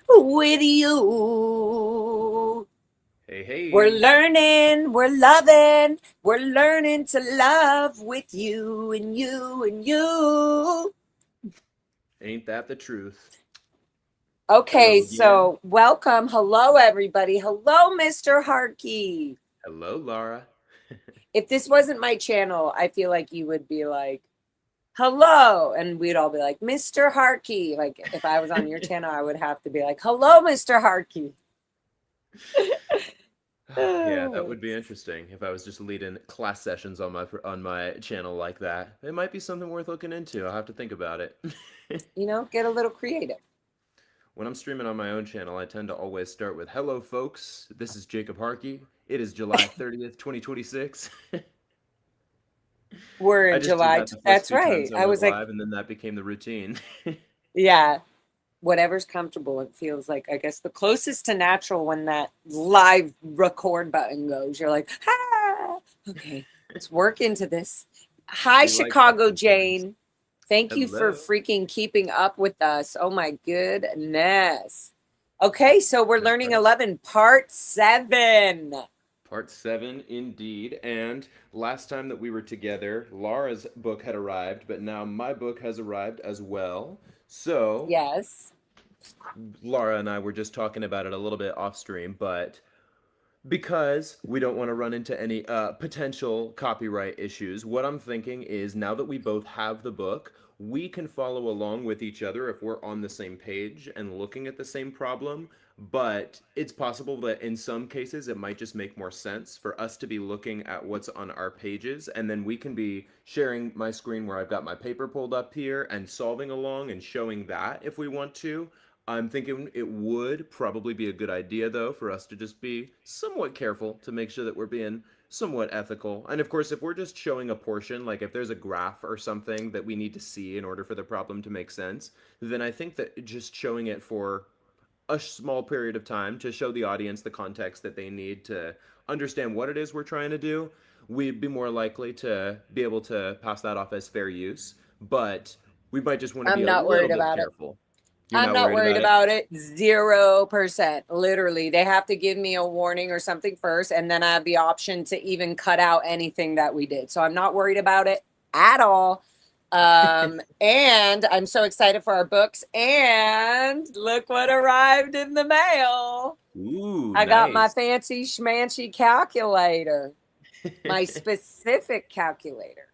with you. Hey, We're hey, learning, we're loving, we're learning to love with you and you and you. ain't that the truth? Okay, Hello again. so welcome. Hello, everybody. Hello, Mr. Harkey. Hello, Laura. If this wasn't my channel, I feel like you would be like, hello. And we'd all be like, Mr. Harkey. Like, if I was on your channel, I would have to be like, hello, Mr. Harkey. Yeah, that would be interesting if I was just leading class sessions on my channel like that. It might be something worth looking into. I'll have to think about it. Get a little creative. When I'm streaming on my own channel, I tend to always start with "Hello, folks. This is Jacob Harkey. It is July 30th, 2026." We're I in just did July. that the first That's two right. times I I went was like, live, and then that became the routine. yeah, whatever's comfortable. It feels like, I guess, the closest to natural when that live record button goes. You're like, ah, okay, let's work into this. Hi, We like that Chicago sometimes. Jane. Thank you for Hello. freaking keeping up with us. Oh my goodness. Okay, so we're That's learning right. 11, part 7. Part 7, indeed. And last time that we were together, Laura's book had arrived, but now my book has arrived as well. So, Yes. Laura and I were just talking about it a little bit off stream, but because we don't want to run into any potential copyright issues, what I'm thinking is now that we both have the book, we can follow along with each other if we're on the same page and looking at the same problem. But it's possible that in some cases it might just make more sense for us to be looking at what's on our pages, and then we can be sharing my screen where I've got my paper pulled up here and solving along and showing that if we want to. I'm thinking it would probably be a good idea, though, for us to just be somewhat careful to make sure that we're being somewhat ethical. And of course, if we're just showing a portion, like if there's a graph or something that we need to see in order for the problem to make sense, then I think that just showing it for a small period of time to show the audience the context that they need to understand what it is we're trying to do, we'd be more likely to be able to pass that off as fair use. But we might just want to be I'm a not little worried bit about it. careful. You're I'm not not worried worried about it? about it. 0%. Literally, they have to give me a warning or something first, and then I have the option to even cut out anything that we did. So I'm not worried about it at all. And I'm so excited for our books. And look what arrived in the mail. Ooh, I got my nice. fancy schmancy calculator, my specific calculator.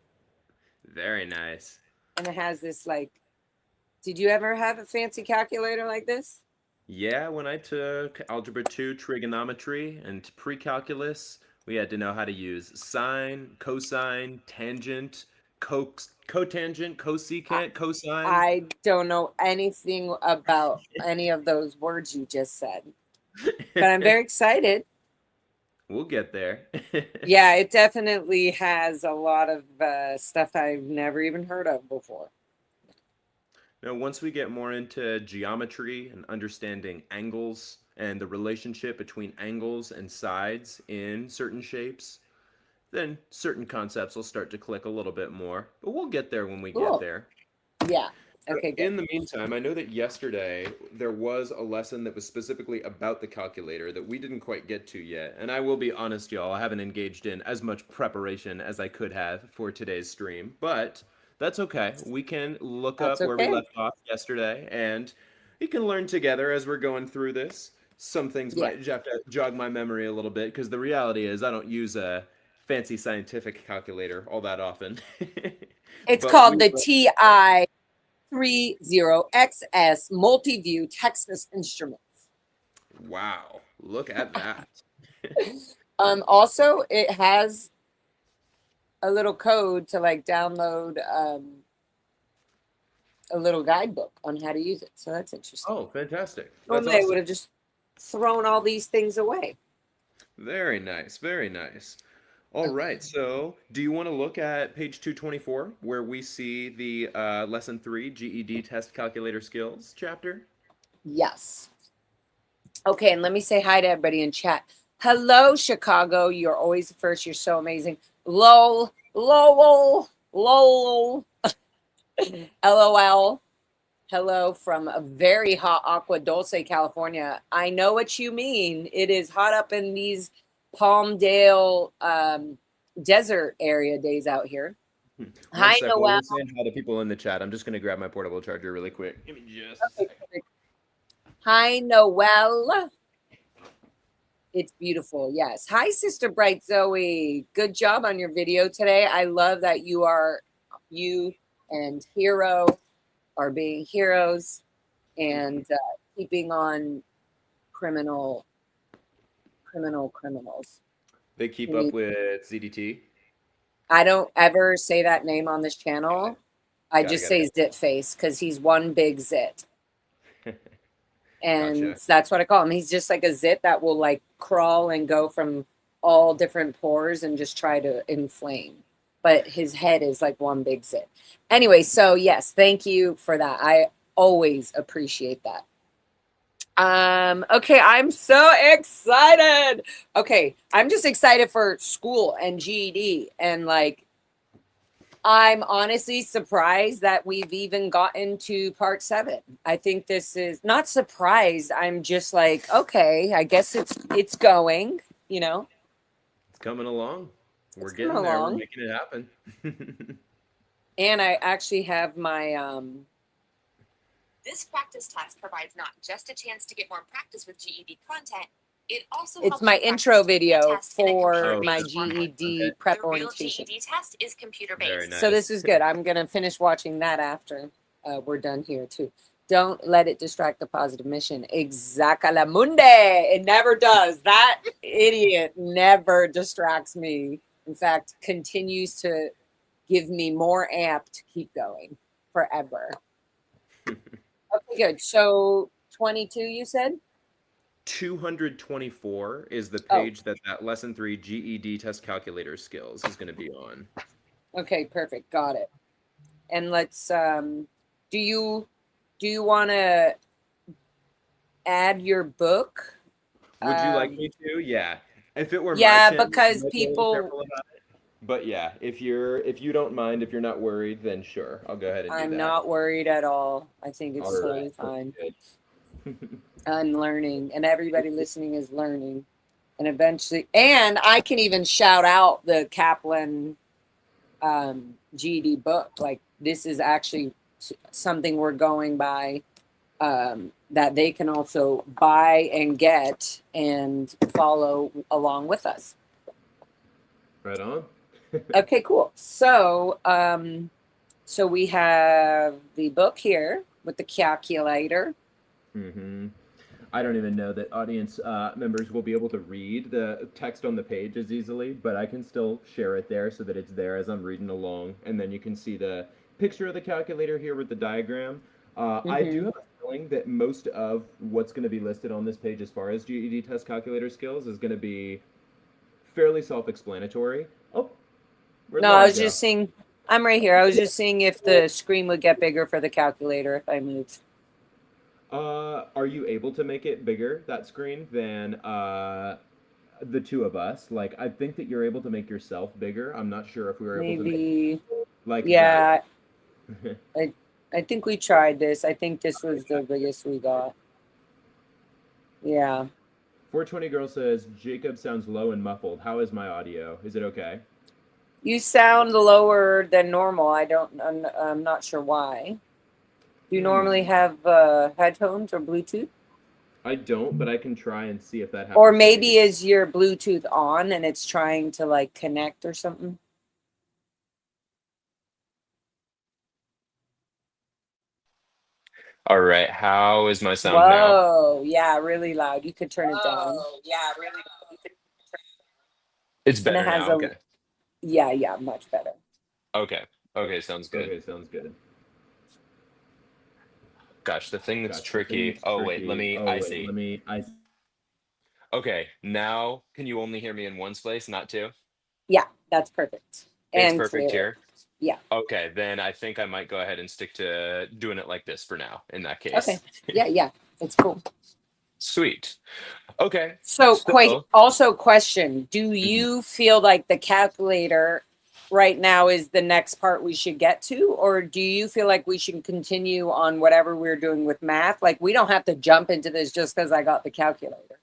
Very nice. And it has this like, did you ever have a fancy calculator like this? Yeah, when I took Algebra 2 trigonometry and pre-calculus, we had to know how to use sine, cosine, tangent, cotangent, cosecant, cosine. I don't know anything about any of those words you just said, but I'm very excited. We'll get there. Yeah, it definitely has a lot of stuff I've never even heard of before. Now, once we get more into geometry and understanding angles and the relationship between angles and sides in certain shapes, then certain concepts will start to click a little bit more. But we'll get there when we get Cool. there. Yeah. Okay, good. In the meantime, I know that yesterday there was a lesson that was specifically about the calculator that we didn't quite get to yet. And I will be honest, y'all, I haven't engaged in as much preparation as I could have for today's stream. But that's okay. We can look That's up where we okay. left off yesterday and we can learn together as we're going through this. Some things Yeah. might have to jog my memory a little bit because the reality is I don't use a fancy scientific calculator all that often. It's But called we the TI 30XS Multi-View Texas Instruments. Wow, look at that. Also, it has a little code to like download a little guidebook on how to use it. So that's interesting. Oh, fantastic. That's Normally, I would awesome. have just thrown all these things away. Very nice. Very nice. All right. Okay. So, do you want to look at page 224 where we see the lesson 3 GED test calculator skills chapter? Yes. Okay, and let me say hi to everybody in chat. Hello, Chicago. You're always the first. You're so amazing. Lol, lol, lol, LOL. Hello from a very hot Agua Dulce, California. I know what you mean. It is hot up in these Palmdale desert area days out here. One Hi, sec, while Noel. we're saying hi to people in the chat, I'm just gonna grab my portable charger really quick. Give me just a Okay, second. perfect. Hi, Noel. It's beautiful. Yes. Hi, Sister Bright Zoe. Good job on your video today. I love that you and Hero are being heroes and keeping on criminals. They keep We up need- with ZDT. I don't ever say that name on this channel. I Got it, just got say Zit Face because he's one big zit. And Gotcha. that's what I call him. He's just like a zit that will like crawl and go from all different pores and just try to inflame. But his head is like one big zit. Anyway, so yes, thank you for that. I always appreciate that. Okay, I'm so excited. Okay, I'm just excited for school and GED and like I'm honestly surprised that we've even gotten to part 7. I think this is not surprised. I'm just like, okay, I guess it's going, you know. It's coming along. We're getting coming there. We're along. making it happen. And I actually have my This practice test provides not just a chance to get more practice with GED content, it also it's helps my you practice intro the video test in a for computer-based my format. GED Okay. prep The real orientation. GED test is computer-based. Very nice. So this is good. I'm going to finish watching that after we're done here too. Don't let it distract the positive mission. Exactamente. It never does. That idiot never distracts me. In fact, continues to give me more amp to keep going forever. Okay, good. So 22, you said? 224 is the page that lesson 3 GED test calculator skills is going to be on. Okay, perfect. Got it. And let's do you want to add your book? Would you like me to? Yeah. If it were yeah, my channel, because I might be a little people careful about it. But yeah, if you don't mind, if you're not worried, then sure, I'll go ahead and do I'm that. not worried at all. I think it's totally fine. I'm learning, and everybody listening is learning. And eventually, and I can even shout out the Kaplan GED book. Like, this is actually something we're going by that they can also buy and get and follow along with us. Right on. Okay, cool. So, so we have the book here with the calculator. Mm-hmm. I don't even know that audience members will be able to read the text on the page as easily, but I can still share it there so that it's there as I'm reading along, and then you can see the picture of the calculator here with the diagram. I do have a feeling that most of what's going to be listed on this page as far as GED test calculator skills is going to be fairly self-explanatory. Oh, No, I was just seeing, I'm right here. I was just seeing if the screen would get bigger for the calculator if I moved. Are you able to make it bigger, that screen, than the two of us? Like, I think that you're able to make yourself bigger. I'm not sure if we were able to make like yeah, that. I think we tried this. I think this was the biggest we got. Yeah. 420 girl says, Jacob sounds low and muffled. How is my audio? Is it okay? You sound lower than normal. I'm not sure why. Do you normally have headphones or Bluetooth? I don't, but I can try and see if that happens. Or maybe is your Bluetooth on and it's trying to like connect or something? All right, how is my sound now? Whoa, yeah, really loud. You could turn it down. Yeah, really. It's And it better has now. Okay. Yeah, much better. Okay. Okay, sounds good. Okay, sounds good. Gosh, the thing that's tricky. Wait, I see. Okay, now can you only hear me in one place, not two? Yeah, that's perfect. It's And perfect clear. here. Yeah. Okay, then I think I might go ahead and stick to doing it like this for now, in that case. Okay. Yeah, it's cool. Sweet. Okay. So, also question, do you feel like the calculator, right now is the next part we should get to? Or do you feel like we should continue on whatever we're doing with math? Like, we don't have to jump into this just because I got the calculator.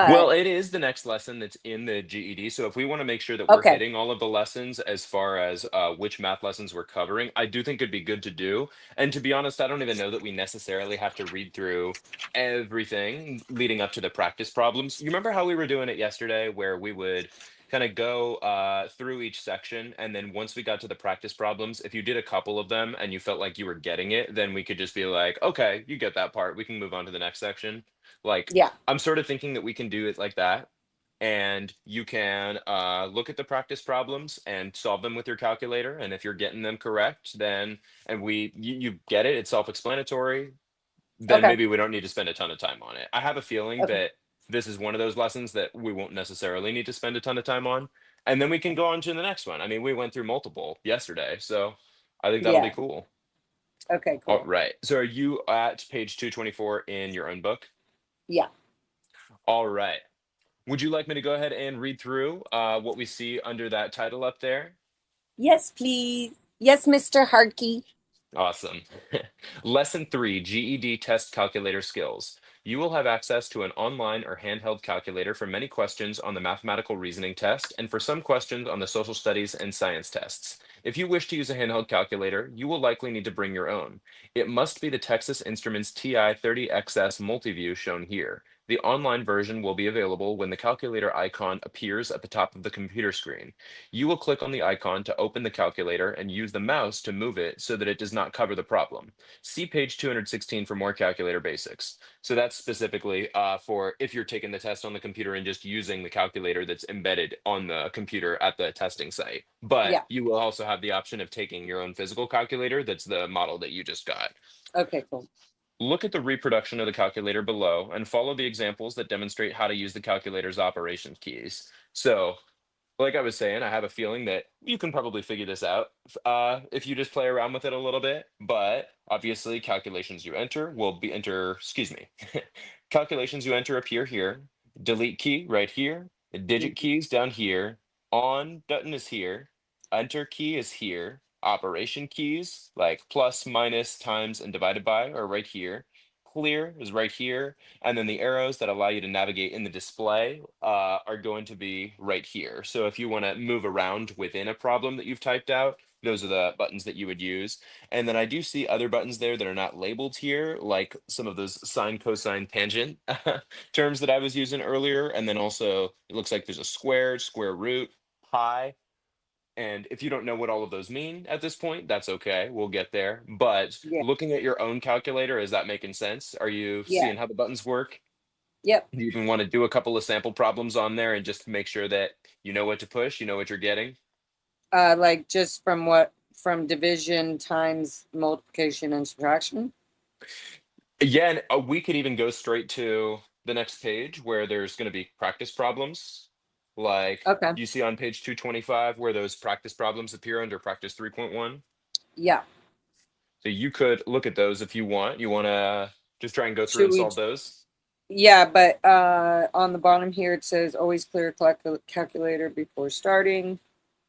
Well, But it is the next lesson that's in the GED. So if we want to make sure that we're okay, hitting all of the lessons as far as which math lessons we're covering, I do think it'd be good to do. And to be honest, I don't even know that we necessarily have to read through everything leading up to the practice problems. You remember how we were doing it yesterday, where we would kind of go through each section, and then once we got to the practice problems, if you did a couple of them and you felt like you were getting it, then we could just be like, okay, you get that part. We can move on to the next section. Like, yeah, I'm sort of thinking that we can do it like that. And you can look at the practice problems and solve them with your calculator. And if you're getting them correct, then you get it, it's self-explanatory, then okay, maybe we don't need to spend a ton of time on it. I have a feeling okay, that this is one of those lessons that we won't necessarily need to spend a ton of time on. And then we can go on to the next one. I mean, we went through multiple yesterday, so I think that'll be yeah, cool. okay, All cool, right. So are you at page 224 in your own book? yeah. All right. Would you like me to go ahead and read through what we see under that title up there? Yes, please. Yes, Mr. Harkey. Awesome. Lesson 3, GED Test Calculator Skills. You will have access to an online or handheld calculator for many questions on the mathematical reasoning test and for some questions on the social studies and science tests. If you wish to use a handheld calculator, you will likely need to bring your own. It must be the Texas Instruments TI-30XS Multiview shown here. The online version will be available when the calculator icon appears at the top of the computer screen. You will click on the icon to open the calculator and use the mouse to move it so that it does not cover the problem. See page 216 for more calculator basics. So that's specifically for if you're taking the test on the computer and just using the calculator that's embedded on the computer at the testing site. But Yeah. you will also have the option of taking your own physical calculator that's the model that you just got. Okay, cool. Look at the reproduction of the calculator below and follow the examples that demonstrate how to use the calculator's operation keys. So, like I was saying, I have a feeling that you can probably figure this out if you just play around with it a little bit. But obviously, calculations you enter will be excuse me, calculations you enter appear here. Delete key right here. Digit Mhm. keys down here. On button is here. Enter key is here. Operation keys like plus, minus, times, and divided by are right here. Clear is right here. And then the arrows that allow you to navigate in the display are going to be right here. So if you want to move around within a problem that you've typed out, those are the buttons that you would use. And then I do see other buttons there that are not labeled here, like some of those sine, cosine, tangent terms that I was using earlier. And then also it looks like there's a square, square root, pi. And if you don't know what all of those mean at this point, that's okay. We'll get there. But Yeah, looking at your own calculator, is that making sense? Are you yeah, seeing how the buttons work? yep. Do you even want to do a couple of sample problems on there and just make sure that you know what to push, you know what you're getting? Like just from division times multiplication and subtraction. Yeah, and we could even go straight to the next page where there's going to be practice problems. Like Okay. you see on page 225 where those practice problems appear under practice 3.1. Yeah. So you could look at those if you want. You want to just try and go through Should and we? solve those? Yeah, but on the bottom here it says always clear calculator before starting.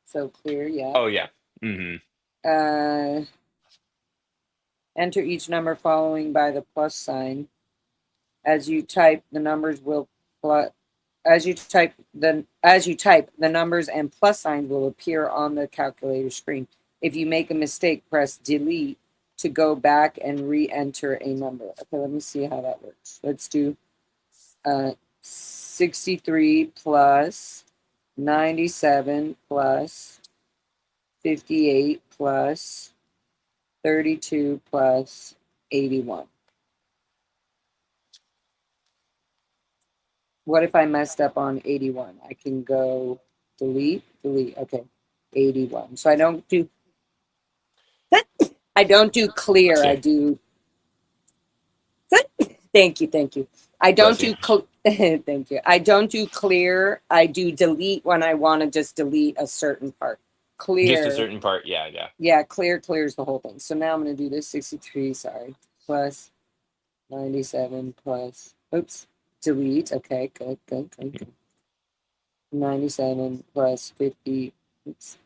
So clear, yeah. Oh yeah. Mm-hmm. Enter each number following by the plus sign. As you type, the numbers will as you type the numbers and plus signs will appear on the calculator screen. If you make a mistake, press delete to go back and re-enter a number. Okay, let me see how that works. Let's do 63 plus 97 plus 58 plus 32 plus 81. What if I messed up on 81? I can go delete. Okay, 81. So I don't do clear. I Gotcha. do. Thank you. I don't Bless you. do thank you. I don't do clear. I do delete when I want to just delete a certain part. Just a Clear. certain part. Yeah, yeah. Yeah, clears the whole thing. So now I'm going to do this 63, sorry, plus 97 plus, oops, delete. Okay, good. 97 plus 50, oops,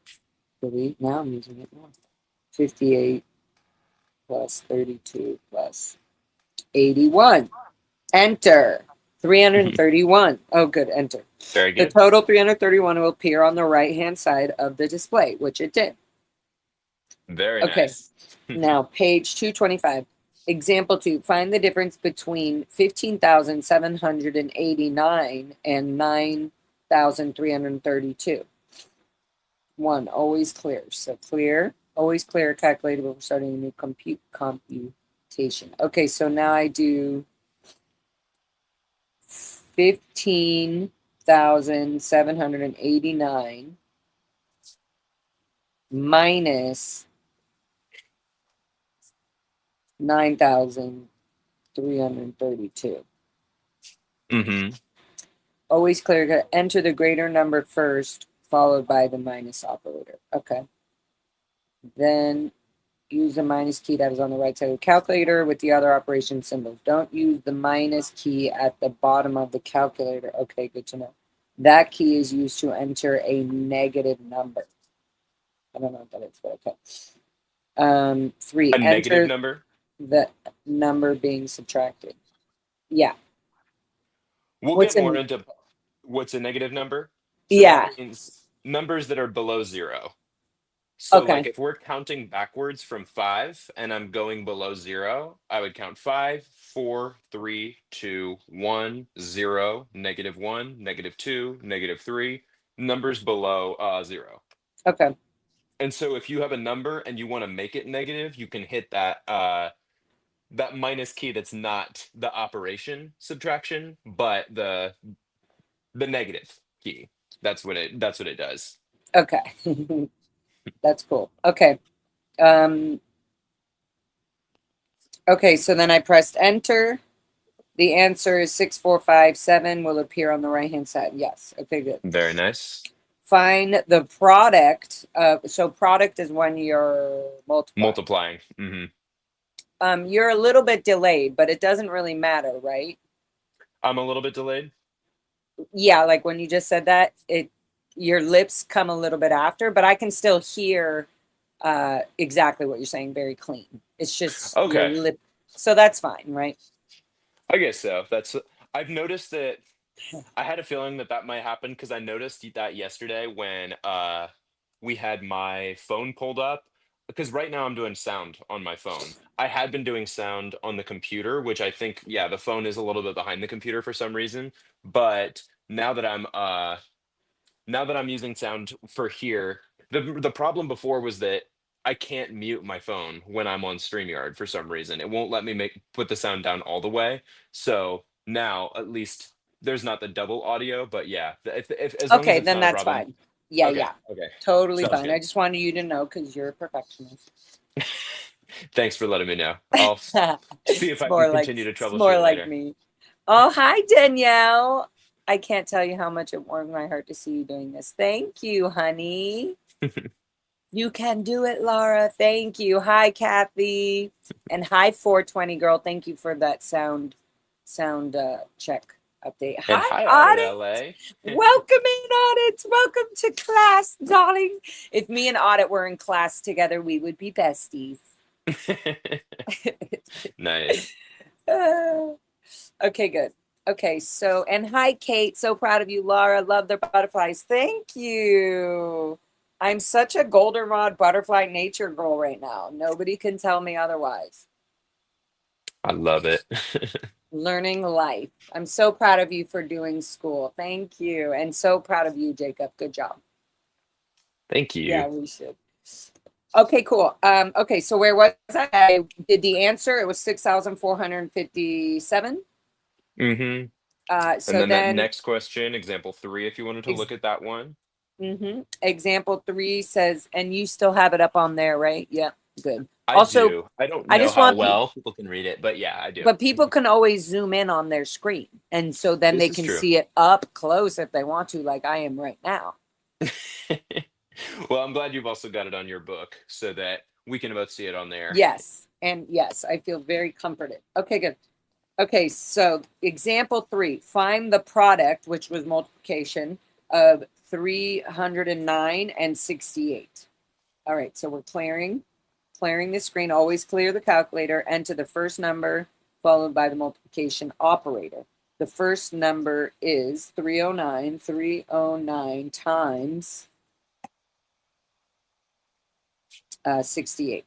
Delete. Now I'm using it more. 58 plus 32 plus 81. Enter. 331. Oh, good. Enter. Very The good. total 331 will appear on the right-hand side of the display, which it did. Very Okay. nice. Now, page 225. Example 2. Find the difference between 15,789 and 9,332. 1. Always clear. So clear. Always clear. Calculated before starting a new computation. Okay, so now I do 15,789 minus 9,332. Mm-hmm. Always clear. Enter the greater number first, followed by the minus operator. Okay. Then use the minus key that is on the right side of the calculator with the other operation symbols. Don't use the minus key at the bottom of the calculator. Okay, good to know. That key is used to enter a negative number. I don't know what that is, but okay. 3. A Enter negative number? the number being subtracted. Yeah. We'll What's get more in- into what's a negative number. So Yeah. that means numbers that are below 0. So Okay. like if we're counting backwards from 5 and I'm going below 0, I would count 5, 4, 3, 2, 1, 0, -1, -2, -3, numbers below 0. Okay. And so if you have a number and you want to make it negative, you can hit that that minus key that's not the operation subtraction, but the negative key. That's what it does. Okay. That's cool. Okay. Okay, so then I pressed enter. The answer is 6457 will appear on the right-hand side. Yes. Okay, good. Very nice. Find the product. So product is when you're multiplying. Multiplying. Mm-hmm. You're a little bit delayed, but it doesn't really matter, right? I'm a little bit delayed. Yeah, like when you just said that, your lips come a little bit after, but I can still hear exactly what you're saying very clean. It's just Okay. your lip. So that's fine, right? I guess so. I've noticed that. I had a feeling that might happen because I noticed that yesterday when we had my phone pulled up. Because right now I'm doing sound on my phone. I had been doing sound on the computer, which I think, yeah, the phone is a little bit behind the computer for some reason. But now that I'm using sound for here, the problem before was that I can't mute my phone when I'm on StreamYard for some reason. It won't let me put the sound down all the way. So now at least there's not the double audio, but yeah, if as long as Okay, it's then not a that's problem. fine. Yeah, Okay, yeah. okay. Totally Sounds fine. good. I just wanted you to know because you're a perfectionist. Thanks for letting me know. I'll see if I can continue to It's troubleshoot more like later. me. Oh, hi, Danielle. I can't tell you how much it warmed my heart to see you doing this. Thank you, honey. You can do it, Laura. Thank you. Hi, Kathy. And hi, 420 girl. Thank you for that sound check update. And Hi, hi, Audit. LA. Welcome in, Audit. Welcome to class, darling. If me and Audit were in class together, we would be besties. Nice. Okay, good. Okay, so, and hi, Kate. So proud of you, Laura. Love the butterflies. Thank you. I'm such a goldenrod butterfly nature girl right now. Nobody can tell me otherwise. I love it. Learning life. I'm so proud of you for doing school. Thank you. And so proud of you, Jacob. Good job. Thank you. Yeah, we should. Okay, cool. Okay, so where was I? I did the answer. It was 6,457. Mm-hmm. So and then then that next question, example 3, if you wanted to look at that one. Example 3 says, and you still have it up on there, right? Yeah, good. I Also, do. I don't know I just how want well people can read it, but yeah, I do. But people can always zoom in on their screen. And so then they This is can true. see it up close if they want to, like I am right now. Well, I'm glad you've also got it on your book so that we can both see it on there. Yes. And yes, I feel very comforted. Okay, good. Okay, so example 3, find the product, which was multiplication, of 309 and 68. All right, so we're clearing the screen. Always clear the calculator. Enter the first number followed by the multiplication operator. The first number is 309. 309 times 68.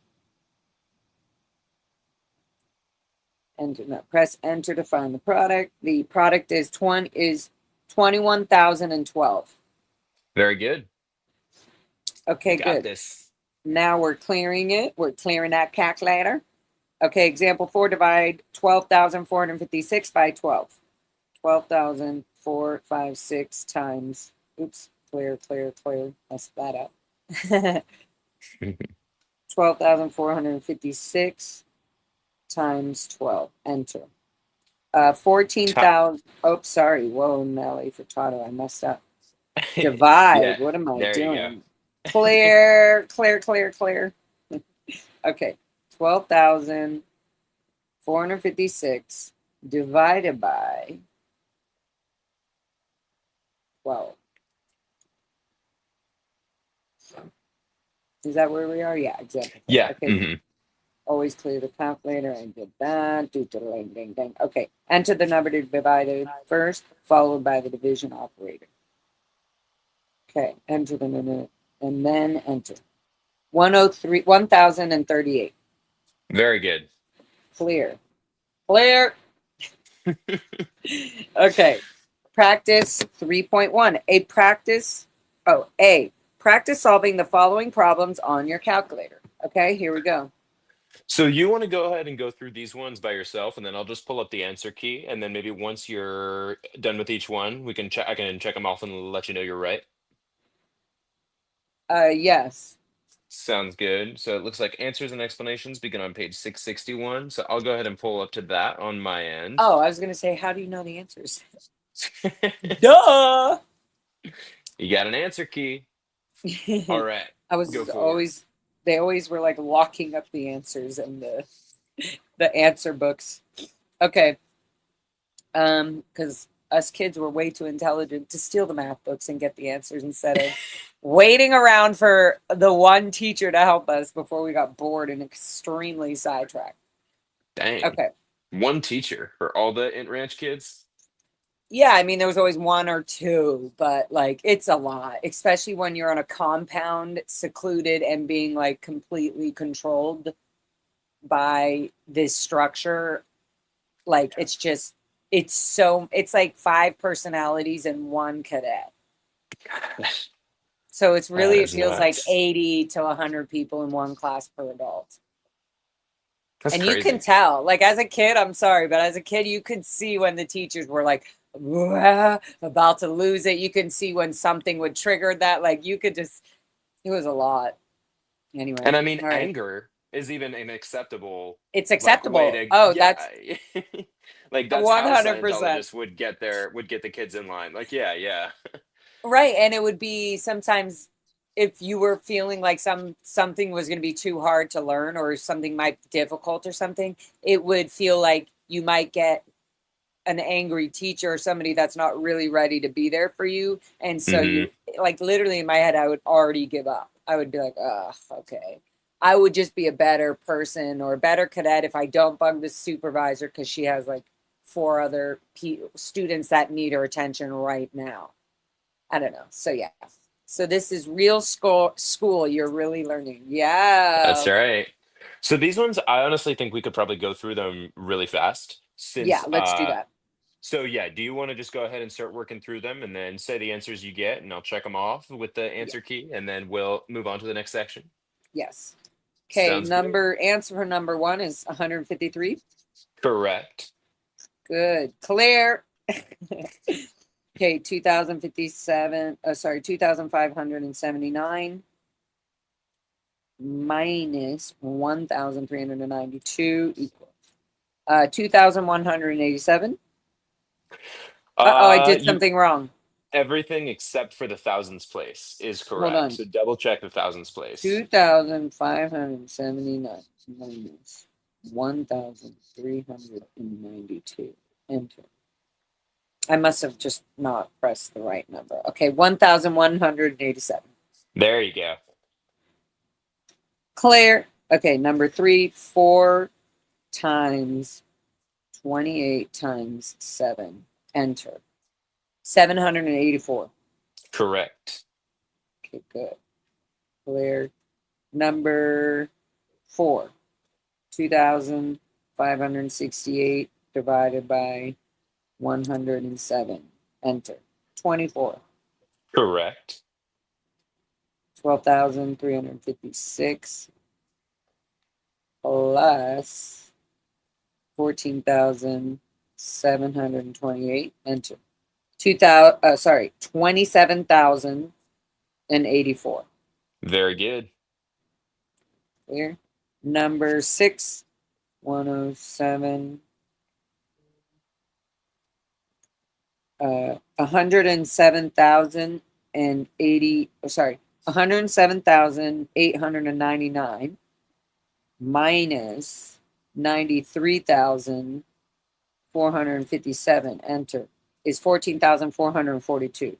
Enter. Now press enter to find the product. The product is 21,012. Very good. Okay, Got good. this. Now we're clearing it. We're clearing that calculator. Okay, example 4, divide 12,456 by 12. 12,456 times, oops, clear, messed that up. 12,456 times 12, enter. 14,000, oops, sorry, whoa, Nelly Furtado, I messed up. Divide, Yeah, what am I there you doing? Clear. Okay, 12,456 divided by 12. Is that where we are? Yeah, exactly. Yeah. Okay. Always clear the calculator. I did that. Ding, ding, ding. Okay. Enter the number to divide it first, followed by the division operator. Okay. Enter the number and then enter. 1,038. Very good. Clear. Okay. Practice 3.1. Practice solving the following problems on your calculator. Okay, here we go. So you want to go ahead and go through these ones by yourself, and then I'll just pull up the answer key, and then maybe once you're done with each one, we can check. I can check them off and let you know you're right. Yes. Sounds good. So it looks like answers and explanations begin on page 661. So I'll go ahead and pull up to that on my end. Oh, I was going to say, how do you know the answers? Duh! You got an answer key. All right. They always were like locking up the answers in the answer books. Okay. Because us kids were way too intelligent to steal the math books and get the answers instead of waiting around for the one teacher to help us before we got bored and extremely sidetracked. Dang. Okay. One teacher for all the Int Ranch kids? Yeah, I mean, there was always one or two, but like it's a lot, especially when you're on a compound, secluded and being like completely controlled by this structure. Like it's like 5 personalities in one cadet. So it feels like 80 to 100 people in one class per adult. That's and crazy. You can tell, like as a kid, I'm sorry, but as a kid, you could see when the teachers were like, about to lose it. You can see when something would trigger that. Like you could just, it was a lot. Anyway. And I mean, anger is even an acceptable. It's acceptable. Like, that's like that's 100%. How Scientologists would get the kids in line. Like, yeah. Right. And it would be sometimes if you were feeling like something was going to be too hard to learn or something might be difficult or something, it would feel like you might get an angry teacher or somebody that's not really ready to be there for you. And so you like literally in my head, I would already give up. I would be like, oh, okay. I would just be a better person or a better cadet if I don't bug the supervisor because she has like 4 other students that need her attention right now. I don't know. So yeah. So this is real school. You're really learning. Yeah. That's right. So these ones, I honestly think we could probably go through them really fast. Let's do that. So yeah, do you want to just go ahead and start working through them and then say the answers you get and I'll check them off with the answer key and then we'll move on to the next section? Yes. Okay, Sounds answer for number 1 is 153. Correct. Good. Clear. Okay, 2,579 minus 1,392 equals 2,187. I did something wrong. Everything except for the thousands place is correct. Hold on. So double check the thousands place. 2,579 minus 1,392. Enter. I must have just not pressed the right number. Okay, 1,187. There you go. Claire. Okay, number 3, 4 times 28 times 7. Enter. 784. Correct. Okay, good. Claire. Number 4. 2,568 divided by 107. Enter. 24. Correct. 12,356 plus 14,728. Enter. 27,084. Very good. Clear. Number 6, 107. 107,080. Sorry, 107,899 minus 93,457. Enter. Is 14,442.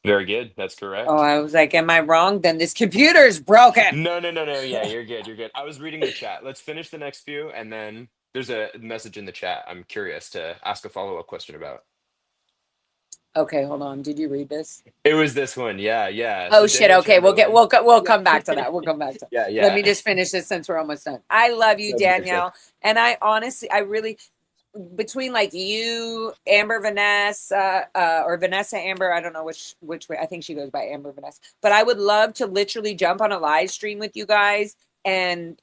Very good. That's correct. Oh, I was like, am I wrong? Then this computer is broken. No. Yeah, you're good. You're good. I was reading the chat. Let's finish the next few, and then there's a message in the chat I'm curious to ask a follow-up question about. Okay, hold on. Did you read this? It was this one. Yeah. Oh So shit. Daniel Okay, Chamberlain- we'll come back to that. We'll come back to. Yeah. Let me just finish this since we're almost done. I love you, Sounds good, Danielle, and I honestly, I really, between like you, Amber, Vanessa, or Vanessa Amber, I don't know which way. I think she goes by Amber Vanessa. But I would love to literally jump on a live stream with you guys and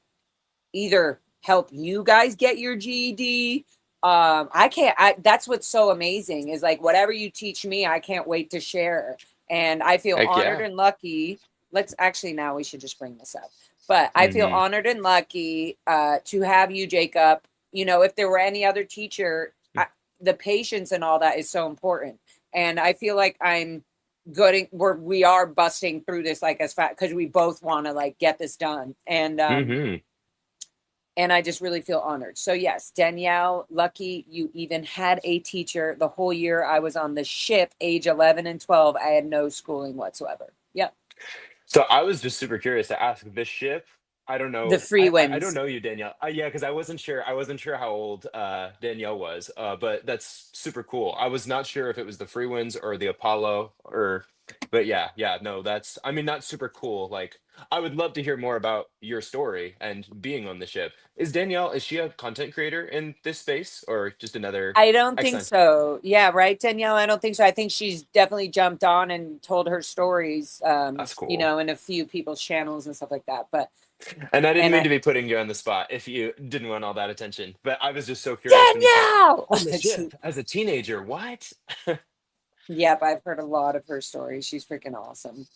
either help you guys get your GED. That's what's so amazing is like whatever you teach me, I can't wait to share. And I feel Heck honored yeah. and lucky. Now we should just bring this up. But I feel Mhm. honored and lucky to have you, Jacob. You know, if there were any other teacher, the patience and all that is so important. And I feel like we are busting through this like as fast because we both want to like get this done. And Mhm. and I just really feel honored. So yes, Danielle, lucky you even had a teacher the whole year I was on the ship, age 11 and 12. I had no schooling whatsoever. Yep. So I was just super curious to ask this ship. I don't know. The free I winds. don't know you, Danielle. Yeah, because I wasn't sure. I wasn't sure how old Danielle was. But that's super cool. I was not sure if it was the free winds or the Apollo or. But yeah. No, that's. I mean, that's super cool. Like, I would love to hear more about your story and being on the ship. Is she a content creator in this space or just another? I don't think Excellent. so. Yeah, right, Danielle? I don't think so. I think she's definitely jumped on and told her stories, That's cool. you know, in a few people's channels and stuff like that. But And I didn't And mean I- to be putting you on the spot if you didn't want all that attention, but I was just so curious. when you said, Danielle! on the ship as a teenager, what? Yep, I've heard a lot of her stories. She's freaking awesome.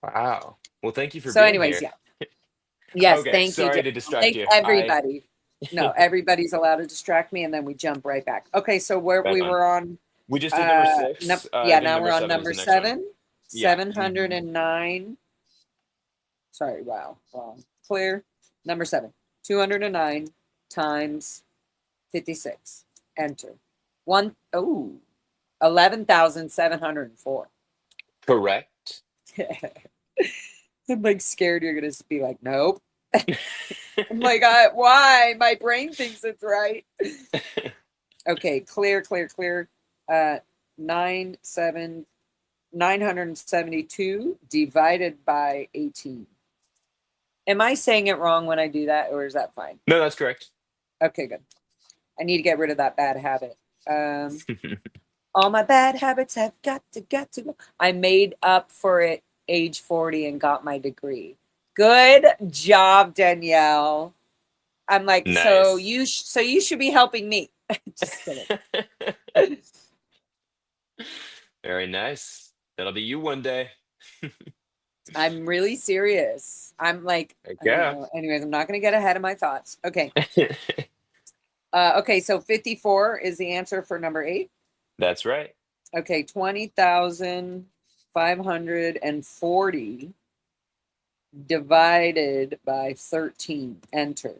Wow. Well, thank you for So being anyways, here. yeah. Yes, Okay, thank you. sorry to Danielle. distract Thank you. everybody. No, everybody's allowed to distract me, and then we jump right back. Okay, so where Right we on. were on. We just did number 6. Yeah, then now we're on is number the next one. 7. Yeah. 709. Sorry, wow, wrong. Clear. Number 7. 209 times 56. Enter. 11,704. Correct. I'm like scared you're gonna be like, nope. I'm like, why? My brain thinks it's right. Okay, clear. 972 divided by 18. Am I saying it wrong when I do that, or is that fine? No, that's correct. Okay, good. I need to get rid of that bad habit. All my bad habits have got to go. I made up for it age 40 and got my degree. Good job, Danielle. I'm like, so Nice. you should be helping me. Just kidding. Very nice. That'll be you one day. I'm really serious. I'm like, Heck I don't yeah. know. Anyways, I'm not going to get ahead of my thoughts. Okay. Okay, so 54 is the answer for number 8. That's right. Okay, 20,540 divided by 13, enter,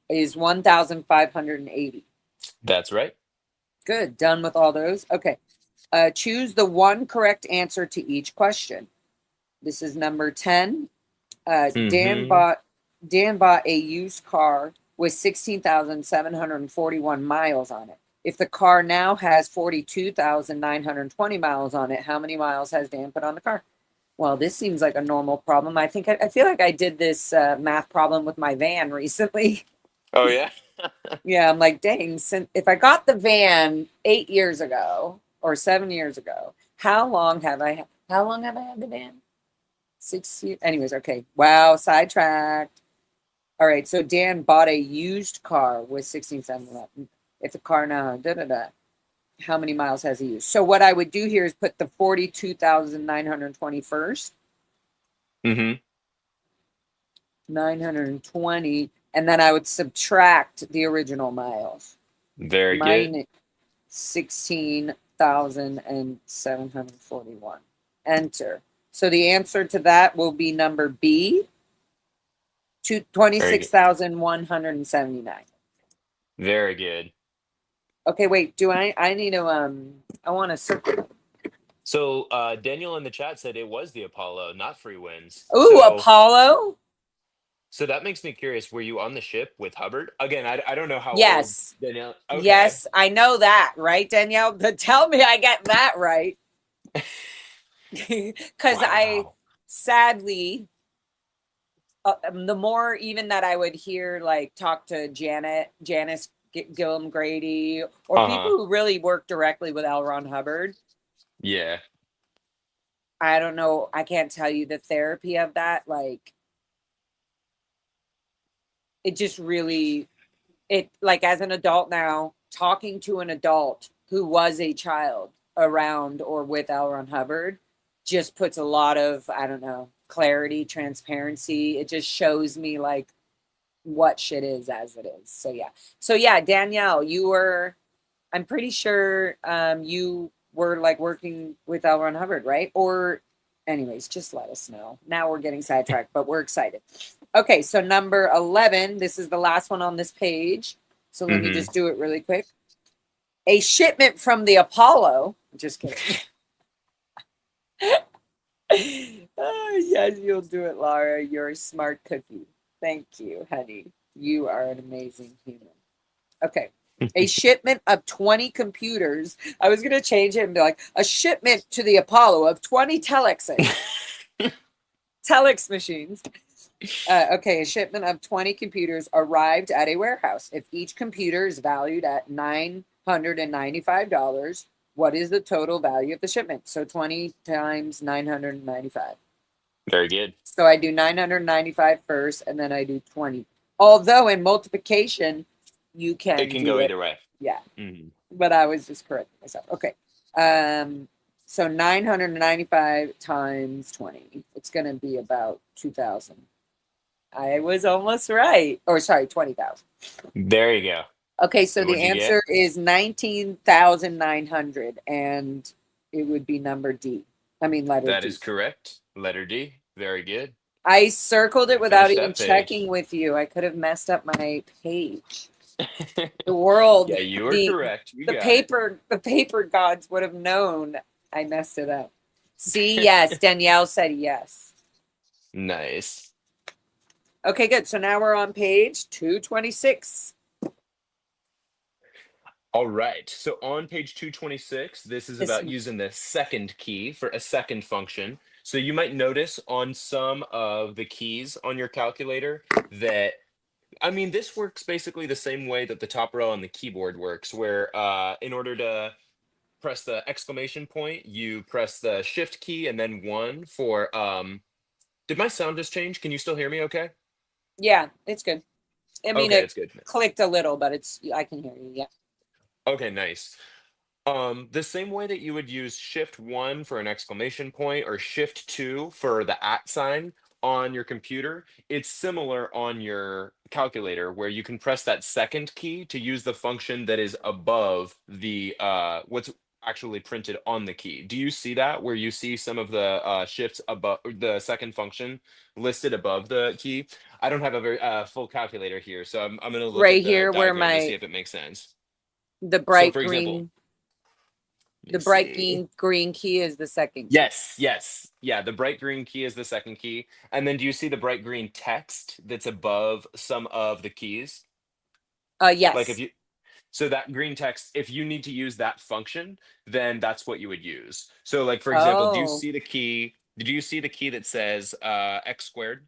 is 1,580. That's right. Good, done with all those. Okay, choose the one correct answer to each question. This is number 10, Dan Mhm. bought a used car with 16,741 miles on it. If the car now has 42,920 miles on it, how many miles has Dan put on the car? Well, this seems like a normal problem. I think I feel like I did this math problem with my van recently. Oh yeah. Yeah, I'm like, dang, if I got the van 8 years ago or 7 years ago, how long have I had the van? 6 years. Anyways, okay. Wow, sidetracked. All right, so Dan bought a used car with 16,711. If the car now, how many miles has he used? So what I would do here is put the 42,920 first, Mhm. 920, and then I would subtract the original miles. Very good. Minus 16,741. Enter. So the answer to that will be number B, Very good. 26,179. Very good. Okay, wait. Do I need to I want to circle. So Daniel in the chat said it was the Apollo, not Free Winds. Ooh, Apollo? So that makes me curious. Were you on the ship with Hubbard? Again, I don't know how Yes. old Danielle. Okay. Yes, I know that, right, Danielle? But tell me I get that right. Because I Wow. sadly, the more even that I would hear like talk to Janice Gillum Grady, or people Uh-huh. who really work directly with L. Ron Hubbard, Yeah. I don't know. I can't tell you the therapy of that. Like, it just really, it like as an adult now, talking to an adult who was a child around or with L. Ron Hubbard just puts a lot of, I don't know, clarity, transparency. It just shows me like what shit is as it is. So yeah, Danielle, I'm pretty sure you were like working with L. Ron Hubbard, right? Or anyways, just let us know. Now we're getting sidetracked, but we're excited. Okay, so number 11, this is the last one on this page. So let me just do it really quick. A shipment from the Apollo. Just kidding. Oh, yes, you'll do it, Laura. You're a smart cookie. Thank you, honey. You are an amazing human. Okay. A shipment of 20 computers. I was going to change it and be like, a shipment to the Apollo of 20 telexes. Telex machines. Okay, a shipment of 20 computers arrived at a warehouse. If each computer is valued at $995, what is the total value of the shipment? So 20 times 995. Very good. So I do 995 first, and then I do 20. Although in multiplication, you can It can do go it. either way. Yeah, Mhm. but I was just correcting myself. Okay. So 995 times 20. It's going to be about 2,000. I was almost right. Or sorry, 20,000. There you go. Okay, so And the what'd you get? answer is 19,900, and it would be number D. I mean, letter That D. is correct. Letter D. Very good. I circled it We without finished even that page. checking with you. I could have messed up my page. The world, Yeah, you were the correct. You the got paper gods would have known I messed it up. See, yes, Danielle said yes. it. Nice. Okay, good. So now we're on page 226. All right. So on page 226, this is This- about using the second key for a second function. So you might notice on some of the keys on your calculator that, I mean, this works basically the same way that the top row on the keyboard works, where in order to press the exclamation point, you press the shift key and then 1 for did my sound just change? Can you still hear me okay? Yeah, it's good. I mean, Okay, it it's good. clicked a little, but I can hear you. Yeah. Okay, nice. The same way that you would use shift 1 for an exclamation point or shift 2 for the @ sign on your computer, it's similar on your calculator where you can press that second key to use the function that is above the what's actually printed on the key. Do you see that where you see some of the shifts above the second function listed above the key? I don't have a very full calculator here, so I'm going to look Right at the here where diagram to see if it makes sense. the So bright for example, green. The bright green key is the second key. Yes. Yeah, the bright green key is the second key. And then do you see the bright green text that's above some of the keys? Yes. Like if you so that green text, if you need to use that function, then that's what you would use. So like for example, do you Oh. see the key? Did you see the key that says x squared?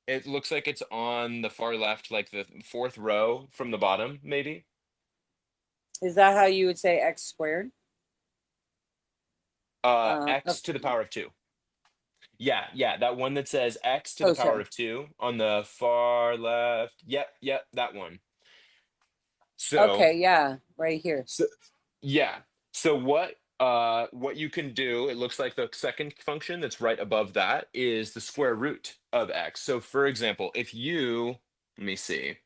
It looks like it's on the far left, like the fourth row from the bottom, maybe. Is that how you would say x squared? X to the power of 2. Yeah, that one that says x to the power sorry. of 2 on the far left. Yep, that one. So Okay, yeah, right here. So yeah. So what you can do, it looks like the second function that's right above that is the square root of x. So for example, if you, let me see,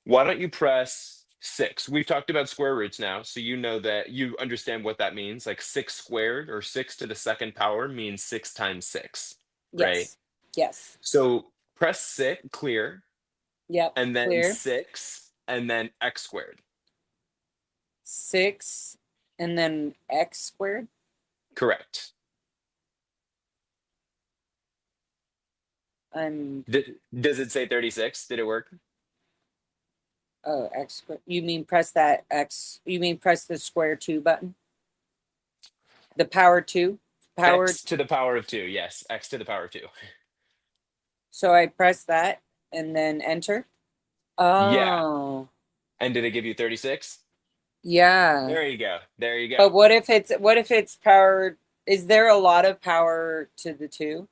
why don't you press 6? We've talked about square roots now, so you know that you understand what that means. Like 6 squared or 6 to the second power means 6 times 6, right? Yes. So press 6, clear, Yep. and then Clear. 6, and then x squared. 6 and then x squared. Correct. Does it say 36? Did it work? Oh, x squared. You mean press that x? You mean press the square 2 button? The power 2? Power X to the power of 2. Yes, x to the power of 2. So I press that and then enter. Yeah. Oh. And did it give you 36? Yeah. There you go. But what if it's power? Is there a lot of power to the 2?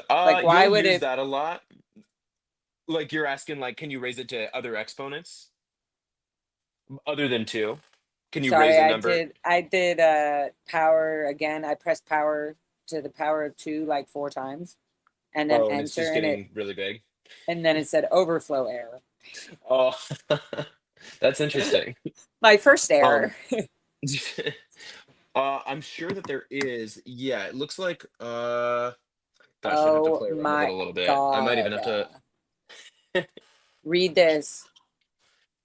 Like why You'll would use it? that a lot. Like you're asking, like, can you raise it to other exponents other than 2? Can you raise Sorry, a number? I did power again. I pressed power to the power of 2 like 4 times, and then And it's just enter, getting really big. and then it said overflow error. Oh, that's interesting. My first error. I'm sure that there is. Yeah, it looks like gosh, I'd have to Oh play around with it my a little bit. I might even have god. to. Read this.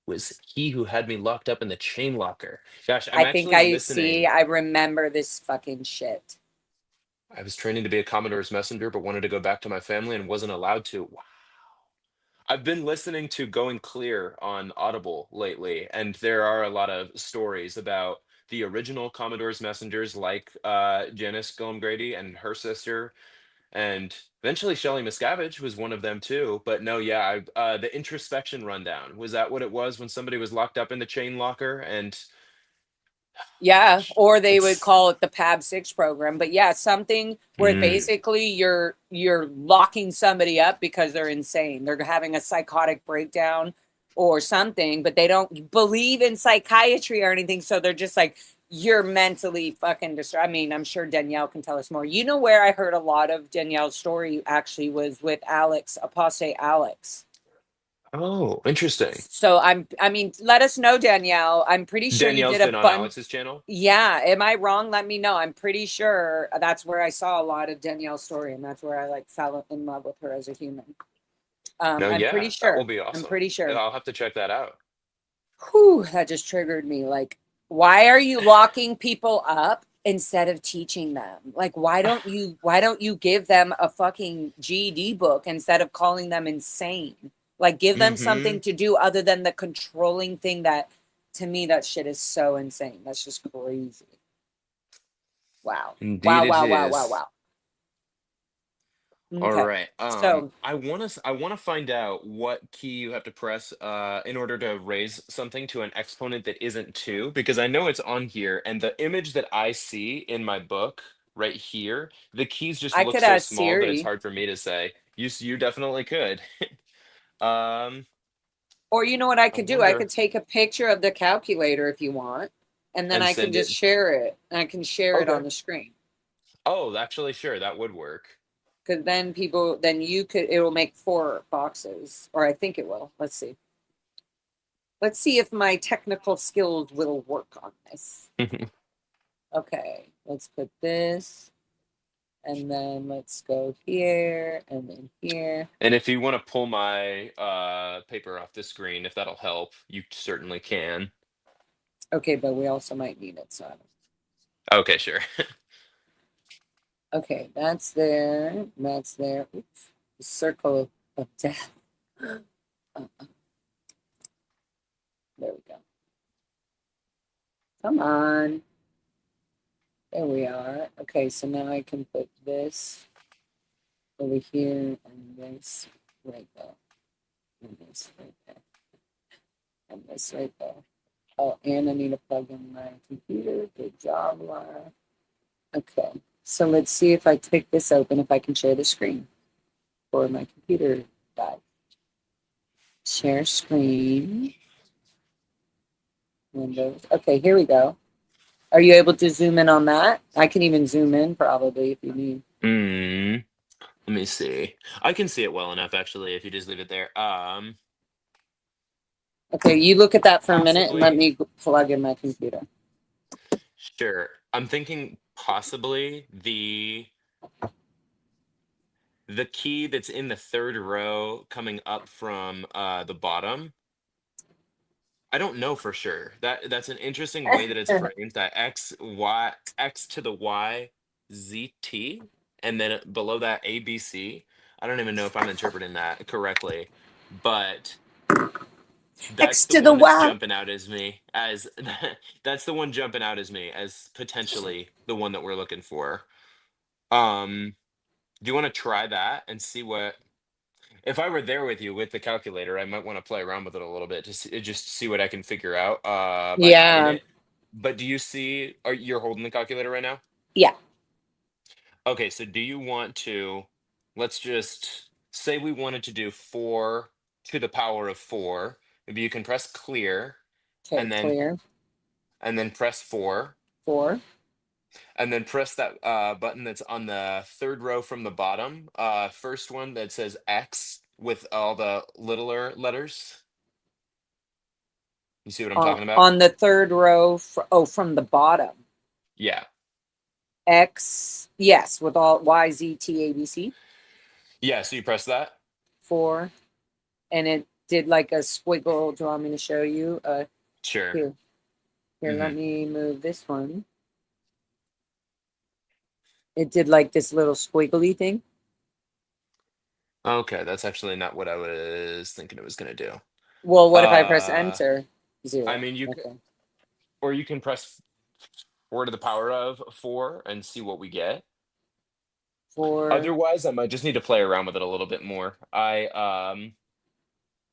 Was he who had me locked up in the chain locker. Gosh, I'm I think actually I listening. I remember this fucking shit. I was training to be a Commodore's messenger, but wanted to go back to my family and wasn't allowed to. Wow. I've been listening to Going Clear on Audible lately, and there are a lot of stories about the original Commodore's messengers, like Janice Gillum Grady and her sister, and eventually Shelley Miscavige was one of them too. But no, yeah, the introspection rundown, was that what it was when somebody was locked up in the chain locker? And Yeah, or they would it's call it the PAB 6 program. But yeah, something where basically you're locking somebody up because they're insane. They're having a psychotic breakdown or something, but they don't believe in psychiatry or anything. So they're just like, you're mentally fucking distraught. I mean, I'm sure Danielle can tell us more. You know where I heard a lot of Danielle's story actually was with Alex, Apostate Alex. oh, interesting. So I mean, let us know, Danielle. I'm pretty sure Danielle's you did a been on bunch. Alex's channel. Yeah. Am I wrong? Let me know. I'm pretty sure that's where I saw a lot of Danielle's story, and that's where I like fell in love with her as a human. No, I'm yeah, pretty that will sure. be awesome. I'm pretty sure. I'll have to check that out. Whew, that just triggered me. Like, why are you locking people up instead of teaching them? Like, why don't you give them a fucking GED book instead of calling them insane? Like, give them something to do other than the controlling thing that, to me, that shit is so insane. That's just crazy. Wow. Indeed Wow, it wow, wow, is. wow, wow. All Okay. right. So I want to find out what key you have to press in order to raise something to an exponent that isn't 2, because I know it's on here, and the image that I see in my book right here, the keys just I look could so ask small that it's Siri. hard for me to say. You definitely could. Um, Or you know what I I could do? I wonder. could take a picture of the calculator if you want, and then And I can send just it. share it. And I can share it on Okay. the screen. Oh, actually, sure, that would work. Because then it will make 4 boxes, or I think it will. Let's see. Let's see if my technical skills will work on this. Okay, let's put this. And then let's go here and then here. And if you want to pull my paper off the screen, if that'll help, you certainly can. Okay, but we also might need it. So, Okay, sure. okay, that's there. That's there. Oops. The circle of death. There we go. Come on. There we are. Okay, so now I can put this over here and this right there. And this right there. And this right there. Oh, and I need to plug in my computer. Good job, Laura. Okay, so let's see if I click this open, if I can share the screen for my computer died. Share screen. Windows. Okay, here we go. Are you able to zoom in on that? I can even zoom in probably if you need. Let me see. I can see it well enough, actually, if you just leave it there. Okay, you look at that for a minute and let Possibly. me plug in my computer. Sure. I'm thinking possibly the key that's in the third row coming up from the bottom. I don't know for sure. That's an interesting way that it's framed. That X to the Y Z T, and then below that A B C. I don't even know if I'm interpreting that correctly, but that's X the to the one that's Y. jumping out as me as that's the one jumping out as me as potentially the one that we're looking for. Do you want to try that and see what? If I were there with you with the calculator, I might want to play around with it a little bit, just see what I can figure out by having Yeah, it. But do you see? Are you're holding the calculator right now? yeah. Okay, so do you want to? Let's just say we wanted to do 4 to the power of 4. Maybe you can press clear, Okay, and then clear. press 4, 4. and then press that button that's on the third row from the bottom. First one that says X with all the littler letters. You see what I'm talking about? On the third row. From the bottom. Yeah. X. Yes, with all Y, Z, T, A, B, C. Yeah, so you press that? 4. And it did like a squiggle. Do you want me to show you? Sure. Here. Here, let Mhm. me move this one. It did like this little squiggly thing. Okay, that's actually not what I was thinking it was gonna do. Well, what if I press Uh, enter? I 0. mean, Okay. or you can press 4 to the power of 4 and see what we get. 4. Otherwise, I might just need to play around with it a little bit more.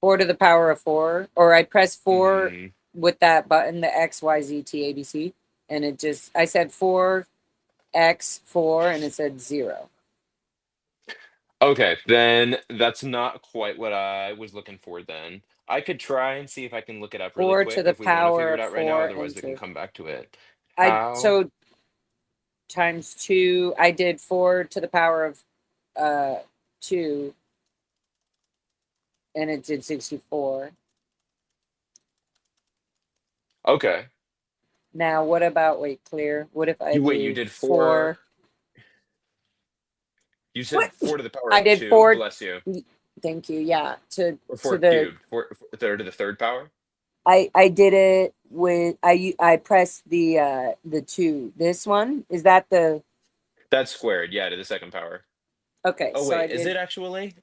4 to the power of 4. Or I press 4 mhm. with that button, the X, Y, Z, T, A, B, C. And it just, I said 4, X, 4, and it said 0. Okay, then that's not quite what I was looking for then. I could try and see if I can look it up really 4 to quick the if we want to power figure it of out right now. 4, Otherwise, we can enter. come back to it. How? So times 2, I did 4 to the power of 2, and it did 64. Okay. Now, what about, wait, clear? What if I You do did 4. 4? You said What? 4 to the power I of did 2. 4. Bless you. Thank you. Yeah, to Or to 4 the cubed. 4 to the third power. I did it with I pressed the 2. This one, is that the That's squared. Yeah, to the second power. okay? Oh So I wait, is did, it actually?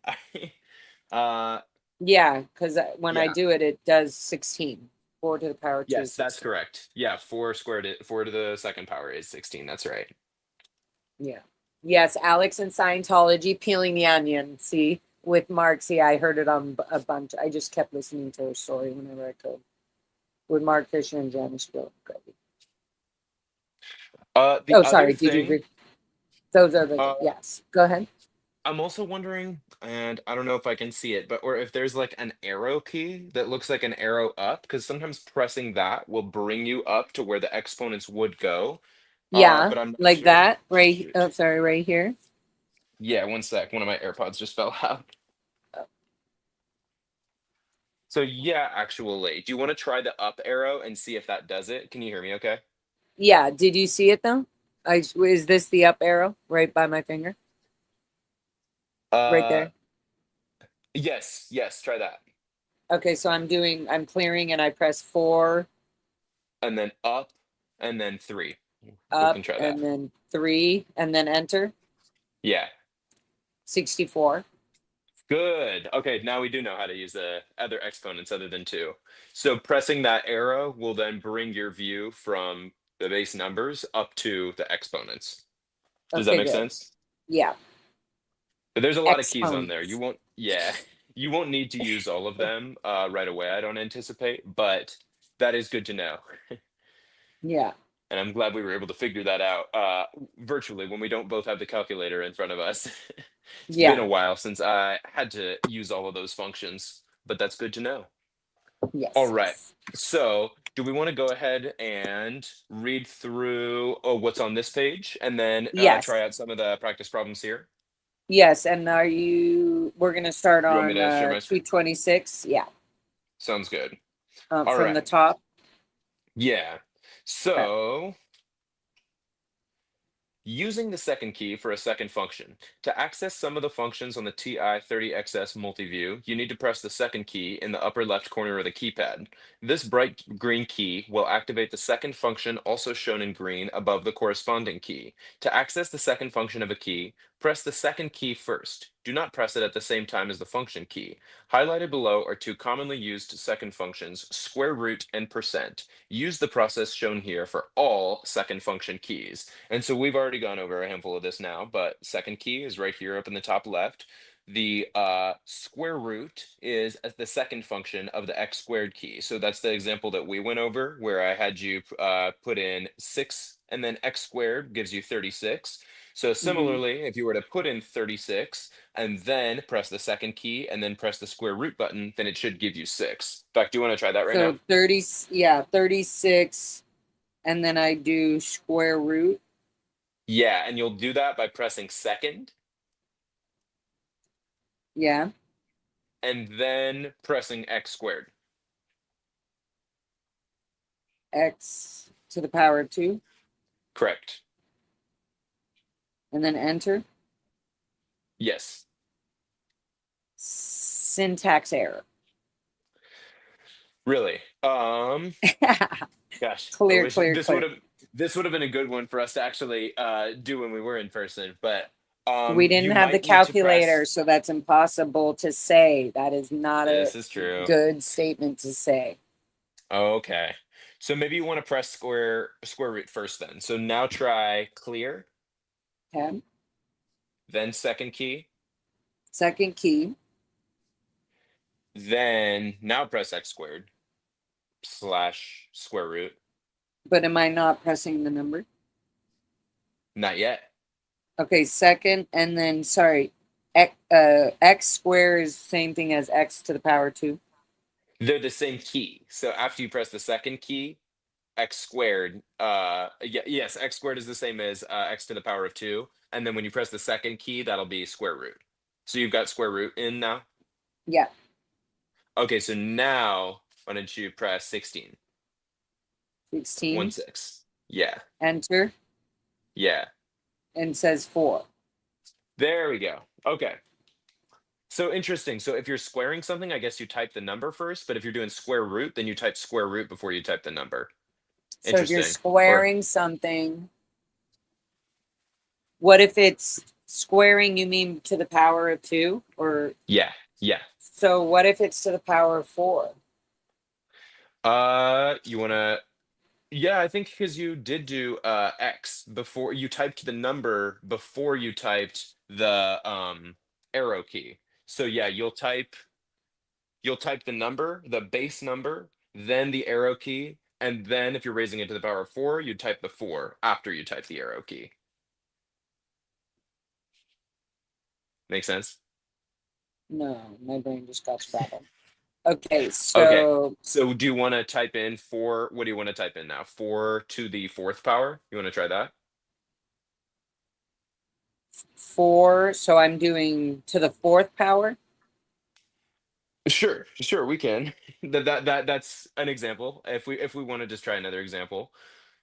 uh, yeah, because when I yeah. do it, it does 16. 4 to the power 2 is Yes, that's 16. correct. Yeah, 4 to the second power is 16. That's right. Yeah. Yes, Alex and Scientology peeling the onion. See, with Mark. See, I heard it on a bunch. I just kept listening to her story whenever I could. With Mark Fisher and Janice Bill. The Oh, other sorry. Did you thing, read? Those are the, uh, yes. Go ahead. I'm also wondering, and I don't know if I can see it, but or if there's like an arrow key that looks like an arrow up, because sometimes pressing that will bring you up to where the exponents would go. Yeah, But I'm not like sure. that. Right. Oh, Shoot. sorry. Right here. Yeah, one sec. One of my AirPods just fell out. So yeah, actually, do you want to try the up arrow and see if that does it? Can you hear me okay? Yeah. Did you see it though? Is this the up arrow right by my finger? Right there. Yes, try that. Okay, so I'm clearing and I press 4 And then up, and then 3. We up can try and that. then 3 and then enter. Yeah. 64. Good. Okay, now we do know how to use the other exponents other than 2. So pressing that arrow will then bring your view from the base numbers up to the exponents. Does that Okay, make good. sense? Yeah. But there's a lot of keys on there. Exponents. You won't need to use all of them right away, I don't anticipate, but that is good to know. Yeah. And I'm glad we were able to figure that out virtually when we don't both have the calculator in front of us. It's been a Yeah. while since I had to use all of those functions, but that's good to know. Yes. All right. Yes. So, do we want to go ahead and read through what's on this page and then Yes. try out some of the practice problems here? Yes. And we're going to start You want me on to share my screen? 226. Yeah. Sounds good. From right. the top. Yeah. So, using the second key for a second function. To access some of the functions on the TI-30XS multiview, you need to press the second key in the upper left corner of the keypad. This bright green key will activate the second function also shown in green above the corresponding key. To access the second function of a key, press the second key first. Do not press it at the same time as the function key. Highlighted below are 2 commonly used second functions, square root and %. Use the process shown here for all second function keys. And so we've already gone over a handful of this now, but second key is right here up in the top left. The square root is the second function of the x squared key. So that's the example that we went over where I had you put in 6 and then x squared gives you 36. So similarly, if you were to put in 36 and then press the second key and then press the square root button, then it should give you 6. In fact, do you want to try that right now? 36. And then I do square root. Yeah, and you'll do that by pressing second. Yeah. And then pressing x squared. X to the power of 2. Correct. And then enter. Yes. Syntax error. Really? Gosh. Clear. This would have been a good one for us to actually do when we were in person, but we didn't have the calculator, so that's impossible to say. That is not a good statement to say. Okay. So maybe you want to press square root first then. So now try clear. Okay. Then second key. Second key. Then now press x squared / square root. But am I not pressing the number? Not yet. Okay, second, and then, sorry, x squared is the same thing as x to the power 2? They're the same key. So after you press the second key, x squared, yes, x squared is the same as x to the power of 2. And then when you press the second key, that'll be square root. So you've got square root in now? Yeah. Okay, so now why don't you press 16? 16. 16. Yeah. Enter. Yeah. And says 4. There we go. Okay. So interesting. So if you're squaring something, I guess you type the number first, but if you're doing square root, then you type square root before you type the number. So if you're squaring something, what if it's squaring, you mean to the power of 2? Or yeah. So what if it's to the power of 4? You want to Yeah, I think because you did do x before you typed the number before you typed the arrow key. So yeah, you'll type the number, the base number, then the arrow key, and then if you're raising it to the power of 4, you type the 4 after you type the arrow key. Make sense? No, my brain just got scrambled. Okay, so do you want to type in 4? What do you want to type in now? 4 to the 4th power? You want to try that? 4, so I'm doing to the 4th power? Sure, we can. That's an example. If we want to just try another example.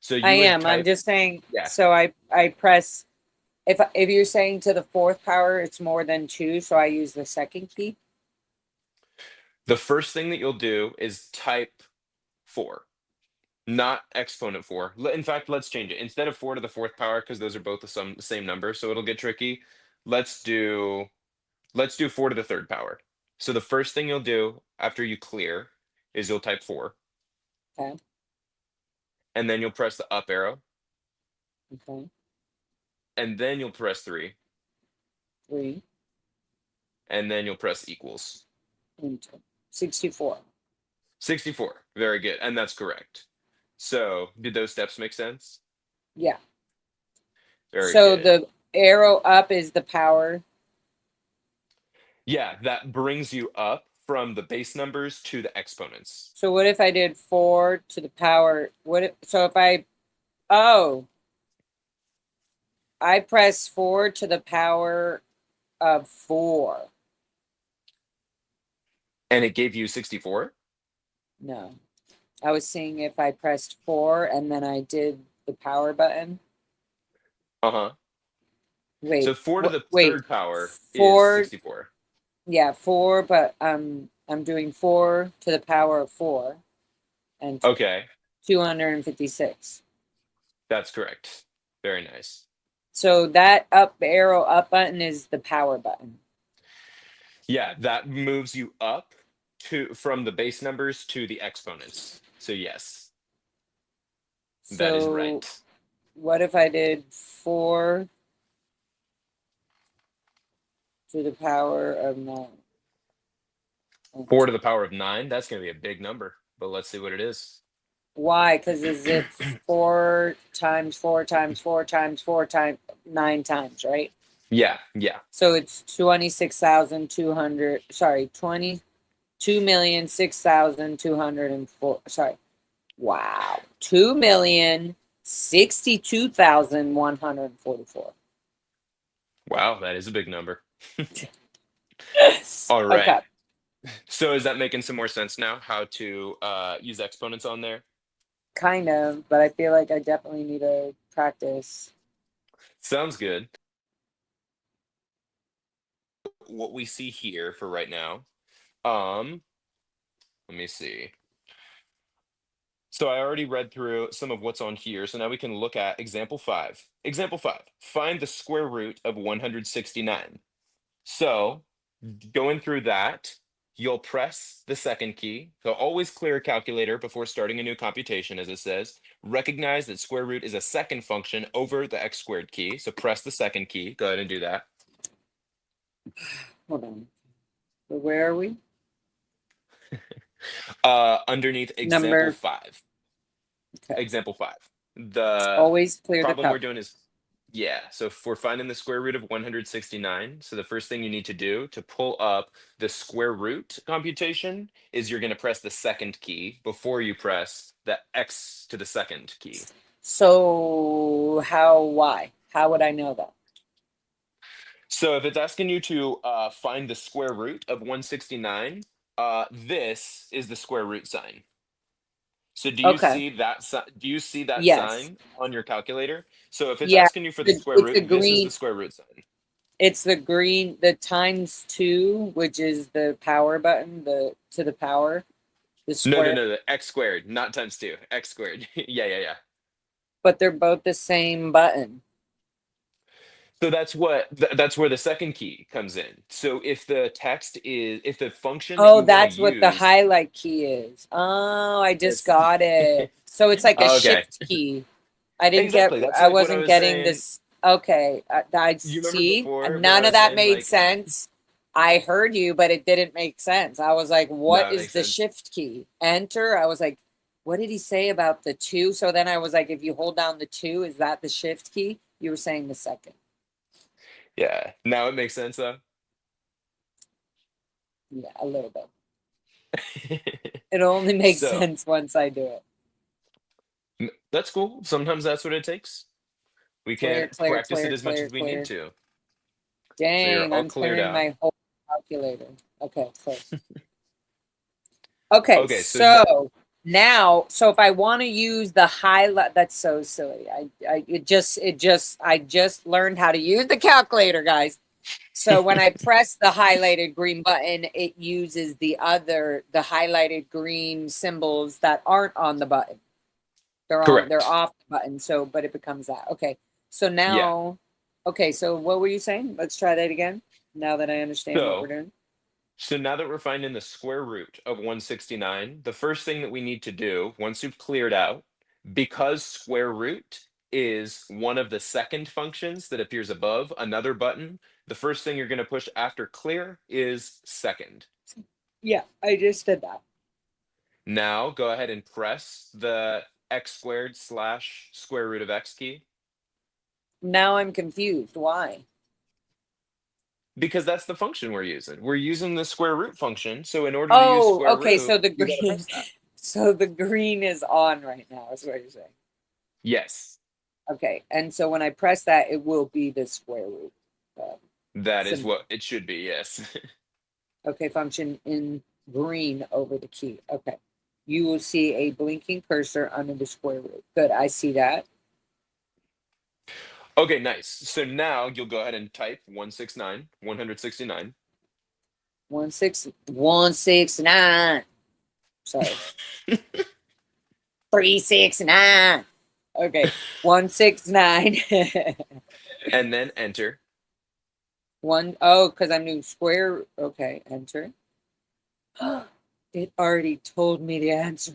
So you I would am. I'm type, just saying. yeah. So I press. If you're saying to the fourth power, it's more than 2, so I use the second key. The first thing that you'll do is type 4, not exponent 4. In fact, let's change it. Instead of 4 to the fourth power, because those are both the same number, so it'll get tricky. Let's do 4 to the third power. So the first thing you'll do after you clear is you'll type 4. Okay. And then you'll press the up arrow. Okay. And then you'll press 3. 3. And then you'll press equals. Enter. 64. 64. Very good. And that's correct. So did those steps make sense? Yeah. Very So good. the arrow up is the power. Yeah, that brings you up from the base numbers to the exponents. So what if I did 4 to the power? So if I press 4 to the power of 4. And it gave you 64? No. I was seeing if I pressed 4 and then I did the power button. Uh-huh. Wait. So 4 to the third power 4, is 64. Yeah, 4, but I'm doing 4 to the power of 4 and Okay, 256. that's correct. Very nice. So that arrow up button is the power button. Yeah, that moves you up from the base numbers to the exponents. So yes, that is right. What if I did 4 to the power of 9? 4 to the power of 9, that's going to be a big number, but let's see what it is. Why? Because is it 4 times 4 times 4 times 4 times 9 times, right? Yeah. So it's 26,200. Sorry, 22,006,204. Sorry. Wow. 2,062,144. Wow, that is a big number. All right. Okay. So is that making some more sense now, how to use exponents on there? Kind of, but I feel like I definitely need to practice. Sounds good. What we see here for right now, let me see. So I already read through some of what's on here. So now we can look at example 5. Example 5, find the square root of 169. So going through that, you'll press the second key. So always clear a calculator before starting a new computation, as it says. Recognize that square root is a second function over the x squared key. So press the second key. Go ahead and do that. Hold on. So where are we? Underneath example Number 5. Okay. Example 5. The Always clear the problem we're cup. doing is, yeah, so if we're finding the square root of 169, so the first thing you need to do to pull up the square root computation is you're going to press the second key before you press the x to the second key. So why? How would I know that? So if it's asking you to find the square root of 169, this is the square root sign. So do you Okay. see that? Do you see that Yes. sign on your calculator? So if it's Yeah, asking you for the square it's root, the this is green. the square root sign. It's the green, the times 2, which is the power button, the to the power, the square. No, the x squared, not times 2, x squared. Yeah. But they're both the same button. So that's where the second key comes in. So if the function that you Oh, want to that's what the use, highlight key is. Oh, I just this, got it. So it's like a okay, shift key. I didn't exactly. That's I like what I wasn't was getting saying. this. Okay, I You remember see. before when I None of was that saying made like, sense. I heard you, but it didn't make sense. I was like, no, what it is makes the sense. shift key? Enter. I was like, what did he say about the 2? So then I was like, if you hold down the 2, is that the shift key? You were saying the second. Yeah, now it makes sense though. Yeah, a little bit. It only makes So sense once I do it. that's cool. Sometimes that's what it takes. We Clear, can't clear, practice it clear, as much clear, as we clear. need to. So you're Dang, all I'm cleared clearing out. my whole calculator. Okay, cool. Okay, Okay, so Now, so if I want to use the highlight, that's so silly. I just learned how to use the calculator, guys. So when I press the highlighted green button, it uses the highlighted green symbols that aren't on the button. Correct. They're off the button. So, but it becomes that. Okay. So now, okay. So what were you saying? Let's try that again. Now that I understand what we're doing. So now that we're finding the square root of 169, the first thing that we need to do, once you've cleared out, because square root is one of the second functions that appears above another button, the first thing you're going to push after clear is second. Yeah, I just did that. Now go ahead and press the x squared / square root of x key. Now I'm confused. Why? Because that's the function we're using. We're using the square root function. So in order to use square okay. root, So the you gotta green, press that. so the green is on right now. Is what you're saying. Yes, Okay, and so when I press that, it will be the square root. that is symbol. what it should be. Yes. Okay, function in green over the key. Okay, you will see a blinking cursor under the square root. Good, I see that. Okay, nice. So now you'll go ahead and type 169, 169. 169. Sorry. 369. Okay, 169. And then enter. Because I'm doing square. Okay, enter. It already told me the answer.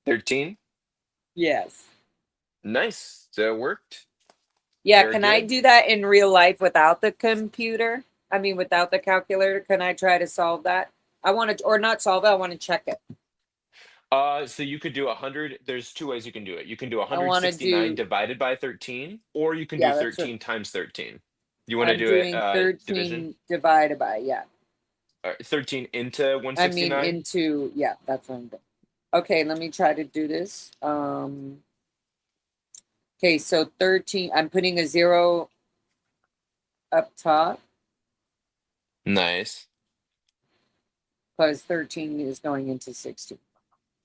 13. Yes. Nice. So it worked. Yeah, Very can I good. do that in real life without the computer? I mean, without the calculator? Can I try to solve that? I want to, or not solve it, I want to check it. So you could do 100. There's two ways you can do it. You can do I want to 169 do, divided by 13, or you can do yeah, that's what 13 times 13. You want to I'm do it doing. division? 13 divided by, yeah. 13 into I mean, 169? yeah, that's what I'm doing. Okay, let me try to do this. Okay, so 13, I'm putting a 0 up top Nice. because 13 is going into 16.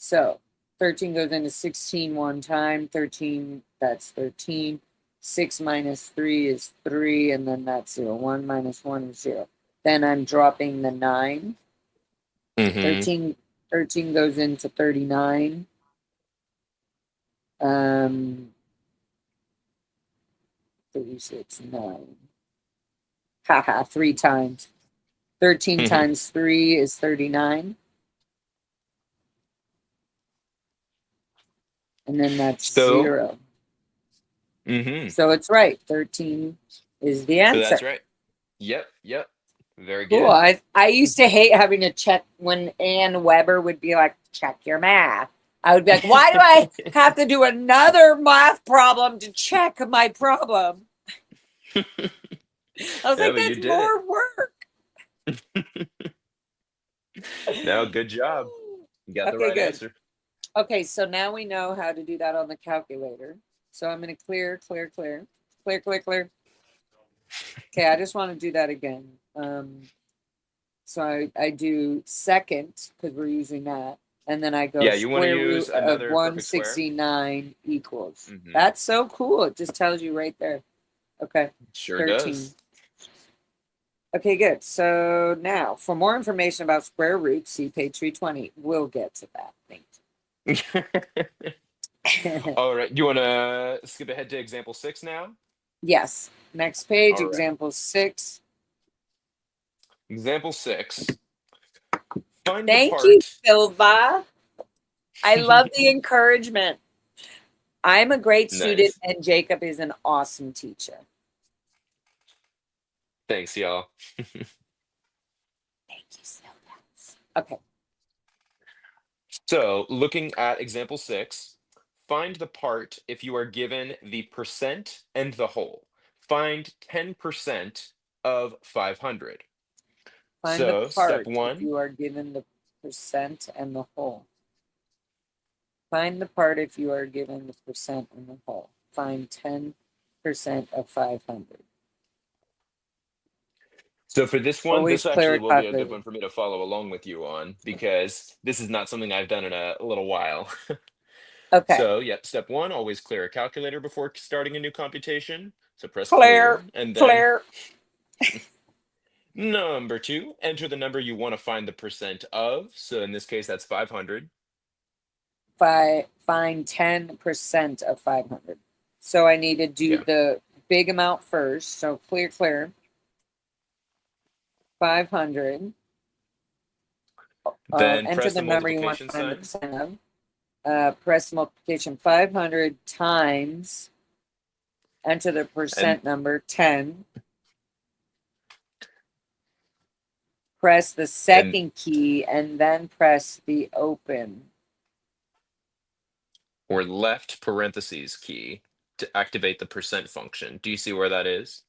So 13 goes into 16 one time. 13, that's 13. 6 minus 3 is 3, and then that's 0. 1 minus 1 is 0. Then I'm dropping the 9. Mm-hmm. 13 goes into 39. 36, 9. Haha, 3 times. 13 times 3 is 39. And then that's So, 0. mm-hmm. So it's right. 13 is the answer. So that's right. Yep. Very Cool. good. I used to hate having to check when Ann Weber would be like, check your math. I would be like, why do I have to do another math problem to check my problem? I was like, but you that's did more work. No, good job. You got the right good. answer. Okay, so now we know how to do that on the calculator. So I'm going to clear. Okay, I just want to do that again. So I do second because we're using that. And then I go You want to square use root of another perfect square? 169 equals. Mhm. That's so cool. It just tells you right there. Okay. Sure 13. does. Okay, good. So now, for more information about square roots, see page 320. We'll get to that. Thank you. All right. You want to skip ahead to example 6 now? Yes. Next page, All right. example 6. Example 6. Find Thank the part. you, Silva. I love the encouragement. I'm a great student, Nice. and Jacob is an awesome teacher. Thanks, y'all. Thank you, Silva. Okay. So, looking at example 6, find the part if you are given the percent and the whole. Find 10% of 500. Find So, the step part if 1. you are given the percent and the whole. Find the part if you are given the percent and the whole. Find 10% of 500. So for this one, Always this actually clear will be a good calculator. one for me to follow along with you on because this is not something I've done in a little while. Okay. So, yep, step one, always clear a calculator before starting a new computation. So press Clear, clear, and then clear. number two, enter the number you want to find the percent of. So in this case, that's 500. Find 10% of 500. So I need to do Yeah. the big amount first. So clear, 500. Then Enter press the the number you want multiplication to find the sign. percent of. Press multiplication 500 times. Enter the And percent number 10. Press the and second key and then press the open. or left parentheses key to activate the percent function. Do you see where that is?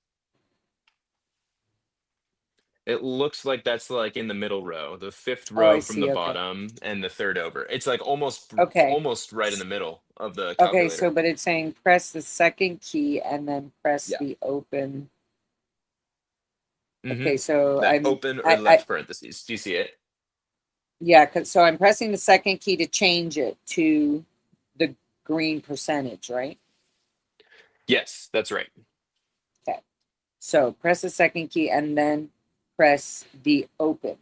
It looks like that's like in the middle row, the fifth Oh, I row from the see. Okay. bottom and the third over. It's like almost Okay. right in the middle of the Okay. So, calculator. but it's saying press the second key and then press Yeah. the open. hmm Okay. So That open or left parentheses. Do you see it? yeah. So I'm pressing the second key to change it to the green percentage, right? Yes, that's right. Okay. So press the second key and then press the open.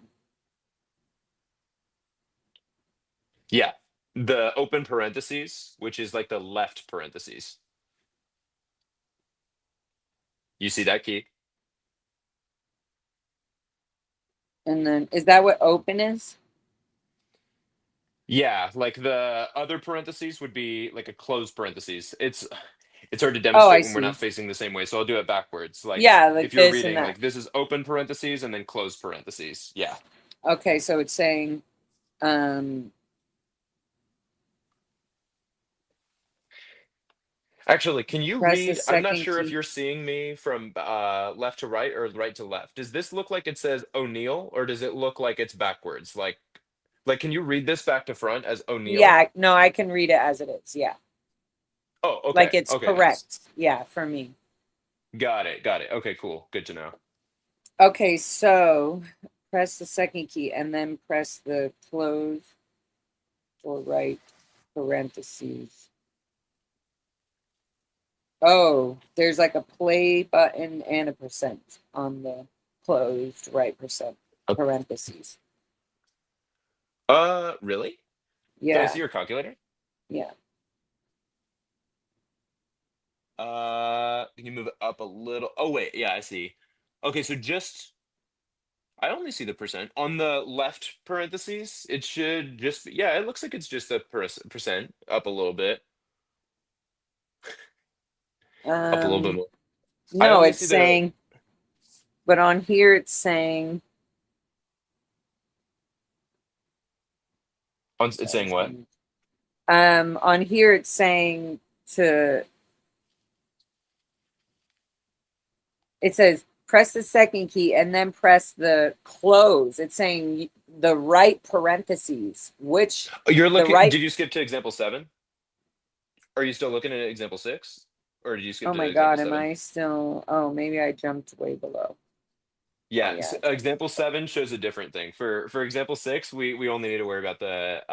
Yeah. The open parentheses, which is like the left parentheses. You see that key? And then is that what open is? Yeah, like the other parentheses would be like a closed parentheses. It's hard to Oh, I demonstrate when we're see. not facing the same way, so I'll do it backwards. Like Yeah, like if you're this and reading, that. like this is open parentheses and then closed parentheses. Yeah. Okay, so it's saying um Actually, can you press the read? I'm not second sure if key. you're seeing me from left to right or right to left. Does this look like it says O'Neill or does it look like it's backwards? Like can you read this back to front as O'Neill? Yeah, no, I can read it as it is. Yeah. Oh, Like okay. it's Okay, nice. correct. Yeah, for me. Got it. Got it. Okay, cool. Good to know. Okay, so press the second key and then press the close or right parentheses. Oh, there's like a play button and a percent on the closed right percent parentheses. Really? Can I Yeah, see your calculator? yeah. Can you move it up a little? Oh, wait. Yeah, I see. Okay, so I only see the percent on the left parentheses. It should just, yeah, it looks like it's just the percent up a little bit, up a little bit more. I No, only it's see saying, but on here it's saying. it's saying what? On here it's saying to. It says press the second key and then press the close. It's saying the right parentheses, which Oh, you're looking, right. did you skip to example 7? Are you still looking at example 6? Or did you skip Oh to my example God, am 7? I still? Oh, maybe I jumped way below. Yeah, Yeah. example 7 shows a different thing. For example 6, we only need to worry about the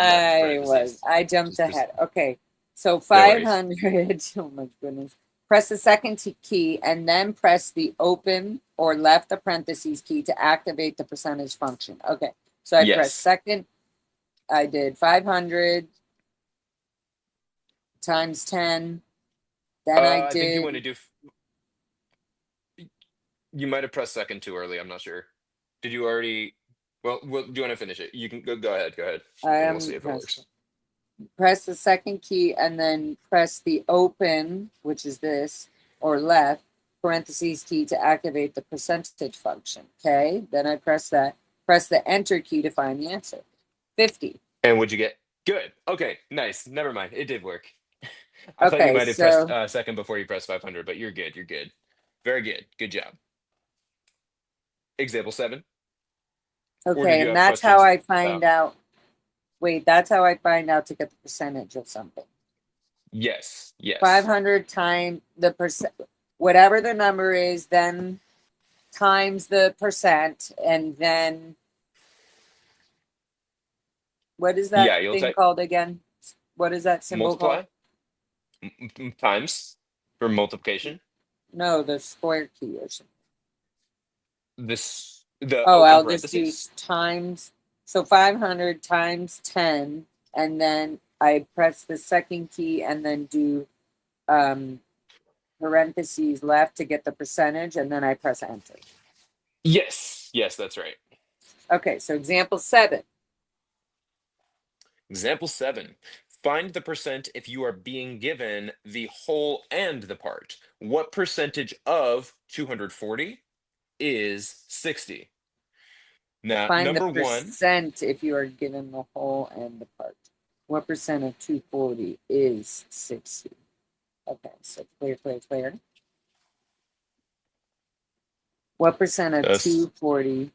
left parentheses. I jumped ahead. Okay, so No worries. 500. Oh my goodness. Press the second key and then press the open or left the parentheses key to activate the percentage function. Okay, so I Yes. pressed second. I did 500 times 10. Then I think you want to did. do. You might have pressed second too early. I'm not sure. Did you already? Well, do you want to finish it? You can go ahead. Go ahead. And we'll see if it works. Press the second key and then press the open, which is this, or left parentheses key to activate the percentage function. Okay, then I press that. Press the enter key to find the answer. 50. And what'd you get? Good. Okay. Nice. Never mind. It did work. I thought you Okay, might have so pressed second before you pressed 500, but you're good. You're good. Very good. Good job. Example 7. Or did okay, you and have that's how questions I find about? out. Wait, that's how I find out to get the percentage of something. Yes. Yes. 500 times the percent, whatever the number is, then times the percent, and then what is that Yeah, you'll thing type called again? What is that symbol multiply called? times for multiplication. No, the square key or something. The Oh, open I'll just do parentheses. times. So 500 times 10, and then I press the second key and then do parentheses left to get the percentage, and then I press enter. Yes, that's right. Okay, so example 7. Example 7. Find the percent if you are being given the whole and the part. What percentage of 240 is 60? Now, Find the number one, percent if you are given the whole and the part. What percent of 240 is 60? Okay, so clear. What percent of that's 240?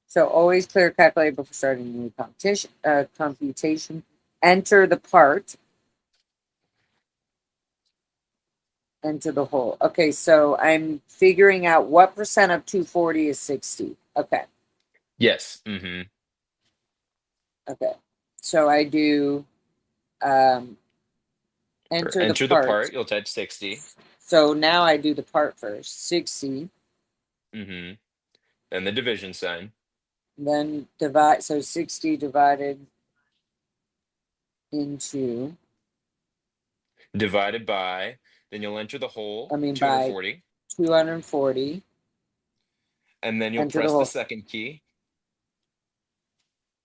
So always clear calculator before starting a new computation. Enter the part. Enter the whole. Okay, so I'm figuring out what percent of 240 is 60. Okay. yes. Okay. So I do enter Enter the the part. part, you'll type 60. So now I do the part first. 60. And the division sign. Then divide. So 60 divided into. Divided by, then you'll enter the whole, By 240. 240. And then you'll Enter the press the whole. second key.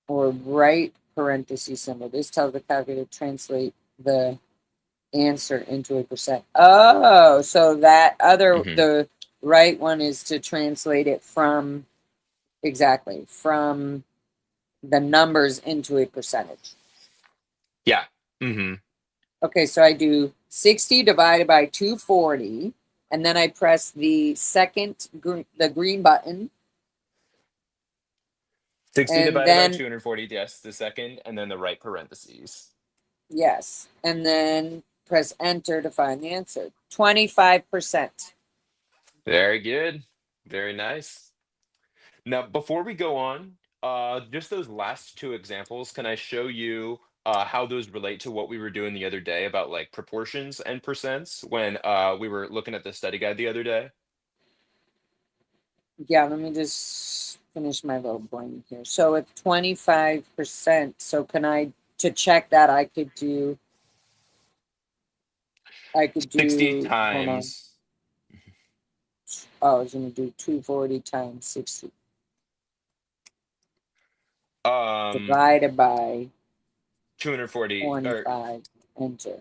Or right parenthesis symbol. This tells the calculator to translate the answer into a percent. Oh, so that other, the right one is to translate it from, exactly, from the numbers into a percentage. Yeah. Okay, so I do 60 divided by 240, and then I press the second, the green button. 60 and divided then, by 240, yes, the second, and then the right parentheses. Yes, and then press enter to find the answer. 25%. Very good. Very nice. Now, before we go on, just those last two examples, can I show you how those relate to what we were doing the other day about like proportions and percents when we were looking at the study guide the other day? Yeah, let me just finish my little blank here. So if 25%, so can I, to check that, I could do 60 hold on. times. Oh, I was going to do 240 times 60. Divided by 240 or 25. Enter.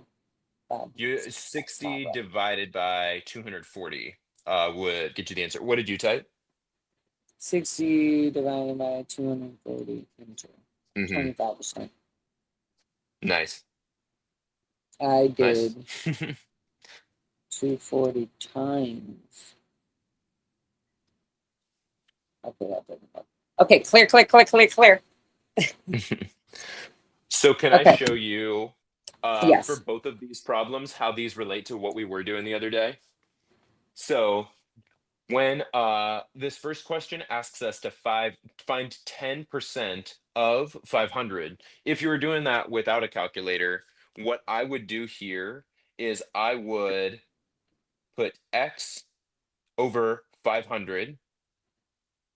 60 divided by 240 would get you the answer. What did you type? 60 divided by 240. Enter. 25%. Nice. I did Nice. 240 times. Okay, that doesn't work. Okay, clear. So can I show you Yes. for both of these problems how these relate to what we were doing the other day? So when this first question asks us to find 10% of 500, if you were doing that without a calculator, what I would do here is I would put x over 500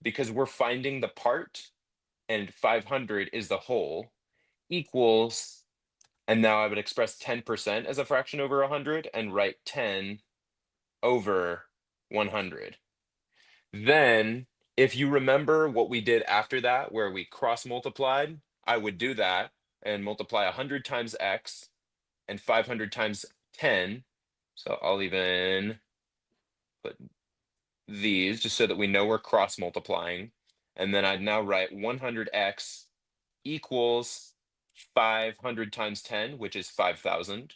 because we're finding the part and 500 is the whole equals, and now I would express 10% as a fraction over 100 and write 10 over 100. Then, if you remember what we did after that, where we cross multiplied, I would do that and multiply 100 times x and 500 times 10. So I'll even put these just so that we know we're cross multiplying. And then I'd now write 100x equals 500 times 10, which is 5,000.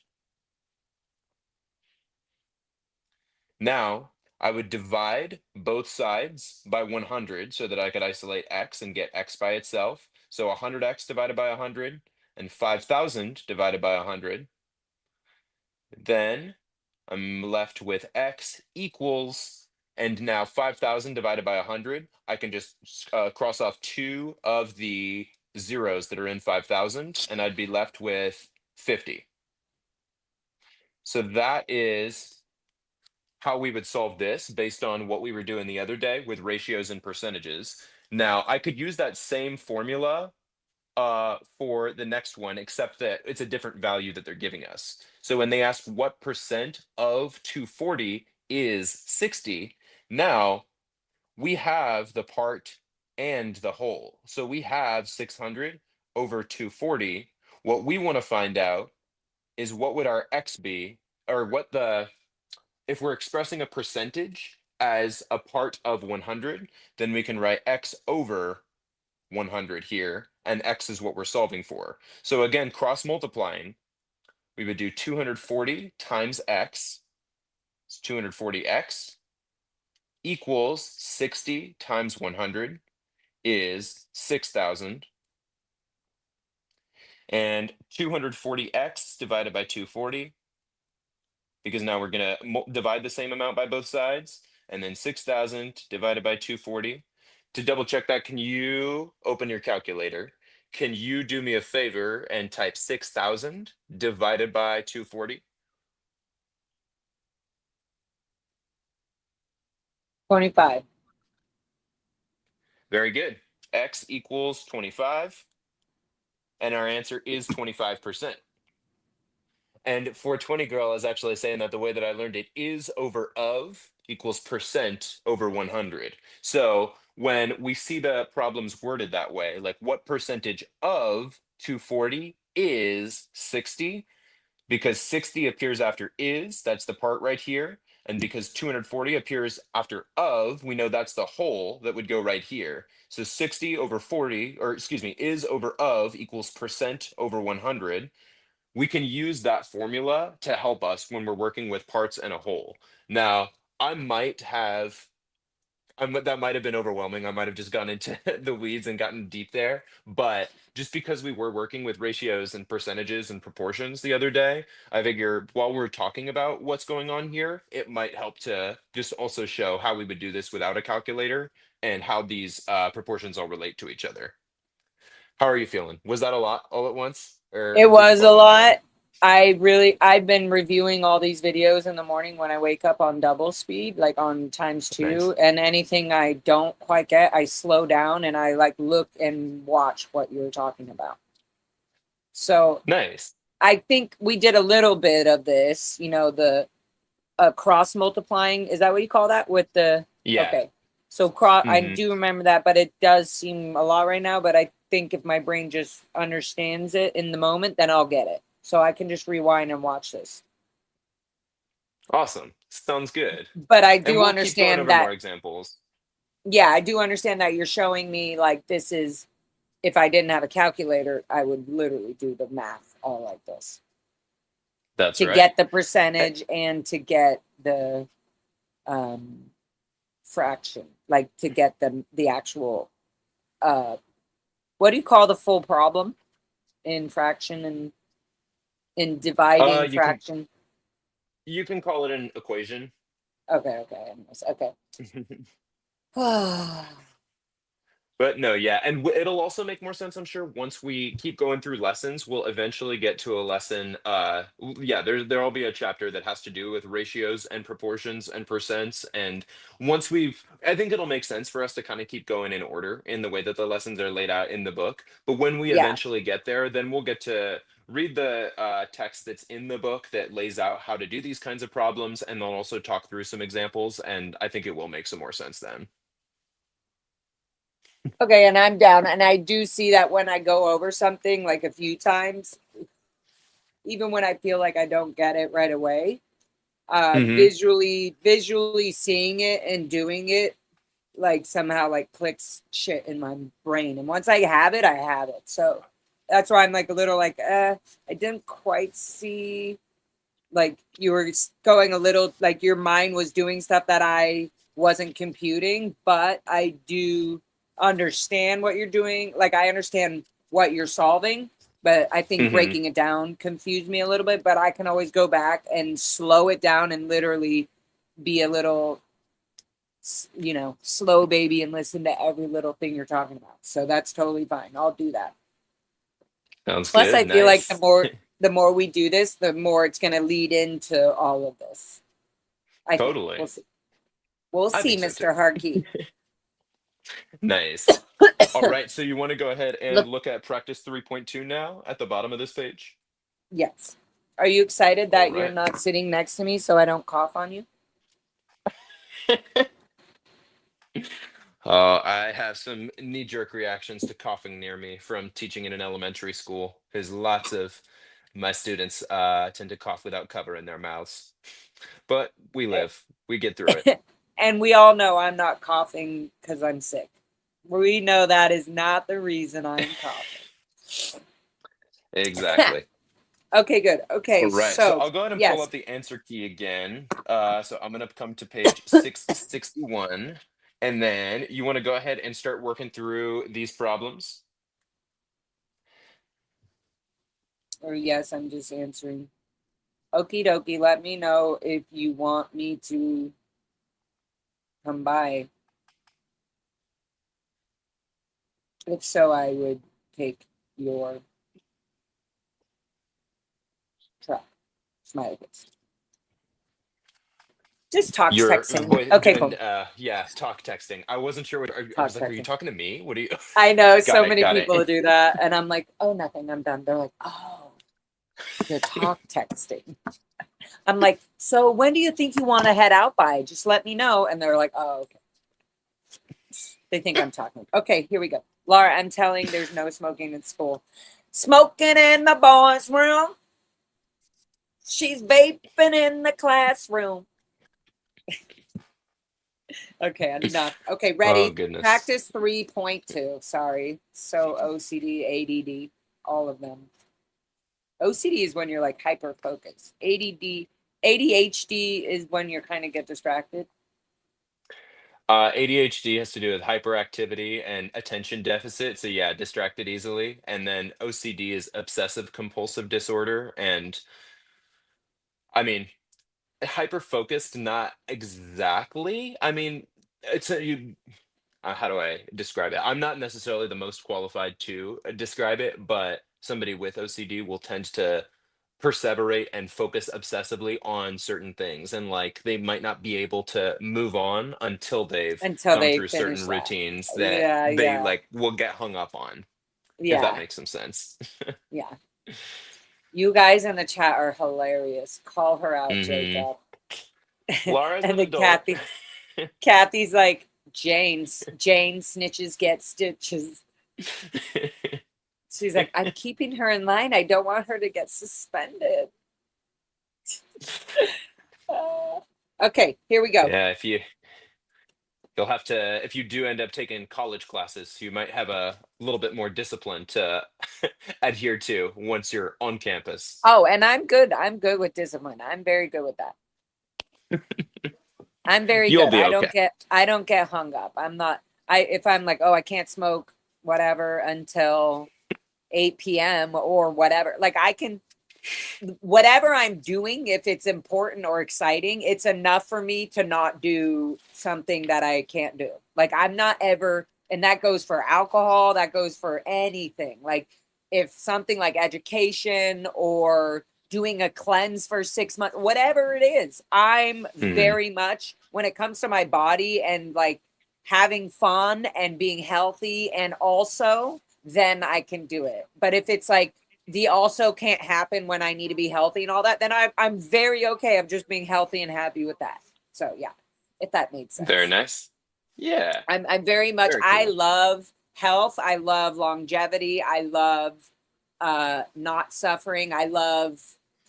Now, I would divide both sides by 100 so that I could isolate x and get x by itself. So 100x divided by 100 and 5,000 divided by 100. Then I'm left with x equals, and now 5,000 divided by 100, I can just cross off 2 of the zeros that are in 5,000, and I'd be left with 50. So that is how we would solve this based on what we were doing the other day with ratios and percentages. Now, I could use that same formula for the next one, except that it's a different value that they're giving us. So when they ask what percent of 240 is 60, now we have the part and the whole. So we have 600 over 240. What we want to find out is what would our x be, or what the, if we're expressing a percentage as a part of 100, then we can write x over 100 here, and x is what we're solving for. So again, cross multiplying, we would do 240 times x, it's 240x, equals 60 times 100 is 6,000. And 240x divided by 240, because now we're going to divide the same amount by both sides, and then 6,000 divided by 240. To double check that, can you open your calculator? Can you do me a favor and type 6,000 divided by 240? 25. Very good. X equals 25, and our answer is 25%. And 420 girl is actually saying that the way that I learned it is over of equals percent over 100. So when we see the problems worded that way, like what percentage of 240 is 60, because 60 appears after is, that's the part right here. And because 240 appears after of, we know that's the whole that would go right here. So 60 over 40, or excuse me, is over of equals percent over 100. We can use that formula to help us when we're working with parts and a whole. Now, I might have, that might have been overwhelming. I might have just gone into the weeds and gotten deep there. But just because we were working with ratios and percentages and proportions the other day, I figure while we're talking about what's going on here, it might help to just also show how we would do this without a calculator and how these proportions all relate to each other. How are you feeling? Was that a lot all at once? Or It did you was a follow lot. along? I've been reviewing all these videos in the morning when I wake up on double speed, like on times 2. Nice. And anything I don't quite get, I slow down and I like look and watch what you're talking about. So Nice. I think we did a little bit of this, the cross multiplying. Is that what you call that with the, Yeah. okay. So cross, I Mhm. do remember that, but it does seem a lot right now, but I think if my brain just understands it in the moment, then I'll get it. So I can just rewind and watch this. Awesome. Sounds good. But I And do we'll keep going understand over that, more examples. yeah, I do understand that you're showing me like this is, if I didn't have a calculator, I would literally do the math all like this That's to right. get the percentage and to get the fraction, like to get the actual, what do you call the full problem in fraction and in dividing You can fraction? call it an equation. Okay. But no, yeah, and it'll also make more sense, I'm sure, once we keep going through lessons. We'll eventually get to a lesson. Yeah, there'll be a chapter that has to do with ratios and proportions and percents. And once I think it'll make sense for us to kind of keep going in order in the way that the lessons are laid out in the book. But when we Yeah. eventually get there, then we'll get to read the text that's in the book that lays out how to do these kinds of problems, and they'll also talk through some examples. And I think it will make some more sense then. Okay, and I'm down. And I do see that when I go over something like a few times, even when I feel like I don't get it right away, visually seeing it and doing it, like somehow like clicks shit in my brain. And once I have it, I have it. So that's why I'm like a little like, I didn't quite see, like you were going a little, like your mind was doing stuff that I wasn't computing, but I do understand what you're doing. Like I understand what you're solving. But I think Mhm. breaking it down confused me a little bit, but I can always go back and slow it down and literally be a little, slow baby and listen to every little thing you're talking about. So that's totally fine. I'll do that. Sounds Plus, good. I feel like Nice. the more we do this, the more it's going to lead into all of this. I think Totally. we'll see. We'll I see, think so too. Mr. Harkey. Nice. All right, so you want to go ahead and Look, look at practice 3.2 now at the bottom of this page? yes. Are you excited All that you're right. not sitting next to me so I don't cough on you? I have some knee-jerk reactions to coughing near me from teaching in an elementary school, because lots of my students tend to cough without cover in their mouths. But we live, we get through it. And we all know I'm not coughing because I'm sick. We know that is not the reason I'm coughing. Exactly. Okay, good. All Okay, right, so so I'll go ahead and pull yes, up the answer key again. So I'm gonna come to page 661, and then you want to go ahead and start working through these problems. or yes, I'm just answering. Okie dokie, let me know if you want me to come by. If so, I would take your truck. Smiley face. Just talk Your texting. voice Okay, and cool. yeah, talk texting. I wasn't sure what I Talk was like, are you texting. talking to me? What are you? I know Got so it, many got people it. do that, and I'm like, oh, nothing, I'm done. They're like, oh, you're talk texting. I'm like, so when do you think you want to head out by? Just let me know. And they're like, oh, okay. They think I'm talking. Okay, here we go. Laura, I'm telling there's no smoking in school. Smoking in the boys' room. She's vaping in the classroom. Okay, enough. Okay, Oh ready. goodness. Practice 3.2. Sorry. So OCD, ADD, all of them. OCD is when you're like hyper focused. ADHD is when you're kind of get distracted. ADHD has to do with hyperactivity and attention deficit. So yeah, distracted easily. And then OCD is obsessive compulsive disorder. And I mean, hyper focused, not exactly. I mean, it's a, you. How do I describe it? I'm not necessarily the most qualified to describe it, but somebody with OCD will tend to perseverate and focus obsessively on certain things. And like they might not be able to move on until they've Until gone they through finish certain that. routines that Yeah, they yeah, like will get hung up on, if that yeah, makes some sense. yeah. You guys in the chat are hilarious. Call her out, Hmm. Jacob. Laura's And an then adult. Kathy's like, Jane snitches get stitches. She's like, I'm keeping her in line. I don't want her to get suspended. Okay, here we go. Yeah, you'll have to, if you do end up taking college classes, you might have a little bit more discipline to adhere to once you're on campus. Oh, and I'm good. I'm good with discipline. I'm very good with that. I'm very You'll good. be okay. I don't get hung up. I'm not if I'm like, oh, I can't smoke whatever until 8 p.m. or whatever. Like I can whatever I'm doing, if it's important or exciting, it's enough for me to not do something that I can't do. Like I'm not ever, and that goes for alcohol, that goes for anything. Like if something like education or doing a cleanse for 6 months, whatever it is, I'm Hmm. very much when it comes to my body and like having fun and being healthy and also then I can do it. But if it's like the also can't happen when I need to be healthy and all that, then I'm very okay of just being healthy and happy with that. So yeah, if that made Very sense. nice. Yeah. I'm very much Very I cool. love health. I love longevity. I love not suffering. I love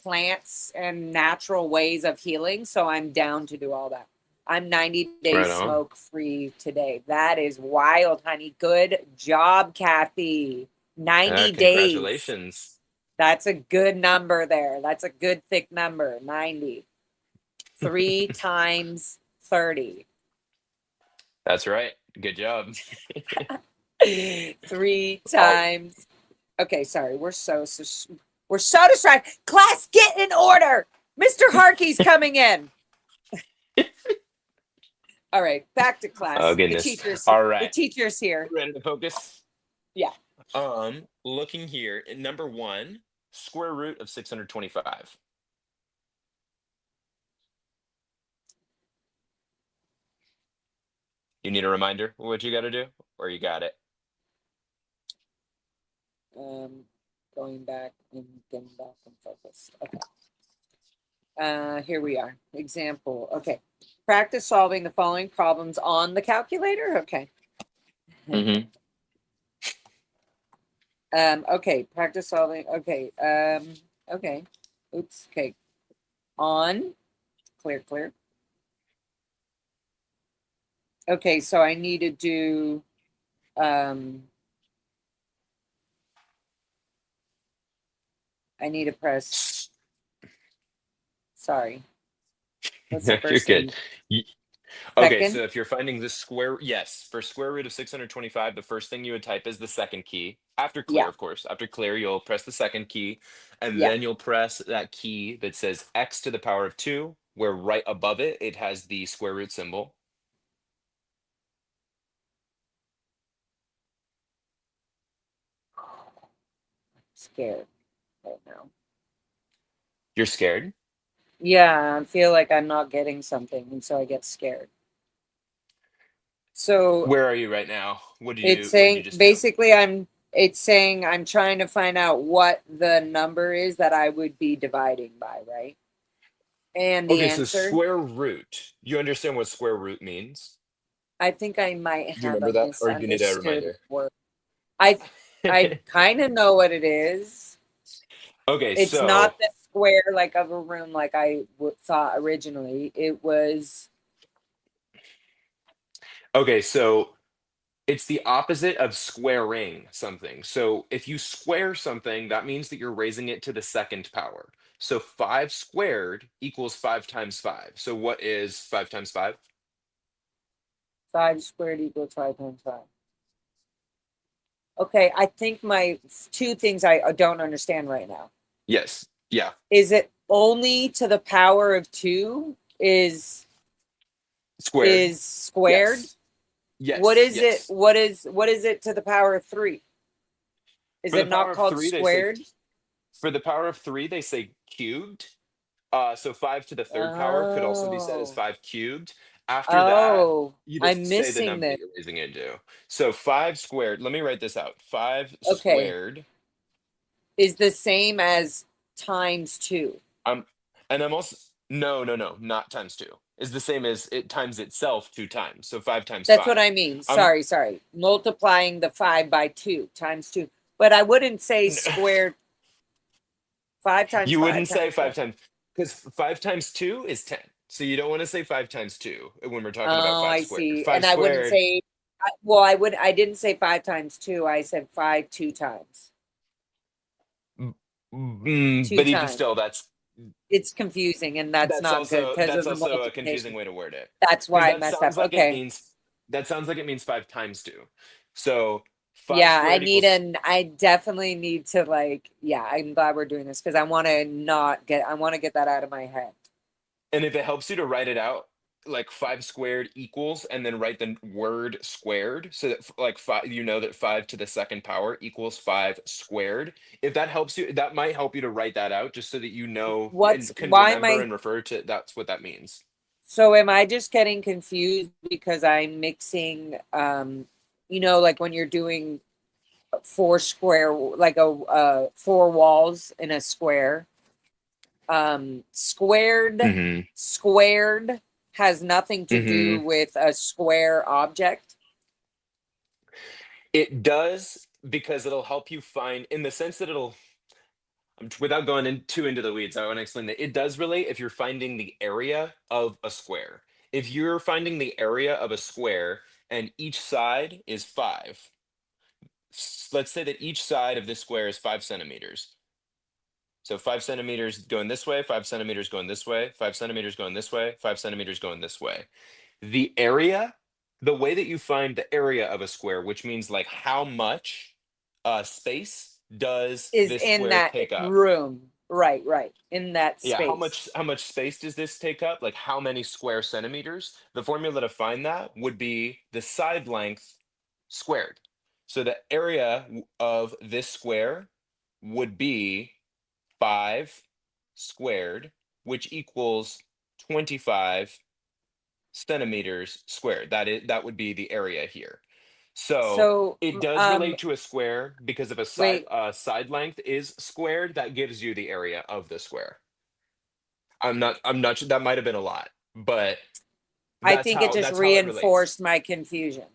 plants and natural ways of healing. So I'm down to do all that. I'm 90 days Right on. smoke free today. That is wild, honey. Good job, Kathy. 90 days. Congratulations. That's a good number there. That's a good thick number. 90. 3 times 30. That's right. Good job. 3 times. Okay, sorry. We're so distracted. Class, get in order. Mr. Harkey's coming in. All right, back to class. Oh, The goodness. teacher's All The right. teacher's here. Ready to focus? Yeah. Looking here in number 1, square root of 625. You need a reminder what you got to do, or you got it? Going back and getting back and focus. Okay. Here we are. Example. Okay. Practice solving the following problems on the calculator. Okay. Mm-hmm. Okay. Practice solving. Okay. Okay. Oops. Okay. On. Clear. Okay. So I need to do. I need to press. Sorry. What's the You're first good. thing? Okay, Second? so if you're finding the square, yes, for square root of 625, the first thing you would type is the second key. After clear, Yeah. of course. After clear, you'll press the second key, and Yeah. then you'll press that key that says x to the power of 2, where right above it, it has the square root symbol. Scared right now. You're scared? Yeah, I feel like I'm not getting something, and so I get scared. So Where are you right now? What did it's you saying just do? basically it's saying I'm trying to find out what the number is that I would be dividing by, right? And the Okay, so answer, square root. You understand what square root means? I think I might Do you have remember a that, or do you need a misunderstood reminder? word. I kind of know what it is. Okay, It's so not the square like of a room like I thought originally. It was okay, so it's the opposite of squaring something. So if you square something, that means that you're raising it to the second power. So 5 squared equals 5 times 5. So what is 5 times 5? 5 squared equals 5 times 5. Okay, I think my two things I don't understand right now. Yes. Yeah. Is it only to the power of 2 is Squared. squared? Yes. Yes. What is yes. it? What is it to the power of 3? Is For it the not power of called 3, they say squared? for the power of 3, they say cubed. So 5 to the third power could also be said as Oh. 5 cubed. After that, Oh, you I'm just say the missing number that this. you're raising it to. So 5 squared, let me write this out. 5 Okay. squared. Is the same as times 2. And I'm also no, not times 2. Is the same as it times itself 2 times. So 5 times That's 5. what I mean. Um, Sorry. Multiplying the 5 by 2 times 2. But I wouldn't say squared 5 times you 5 wouldn't say times 5 5. times because 5 times 2 is 10. So you don't want to say 5 times 2 when we're talking about Oh, 5 I squared. see. 5 And I wouldn't squared. say, I didn't say 5 times 2. I said 5 2 times. 2 But even times. still, that's It's confusing, and that's not good also because of the a confusing multiplication. way to word it. That's Because why I messed up. Okay. that sounds like it means 5 times 2. So 5 Yeah, squared equals I definitely need to I'm glad we're doing this because I want to get that out of my head. and if it helps you to write it out, like 5 squared equals, and then write the word squared, so that like 5, that 5 to the second power equals 5 squared. If that helps you, that might help you to write that out, just so that you know and can Why am remember I and refer to that's what that means. So am I just getting confused because I'm mixing like when you're doing 4 square like a 4 walls in a square. Mhm. Squared has nothing to do Mhm. with a square object. It does, because it'll help you find, in the sense that without going too into the weeds, I want to explain that it does relate if you're finding the area of a square. If you're finding the area of a square and each side is 5, let's say that each side of this square is 5 centimeters. So 5 centimeters going this way, 5 centimeters going this way, 5 centimeters going this way, 5 centimeters going this way. The area, the way that you find the area of a square, which means like how much space does is this in square that take up? room. Right, in that space. Yeah, how much space does this take up? Like how many square centimeters? The formula to find that would be the side length squared. So the area of this square would be 5 squared, which equals 25 centimeters squared. That would be the area here. So So, it does relate to a square because if a wait, side length is squared, that gives you the area of the square. I'm not sure, that might have been a lot, but I think it just that's how it relates. reinforced my confusion.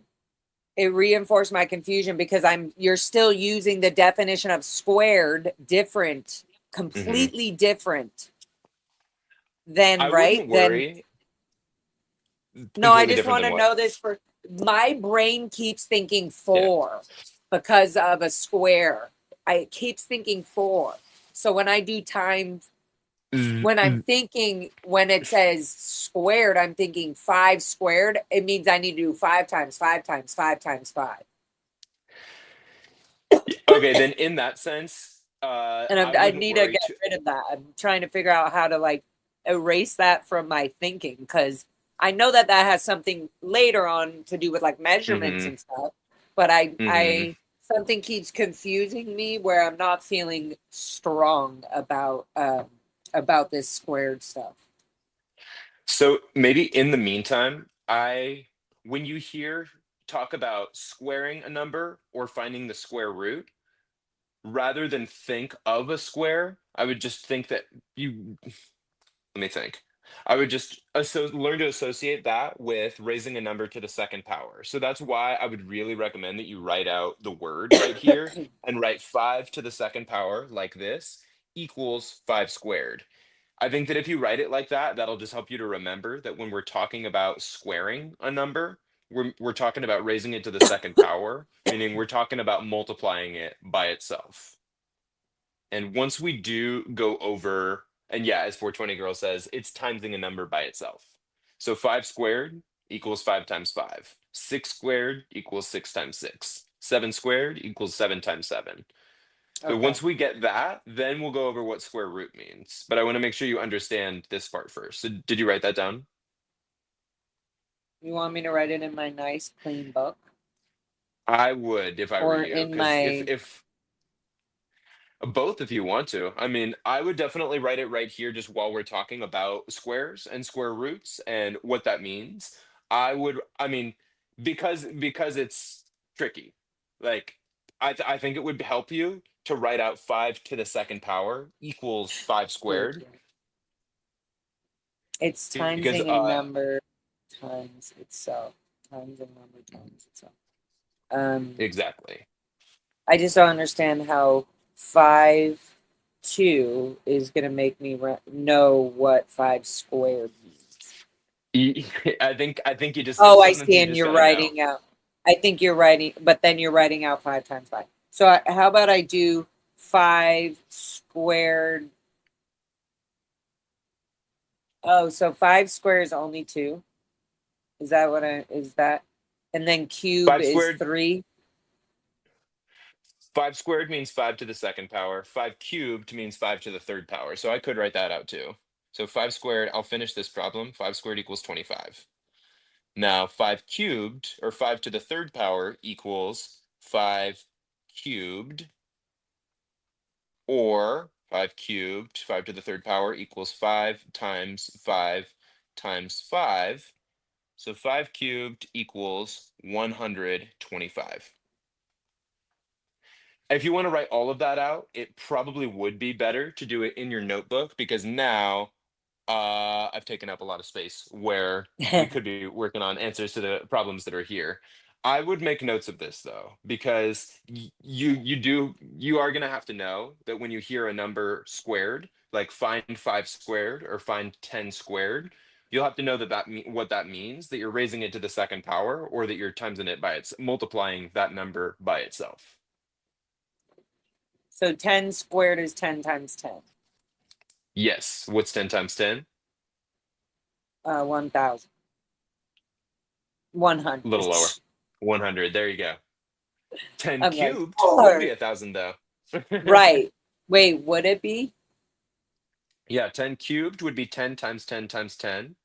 It reinforced my confusion because you're still using the definition of squared different, completely different than I right wouldn't then. worry. No, I Completely just different want than to what? know this for my brain keeps thinking 4 because of a square. It keeps thinking 4. So when I do times, when I'm thinking, when it says squared, I'm thinking 5 squared. It means I need to do 5 times 5 times 5 times 5. Okay, then in that sense, And I I wouldn't need to worry get too. rid of that. I'm trying to figure out how to like erase that from my thinking because I know that has something later on to do with like measurements hmm and stuff. But hmm something keeps confusing me where I'm not feeling strong about this squared stuff. So maybe in the meantime, when you hear talk about squaring a number or finding the square root, rather than think of a square, I would just think that you, let me think. I would just learn to associate that with raising a number to the second power. So that's why I would really recommend that you write out the word right here and write 5 to the second power like this equals 5 squared. I think that if you write it like that, that'll just help you to remember that when we're talking about squaring a number, we're talking about raising it to the second power, meaning we're talking about multiplying it by itself. And once we do go over, and yeah, as 420 Girl says, it's timesing a number by itself. So 5 squared equals 5 times 5. 6 squared equals 6 times 6. 7 squared equals 7 times 7. So Okay. once we get that, then we'll go over what square root means. But I want to make sure you understand this part first. So did you write that down? You want me to write it in my nice clean book? I would if I were Or you, in because my if both if you want to. I mean, I would definitely write it right here just while we're talking about squares and square roots and what that means. I mean, because it's tricky. Like I think it would help you to write out 5 to the second power equals 5 squared it's because timesing a number times itself. Times a number times itself. exactly. I just don't understand how 5 2 is gonna make me know what 5 squared means. I think you just Oh, it's I something see, you and just you're gotta know. writing out. I think you're writing, but then you're writing out 5 times 5. So how about I do 5 squared? Oh, so 5 squared is only 2. Is that what is that? And then cube 5 is squared 3. 5 squared means 5 to the second power. 5 cubed means 5 to the third power. So I could write that out too. So 5 squared, I'll finish this problem. 5 squared equals 25. Now 5 cubed, or 5 to the third power, equals 5 cubed, or 5 cubed, 5 to the third power equals 5 times 5 times 5. So 5 cubed equals 125. If you want to write all of that out, it probably would be better to do it in your notebook because now I've taken up a lot of space where we could be working on answers to the problems that are here. I would make notes of this though, because you are gonna have to know that when you hear a number squared, like find 5 squared or find 10 squared, you'll have to know what that means, that you're raising it to the second power or that you're timesing it by multiplying that number by itself. So 10 squared is 10 times 10. Yes. What's 10 times 10? 1,000. A 100. little lower. 100. There you go. 10 I'm like, cubed would be Lord. 1,000 though. Right. Wait, would it be? Yeah, 10 cubed would be 10 times 10 times 10,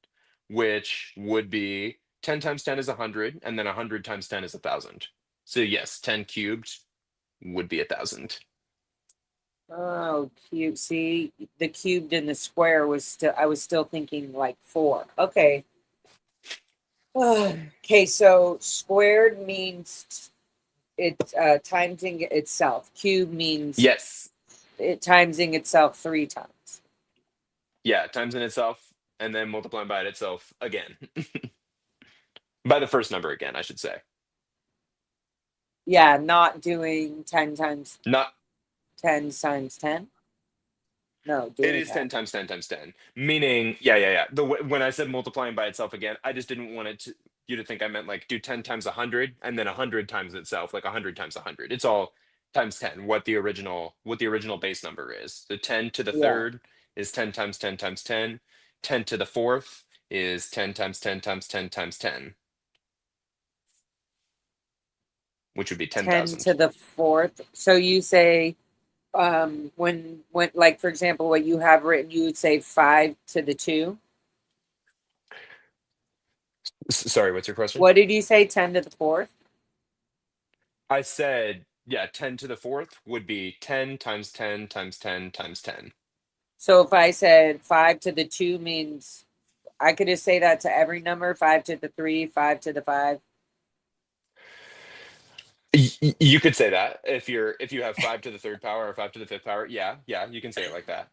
which would be 10 times 10 is 100, and then 100 times 10 is 1,000. So yes, 10 cubed would be 1,000. Oh, cube. See, the cubed and the square was still, I was still thinking like 4. Okay. Okay, so squared means it's timesing itself. Cube means Yes. it timesing itself 3 times. Yeah, times in itself, and then multiplying by it itself again. By the first number again, I should say. Yeah, not doing 10 times Not 10 times 10. No, It doing is that. 10 times 10 times 10. Meaning, yeah. When I said multiplying by itself again, I just didn't want you to think I meant like do 10 times 100 and then 100 times itself, like 100 times 100. It's all times 10, what the original base number is. So 10 to the Yeah. third is 10 times 10 times 10. 10 to the fourth is 10 times 10 times 10 times 10, which would be 10 10,000. to the 4th. So you say when like for example what you have written, you would say 5 to the 2. Sorry, what's your question? What did you say? 10 to the 4th? I said, yeah, 10 to the fourth would be 10 times 10 times 10 times 10. So if I said 5 to the 2 means I could just say that to every number, 5 to the 3, 5 to the 5. You could say that if you have 5 to the third power or 5 to the fifth power. Yeah, you can say it like that.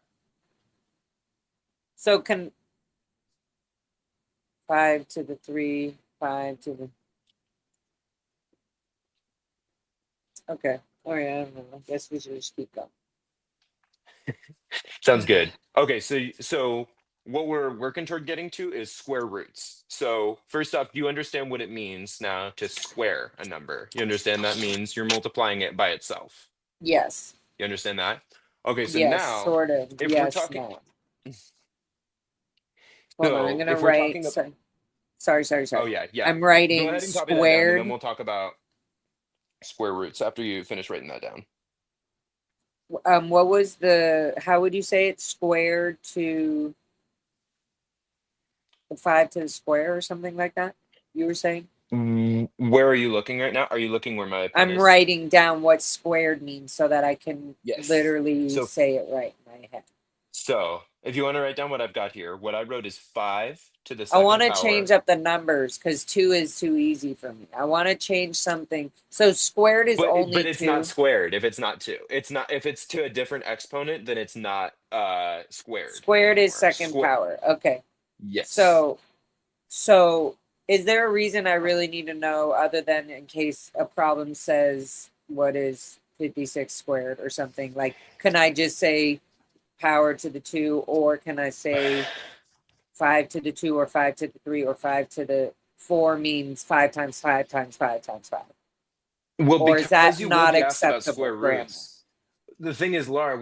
So can 5 to the 3, 5 to the. Okay. All right. I don't know. I guess we should just keep going. Sounds good. Okay, so what we're working toward getting to is square roots. So first off, do you understand what it means now to square a number? You understand that means you're multiplying it by itself. Yes. You understand that? Okay, so Yes. now Sort of. if Yes. we're talking, No. Hold on. I'm so gonna if we're write. talking about, Sorry. oh yeah, I'm go writing ahead and copy that down, and then squared. we'll talk about square roots after you finish writing that down. What was how would you say it? Squared to the 5 to the square or something like that? You were saying? Where are you looking right now? Are you looking where my pen I'm is? writing down what squared means so that I can Yes. literally So- say it right in my head. So if you want to write down what I've got here, what I wrote is 5 to the I second want to power. change up the numbers because 2 is too easy for me. I want to change something. So squared is only But it's 2. not squared if it's not 2. It's not, if it's to a different exponent, then it's not squared. Squared is anymore. second power. Okay. Yes. So is there a reason I really need to know other than in case a problem says what is 56 squared or something? Like, can I just say power to the 2, or can I say 5 to the 2 or 5 to the 3 or 5 to the 4 means 5 times 5 times 5 times 5? Well, Or is that because you will not be asked about acceptable square grammar? roots. The thing is, Laura,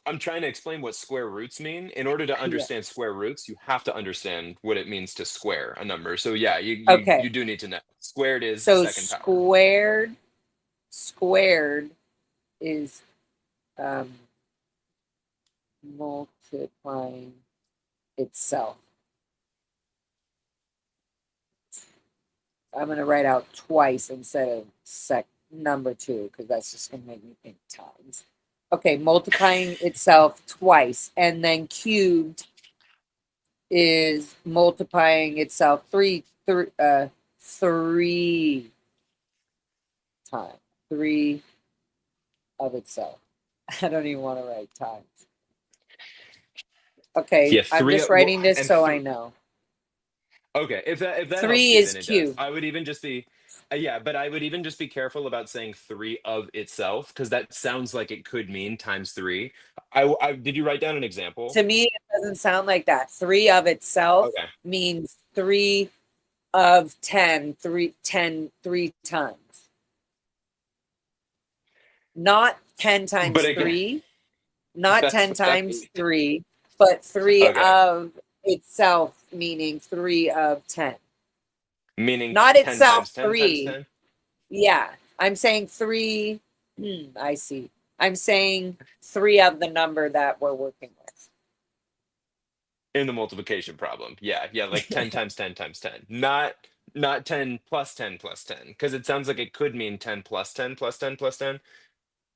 I'm trying to explain what square roots mean. In order to understand square roots, you have to understand what it means to square a number. So yeah, Okay. you do need to know. Squared is So the second power. squared is multiplying itself. I'm going to write out twice instead of number 2 because that's just going to make me think times. Okay, multiplying itself twice, and then cubed is multiplying itself three times. 3 of itself. I don't even want to write times. Okay, Yeah, I'm just writing this so I know. Okay, if that 3 helps you, is then it cubed. does. I would even just be, but I would even just be careful about saying 3 of itself because that sounds like it could mean times 3. Did you write down an example? To me, it doesn't sound like that. 3 of itself means 3 of 10, 3 times. Not 10 times 3, not 10 times 3, but 3 of itself, meaning 3 of 10. Meaning not 10 itself times 10 3. times 10? Yeah, I'm saying 3. I see. I'm saying 3 of the number that we're working with. In the multiplication problem. Yeah, like 10 times 10 times 10. Not 10 plus 10 plus 10, because it sounds like it could mean 10 plus 10 plus 10 plus 10.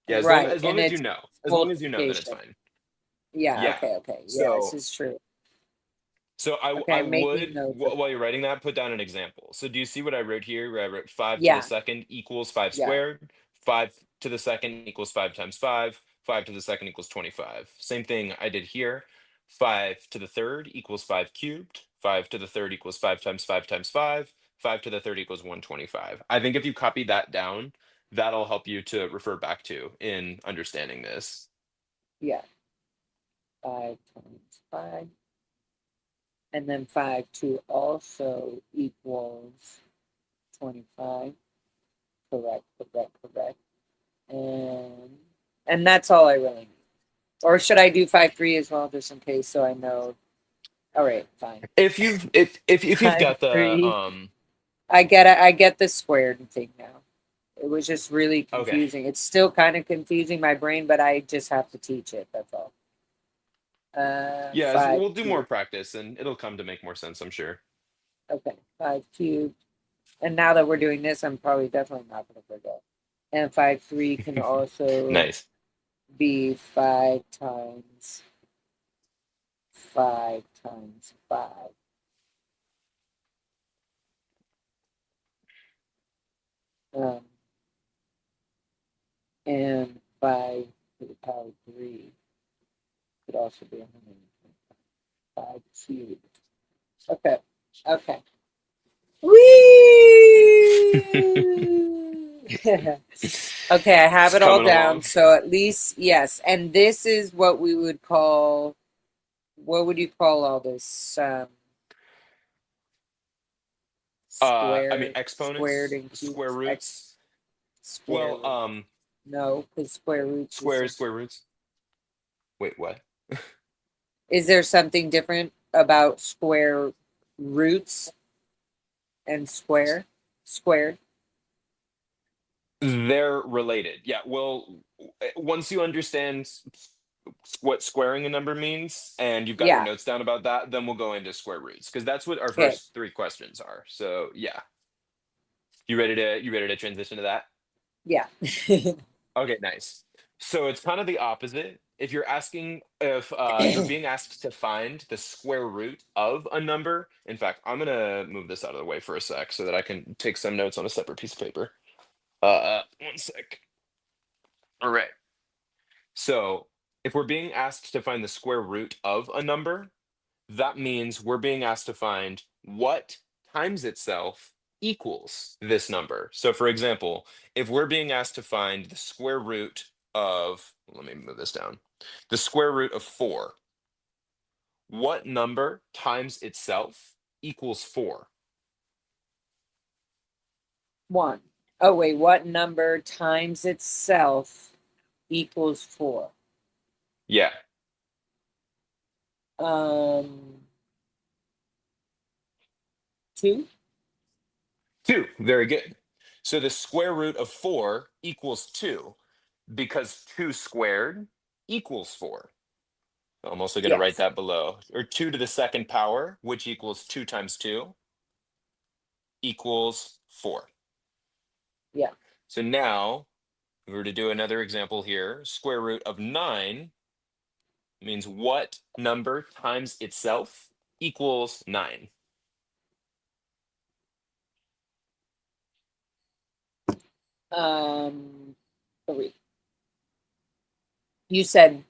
Yeah, Right, as long and as you it's know. As long as you know, then it's multiplication. fine. Yeah, Yeah. okay. Yeah, this So is true. Okay, I I'm making would, notes of while it. you're writing that, put down an example. So do you see what I wrote here? Where I wrote 5 to the Yeah, second equals 5 yeah, squared, 5 to the second equals 5 times 5, 5 to the second equals 25. Same thing I did here. 5 to the third equals 5 cubed, 5 to the third equals 5 times 5 times 5, 5 to the third equals 125. I think if you copy that down, that'll help you to refer back to in understanding this. yeah. 5 times 5. And then 5 2 also equals 25. Correct. And that's all I really need. Or should I do 5 3 as well, just in case, so I know? All right, fine. If you've 5 got the 3. I get the squared thing now. It was just really okay. confusing. It's still kind of confusing my brain, but I just have to teach it. That's all. Yeah, 5 we'll do more cubed. practice and it'll come to make more sense, I'm sure. Okay, 5 cubed. And now that we're doing this, I'm probably definitely not going to forget. And 5 3 can also Nice. be 5 times 5 times 5. And 5 to the power 3 could also be 125 cubed. Okay. Whee! Okay, I have It's it all coming down. along. So at least, yes. And this is what we would call, what would you call all this? I mean Squared exponents, and cubed, square roots. square Well, root. No, because square roots is just, square roots. Wait, what? is there something different about square roots and squared? They're related. Yeah, well, once you understand what squaring a number means and you've got your Yeah. notes down about that, then we'll go into square roots because that's what our Okay. first 3 questions are. So, yeah. You ready to transition to that? Yeah. Okay, nice. So it's kind of the opposite. If you're asking if you're being asked to find the square root of a number, in fact, I'm gonna move this out of the way for a sec so that I can take some notes on a separate piece of paper. One sec. All right. So if we're being asked to find the square root of a number, that means we're being asked to find what times itself equals this number. So for example, if we're being asked to find the square root of, let me move this down, the square root of 4, what number times itself equals 4? 1. Oh, wait, what number times itself equals 4? Yeah, Um, 2? 2. Very good. So the square root of 4 equals 2 because 2 squared equals 4. I'm also going to write Yes. that below. Or 2 to the second power, which equals 2 times 2, equals 4. Yeah. So now, if we were to do another example here, square root of 9 means what number times itself equals 9? Um, 3. You said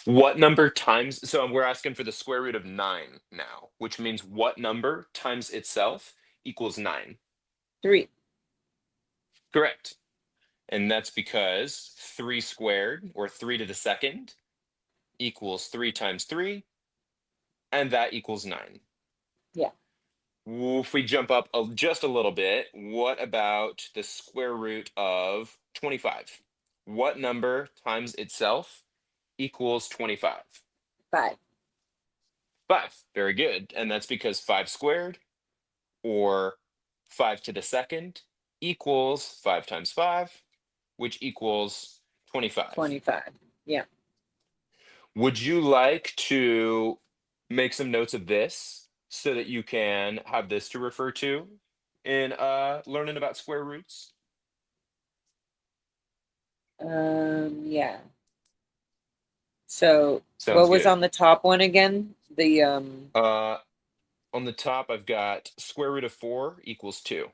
What number times, so we're asking for the square root of 9 now, which means what number times itself equals 9? 3. Correct. And that's because 3 squared, or 3 to the second, equals 3 times 3, and that equals 9. Yeah. If we jump up just a little bit, what about the square root of 25? What number times itself equals 25? 5. 5. Very good. And that's because 5 squared, or 5 to the second, equals 5 times 5, which equals 25. 25. Yeah. Would you like to make some notes of this so that you can have this to refer to in learning about square roots? Yeah. So Sounds what was good. on the top one again? The On the top, I've got square root of 4 equals 2.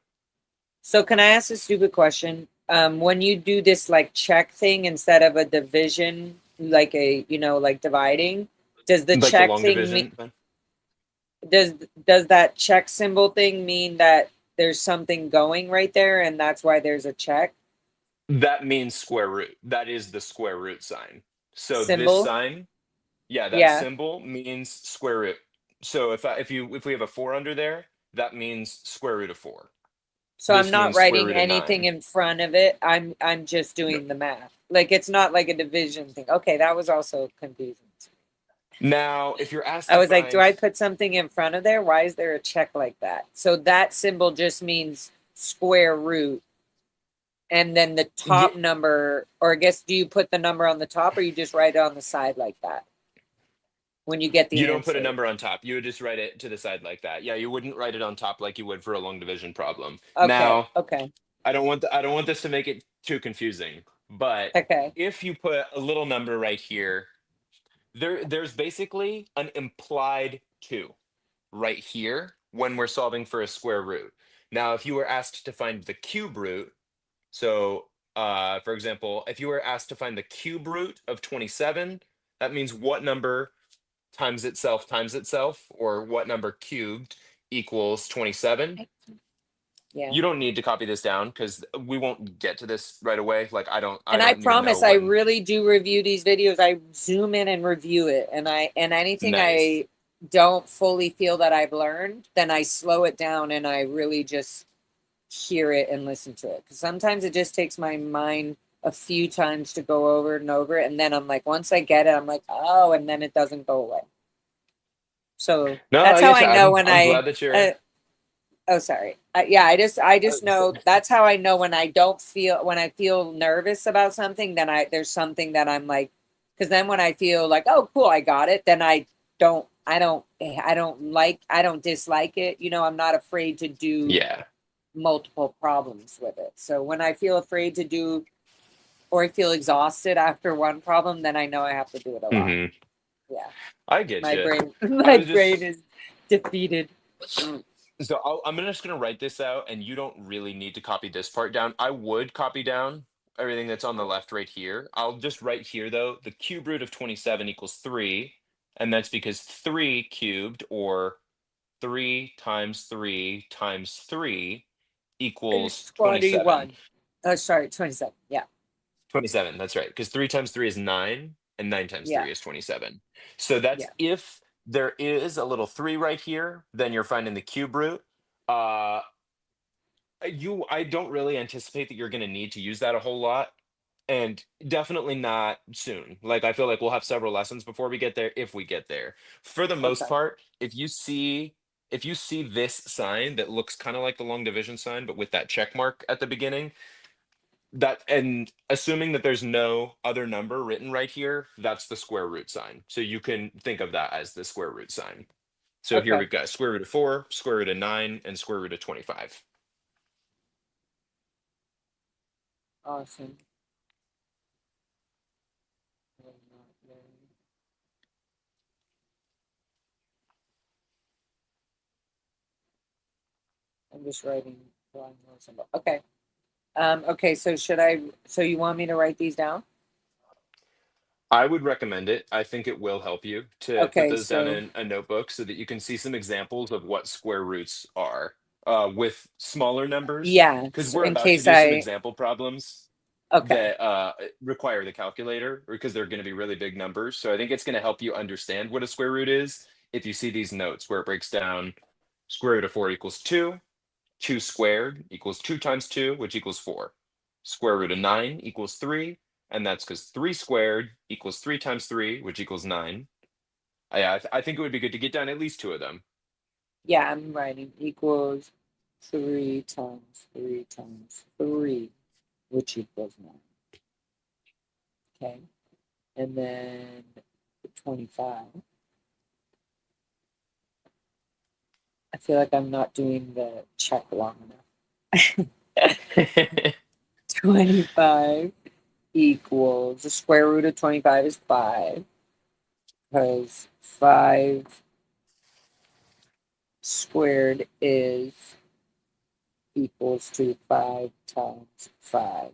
So can I ask a stupid question? When you do this like check thing instead of a division, like a like dividing, does the Like the check long thing mean division? does that check symbol thing mean that there's something going right there and that's why there's a check That means square root. That is the square root sign. So this symbol? sign, yeah, that Yeah. symbol means square root. So if we have a 4 under there, that means square root of 4. So I'm This not means square writing root of anything 9. in front of it. I'm just No. doing the math. Like it's not like a division thing. Okay, that was also confusing. Now, if you're asked I to was like, do find, I put something in front of there? Why is there a check like that? So that symbol just means square root. And then the yeah, top number, or I guess, do you put the number on the top or you just write it on the side like that when you get you the don't put a answer? number on top. You would just write it to the side like that. Yeah, you wouldn't write it on top like you would for a long division problem. Okay. Now, Okay. I don't want this to make it too confusing, but Okay. if you put a little number right here, there's basically an implied 2 right here when we're solving for a square root. Now, if you were asked to find the cube root, so for example, if you were asked to find the cube root of 27, that means what number times itself, or what number cubed equals 27. Yeah. You don't need to copy this down because we won't get to this right away. Like I And I don't even know promise I when. really do review these videos. I zoom in and review it. And anything Nice. I don't fully feel that I've learned, then I slow it down and I really just hear it and listen to it. Because sometimes it just takes my mind a few times to go over and over it. And then I'm like, once I get it, I'm like, oh, and then it doesn't go away. So No, that's I how get I you. know I'm glad that you're. oh, sorry. Yeah, I just know that's how I know when I feel nervous about something, then there's something that I'm like, because then when I feel like, oh, cool, I got it, then I don't dislike it. I'm not afraid to do Yeah. multiple problems with it. So when I feel afraid to do, or I feel exhausted after one problem, then I know I have to do it a lot. Hmm. Yeah, I get you. my brain is defeated. So I'm just gonna write this out, and you don't really need to copy this part down. I would copy down everything that's on the left right here. I'll just write here though, the cube root of 27 equals 3, and that's because 3 cubed, or 3 times 3 times 3 It's equals 27. 21. Oh, sorry, 27. Yeah. 27, that's right. Because 3 times 3 is 9, and 9 times Yeah. 3 is 27. So that's Yeah. if there is a little 3 right here, then you're finding the cube root. Uh, I don't really anticipate that you're going to need to use that a whole lot, and definitely not soon. Like I feel like we'll have several lessons before we get there, if we get there. For the most Okay. part, if you see this sign that looks kind of like the long division sign but with that check mark at the beginning, that, and assuming that there's no other number written right here, that's the square root sign. So you can think of that as the square root sign. So here Okay. we've got square root of 4, square root of 9, and square root of 25. Awesome. I'm just writing. Okay. Okay. So you want me to write these down? I would recommend it. I think it will help you to put Okay. those down So in a notebook so that you can see some examples of what square roots are with smaller numbers, yeah, because so we're in about to case do some I, example problems okay. that require the calculator, because they're going to be really big numbers. So I think it's going to help you understand what a square root is if you see these notes where it breaks down square root of 4 equals 2, 2 squared equals 2 times 2, which equals 4. Square root of 9 equals 3, and that's because 3 squared equals 3 times 3, which equals 9. I think it would be good to get down at least 2 of them. Yeah, I'm writing equals 3 times 3 times 3, which equals 9. Okay. And then 25. I feel like I'm not doing the check long enough. 25 equals the square root of 25 is 5. Because 5 squared is equals to 5 times 5,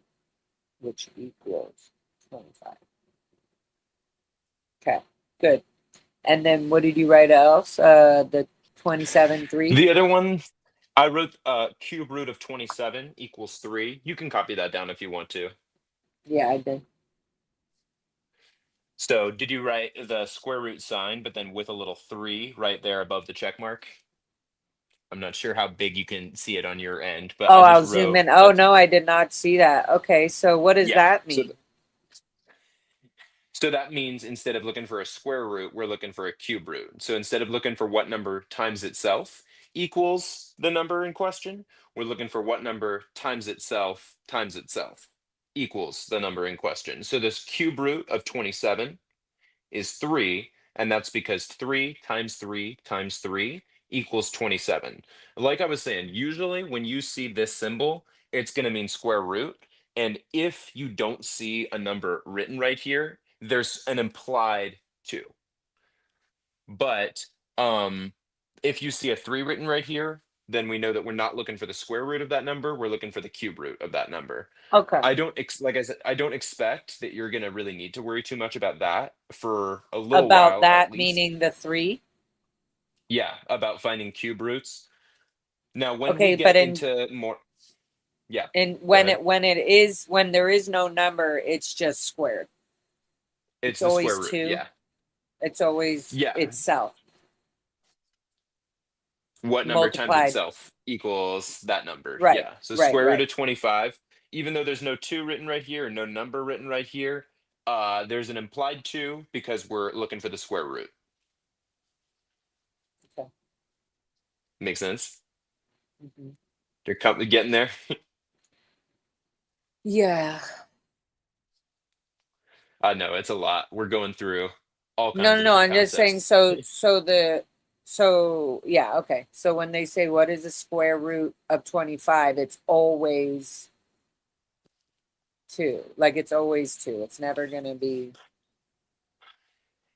which equals 25. Okay, good. And then what did you write else? The 27, 3? The other one, I wrote cube root of 27 equals 3. You can copy that down if you want to. Yeah, I did. So did you write the square root sign, but then with a little 3 right there above the check mark? I'm not sure how big you can see it on your end, but Oh, I I'll just zoom wrote in. Oh, that. no, I did not see that. Okay, so what does Yeah. that So mean? So that means instead of looking for a square root, we're looking for a cube root. So instead of looking for what number times itself equals the number in question, we're looking for what number times itself equals the number in question. So this cube root of 27 is 3, and that's because 3 times 3 times 3 equals 27. Like I was saying, usually when you see this symbol, it's going to mean square root. And if you don't see a number written right here, there's an implied 2. But if you see a 3 written right here, then we know that we're not looking for the square root of that number. We're looking for the cube root of that number. Okay. Like I said, I don't expect that you're going to really need to worry too much about that for a little About while at that least. meaning the 3? Yeah, about finding cube roots. Now, when Okay, we get but into more, yeah, and go when ahead. when there is no number, it's just squared. It's It's the always square root. 2. Yeah, It's always yeah. itself What number times multiplied. itself equals that number? Right, Yeah. So right, square root right. of 25, even though there's no 2 written right here and no number written right here, there's an implied 2 because we're looking for the square root. Okay. Makes sense? Mm-hmm. You're getting there? Yeah. No, it's a lot. We're going through all No, kinds no, of no. different I'm just saying. concepts. So yeah. Okay. So when they say what is the square root of 25, it's always 2. Like it's always 2. It's never gonna be.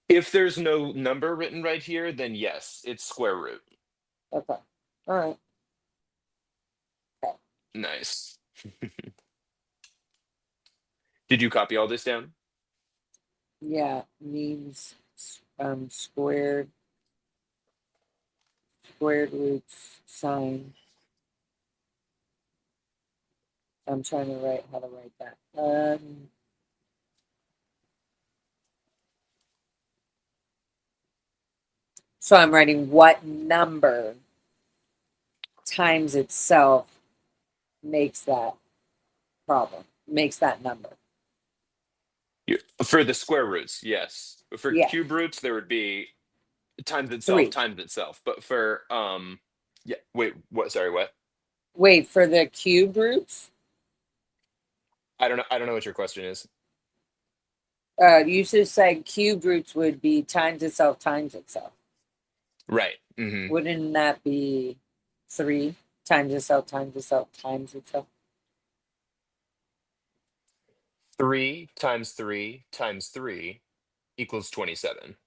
If there's no number written right here, then yes, it's square root. Okay. All right. Okay. Nice. Did you copy all this down? Yeah. Means squared roots sign. I'm trying to write how to write that. So I'm writing what number times itself makes that number. For the square roots, yes. For Yeah, cube roots, there would be times 3. itself. But for yeah, wait, what? Sorry, what? Wait, for the cube roots, I don't know what your question is. you just said cube roots would be times itself times itself. Right. Mm-hmm. Wouldn't that be 3 times itself times itself times itself? 3 times 3 times 3 equals 27.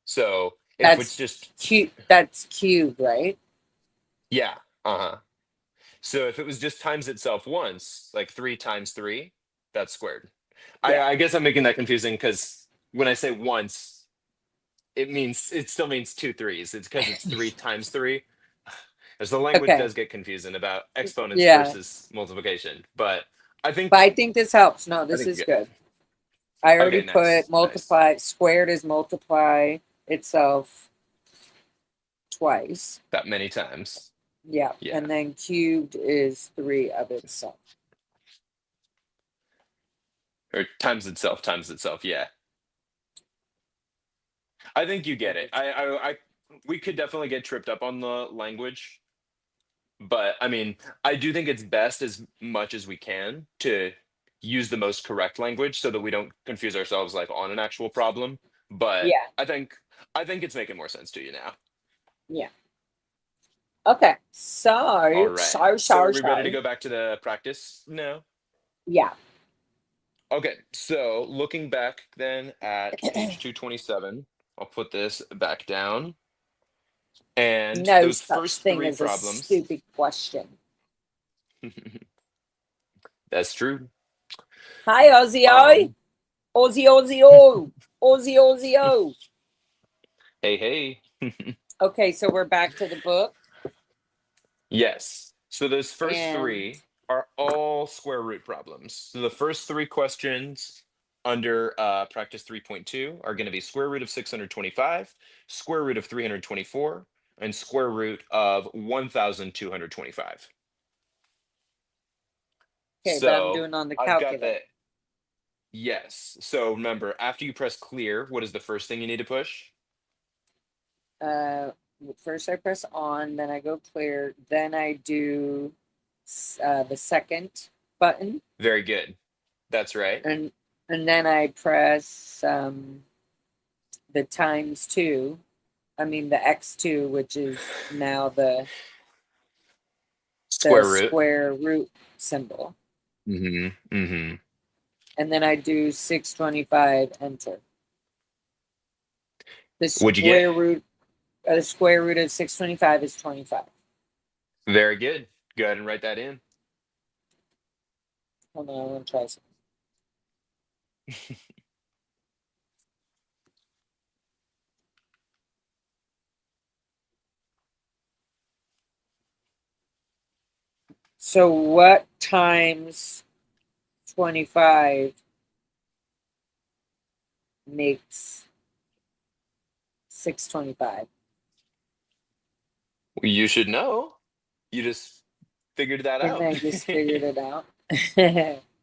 So if it's just That's cube, right? yeah, uh-huh. So if it was just times itself once, like 3 times 3, that's squared. Yeah. I guess I'm making that confusing because when I say once, it still means 2 3s. It's because it's 3 times 3. As the language Okay. does get confusing about exponents Yeah. versus multiplication, but I think this helps. No, this is good. I already Okay, nice, put multiply. Squared is multiply itself twice. that many times. Yeah. Yeah. And then cubed is 3 of itself. Or times itself, yeah. I think you get it. We could definitely get tripped up on the language, but I mean, I do think it's best as much as we can to use the most correct language so that we don't confuse ourselves like on an actual problem. But Yeah. I think it's making more sense to you now. Yeah. Okay. All right. So are we ready to go back to the practice now? Yeah. Okay, so looking back then at page 227, I'll put this back down. And No those such first thing three as a problems. stupid question. That's true. Hi, Ozzy. Ozzy, Ozzy, O. Ozzy, Ozzy, O. Hey, hey. Okay, so we're back to the book. Yes. So those first And three are all square root problems. So the first three questions under practice 3.2 are going to be square root of 625, square root of 324, and square root of 1225. okay, but I'm So doing on the I've got calculator. that. Yes. So remember, after you press clear, what is the first thing you need to push? First I press on, then I go clear, then I do the second button, Very good. That's right. and then I press the times 2. I mean the x2, which is now the Square root. square root symbol. Mm-hmm. Mm-hmm. And then I do 625, enter. The What'd you get? square root of 625 is 25. Very good. Go ahead and write that in. Hold on, I want to try something. So what times 25 makes 625? You should know. You just figured that And out. I just figured it out.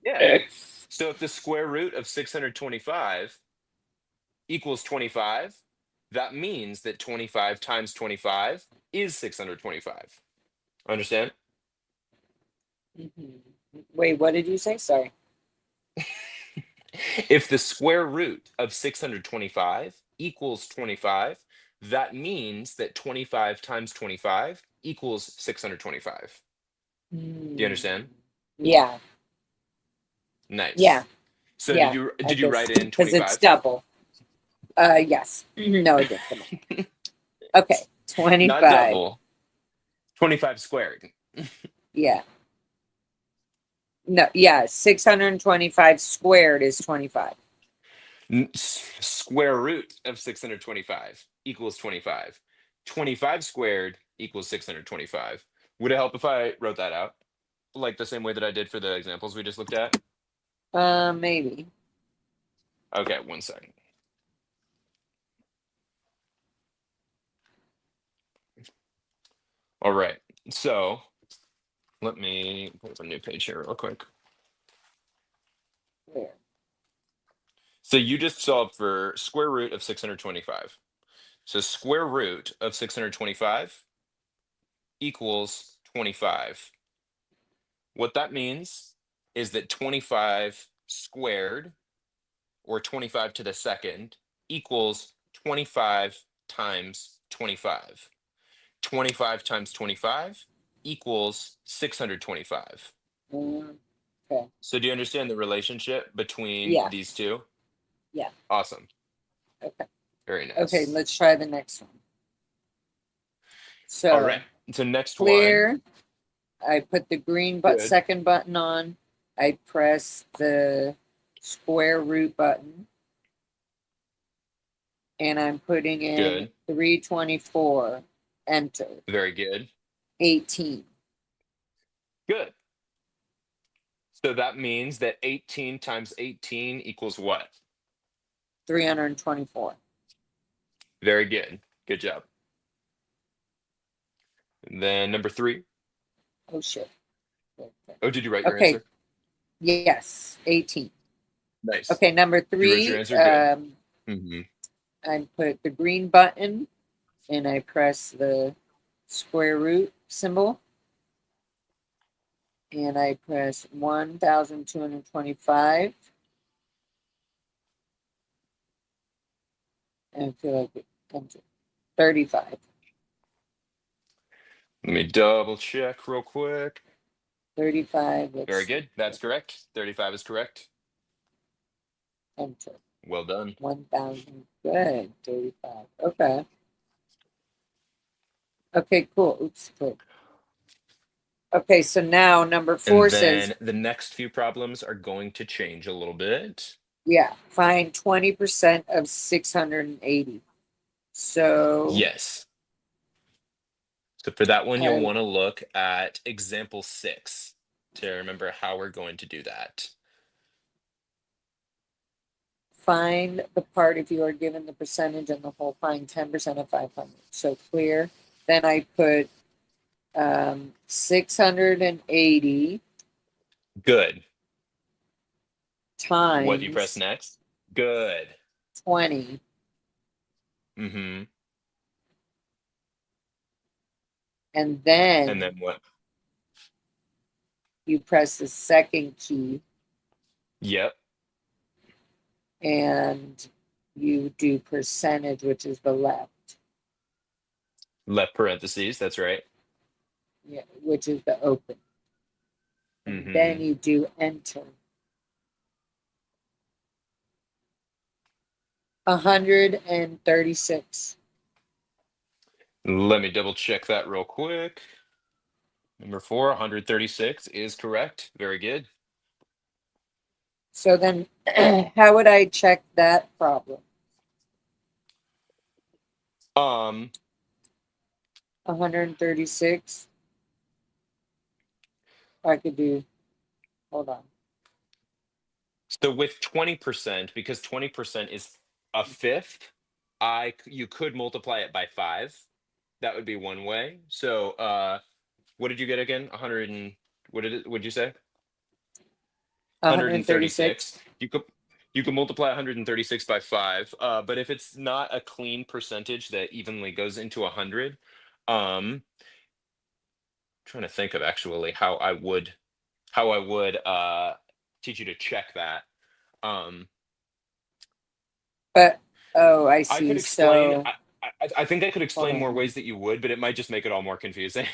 Yeah. So if the square root of 625 equals 25, that means that 25 times 25 is 625. Understand? Mhm. Wait, what did you say? Sorry. If the square root of 625 equals 25, that means that 25 times 25 equals 625. Do you understand? Yeah. Nice. Yeah. So Yeah. did you write in Because it's 25? double. Yes. No, I didn't. Okay. Not 25. double. 25 squared. Yeah. No, yeah. 625 squared is 25. Square root of 625 equals 25. 25 squared equals 625. Would it help if I wrote that out? Like the same way that I did for the examples we just looked at? Maybe. Okay, 1 second. All right. So let me put up a new page here real quick. Where? So you just solved for square root of 625. So square root of 625 equals 25. What that means is that 25 squared, or 25 to the second, equals 25 times 25. 25 times 25 equals 625. Okay. So do you understand the relationship between Yeah. these two? Yeah. Awesome. Okay. Very nice. Okay, let's try the next one. So, all right. So next clear. one. I put the green Good. second button on. I press the square root button. And I'm putting in Good. 324. Enter. Very good. 18. Good. So that means that 18 times 18 equals what? 324. Very good. Good job. And then number 3. Oh, shit. Oh, did you write your Okay. answer? Yes, 18. Nice. Okay, number You wrote 3. your answer? Good. I put the green button and I press the square root symbol. and I press 1,225. And I feel like it comes to 35. Let me double check real quick. 35. Very good. That's correct. 35 is correct. Enter. Well done. 1,000. Good. 35. Okay. Okay, cool. Oops. Cool. Okay, so now number 4 And then says, the next few problems are going to change a little bit. yeah, find 20% of 680. So, Yes. So for that one, you'll I want to look at example 6 to remember how we're going to do that. find the part if you are given the percentage and the whole, find 10% of 500. So clear. Then I put 680 Good. times What do you press next? Good. 20. Mm-hmm. And then And then what? you press the second key Yep. and you do percentage, which is the left. Left parentheses. That's right. Yeah, which is the open. And Mm-hmm. then you do enter. 136. Let me double check that real quick. Number 4, 136 is correct. Very good. So then how would I check that problem? 136. I could do, hold on. So with 20%, because 20% is a fifth, you could multiply it by 5. That would be one way. So what did you get again? 100 and what'd you say? 136. 136. You could multiply 136 by 5. But if it's not a clean percentage that evenly goes into 100, trying to think of actually how I would teach you to check that. But, oh, I I see. could explain. So, I think I could explain more hold on. ways that you would, but it might just make it all more confusing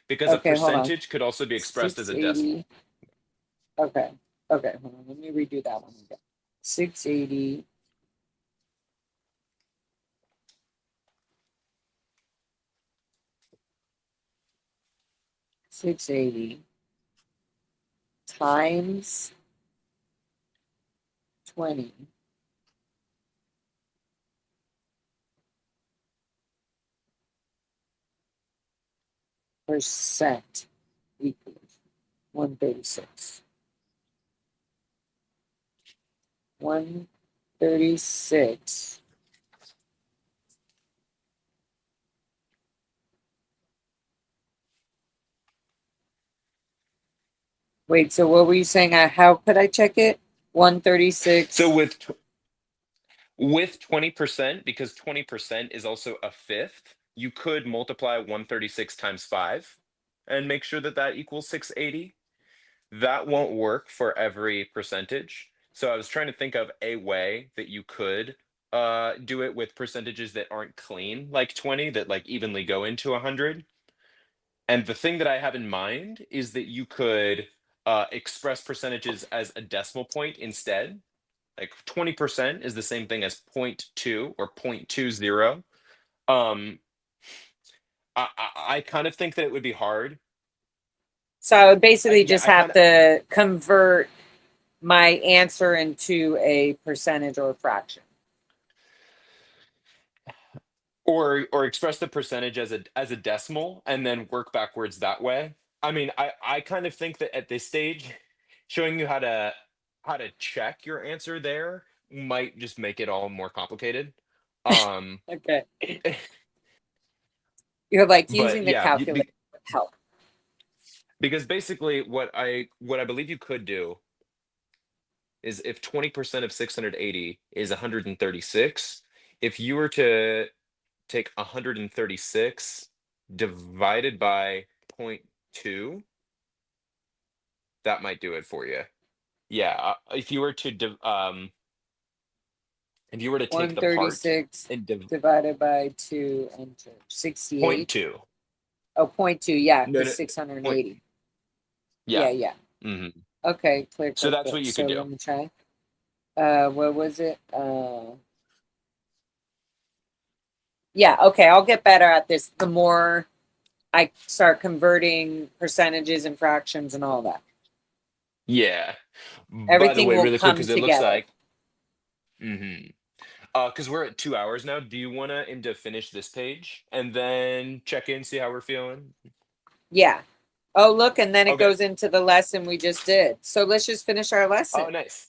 because a Okay, hold on. percentage could also be expressed as a decimal. 680. Okay. Okay, hold on. Let me redo that one again. 680. Times 20 percent equals 136. 136 Wait, so what were you saying? How could I check it? 136. So with 20%, because 20% is also a fifth, you could multiply 136 times 5 and make sure that that equals 680. That won't work for every percentage. So I was trying to think of a way that you could do it with percentages that aren't clean, like 20, that like evenly go into 100. And the thing that I have in mind is that you could express percentages as a decimal point instead. Like 20% is the same thing as 0.2 or 0.20. Um, I kind of think that it would be hard. So I would basically Yeah, just have to convert my answer into a percentage or a fraction. Or express the percentage as a decimal and then work backwards that way. I mean, I kind of think that at this stage, showing you how to check your answer there might just make it all more complicated. Okay. You're like using But the yeah, calculator would help. because basically what I believe you could do is if 20% of 680 is 136, if you were to take 136 divided by 0.2, That might do it for you. Yeah, if you were to take the part 136 and divided by 2, enter. 68. 0.2. Oh, 0.2. Yeah, No, because no, 680. yeah. Yeah. hmm Okay, click. So that's what you So could do. let me try. What was it? Yeah, okay, I'll get better at this the more I start converting percentages and fractions and all that. Yeah. By the Everything way, will really quick, come because it looks together. like, because we're at 2 hours now. Do you want to aim to finish this page and then check in, see how we're feeling? Yeah. Oh, look, and then it Okay. goes into the lesson we just did. So let's just finish our lesson. Oh, nice.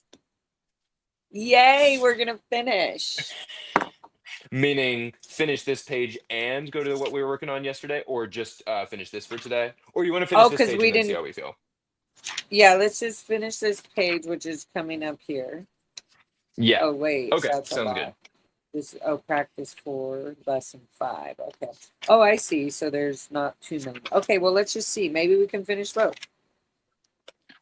Yay, we're gonna finish. Meaning finish this page and go to what we were working on yesterday, or just finish this for today? Or you want to finish Oh, this because page we and then see didn't. how we feel? Yeah, let's just finish this page, which is coming up here. Yeah. Oh, wait, Okay, that's a sounds lot. good. Practice 4, lesson 5. Okay. Oh, I see. So there's not too many. Okay, well, let's just see. Maybe we can finish both.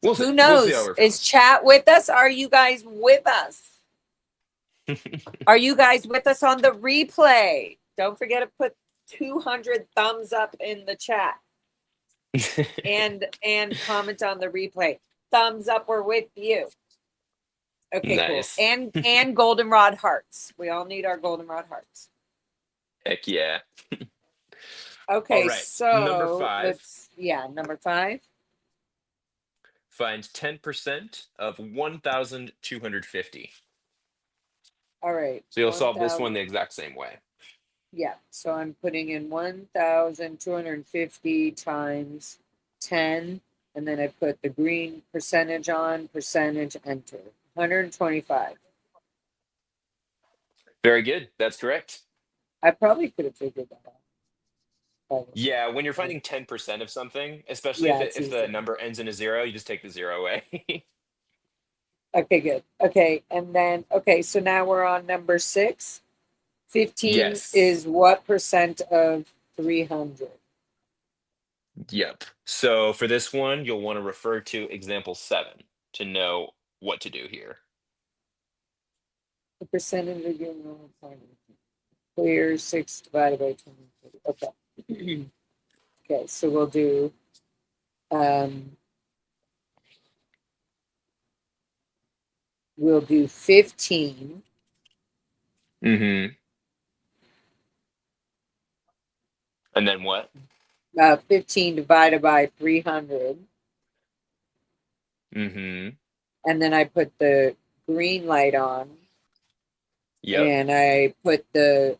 We'll see. Who We'll see how knows? we're feeling. Is chat with us? Are you guys with us? Are you guys with us on the replay? Don't forget to put 200 thumbs up in the chat and comment on the replay. Thumbs up, we're with you. Okay, Nice. cool. And goldenrod hearts. We all need our goldenrod hearts. Heck yeah. Okay, All right. so Number 5. Number 5. Find 10% of 1,250. All right. So you'll solve this 1,000. one the exact same way. Yeah. So I'm putting in 1,250 times 10, and then I put the green percentage on, percentage, enter. 125. Very good. That's correct. I probably could have figured that out. Yeah, when you're finding 10% of something, especially Yeah, if it's the easy. number ends in a 0, you just take the 0 away. Okay, good. Okay, and then, so now we're on number 6. 15 Yes. is what percent of 300? Yep. So for this one, you'll want to refer to example 7 to know what to do here. The percentage of your normal time. Clear 6 divided by 20. Okay. Okay, so we'll do we'll do 15. Mm-hmm. And then what? 15 divided by 300. Mm-hmm. And then I put the green light on. Yep. And I put the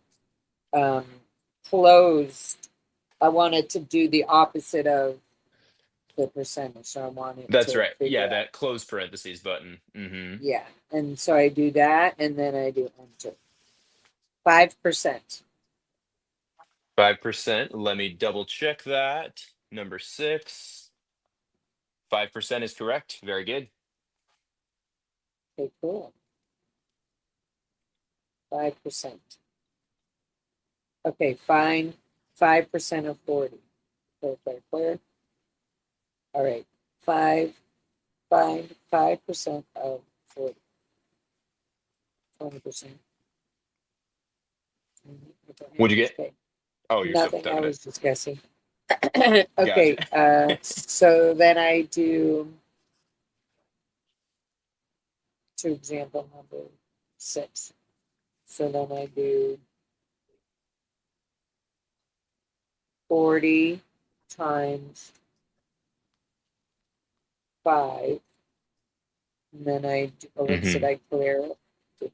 closed. I wanted to do the opposite of the percentage. So I wanted That's to right. Yeah, out. that close parentheses button. Mm-hmm. Yeah. And so I do that, and then I do enter. 5%. 5%. Let me double check that. Number 6. 5% is correct. Very good. Okay, cool. 5%. Okay, find 5% of 40. Clear. All right. Find 5% of 40. 20%. What'd you get? Okay. Oh, you're still Nothing. I typing was it. just guessing. Okay. Gotcha. So then I do to example number 6. So then I do 40 times 5. And then I do, let's Mm-hmm. I clear it?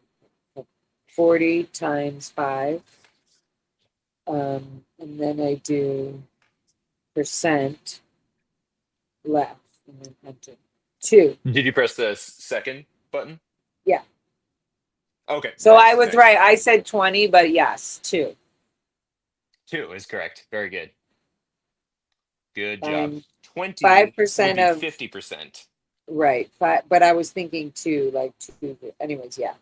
40 times 5. And then I do percent left and then enter. 2. Did you press the second button? Yeah. Okay. So nice, I was nice. right. I said 20, but yes, 2. 2 is correct. Very good. Good job. 20 5% would be of 50%. right. 5, but I was thinking 2, like 2. Anyways, yeah.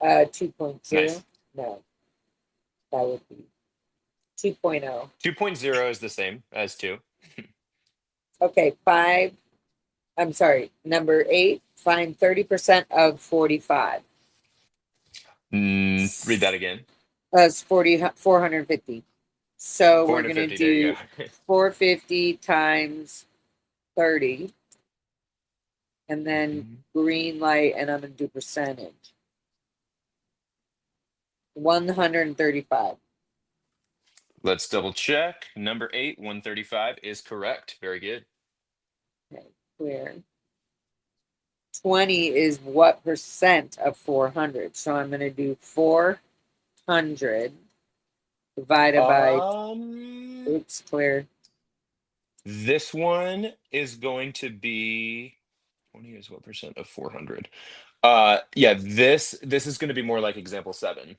2.0. Nice. No, that would be 2.0. 2.0 is the same as 2. Okay, 5 I'm sorry, number 8, find 30% of 45. Read that again. That's 450. So we're going to 450. There you do go. 450 times 30. And then green light, and I'm going to do percentage. 135. Let's double check. Number 8, 135 is correct. Very good. Okay, clear. 20 is what percent of 400? So I'm going to do 400 divided by, oops, clear. This one is going to be 20 is what percent of 400? Yeah, this is going to be more like example 7.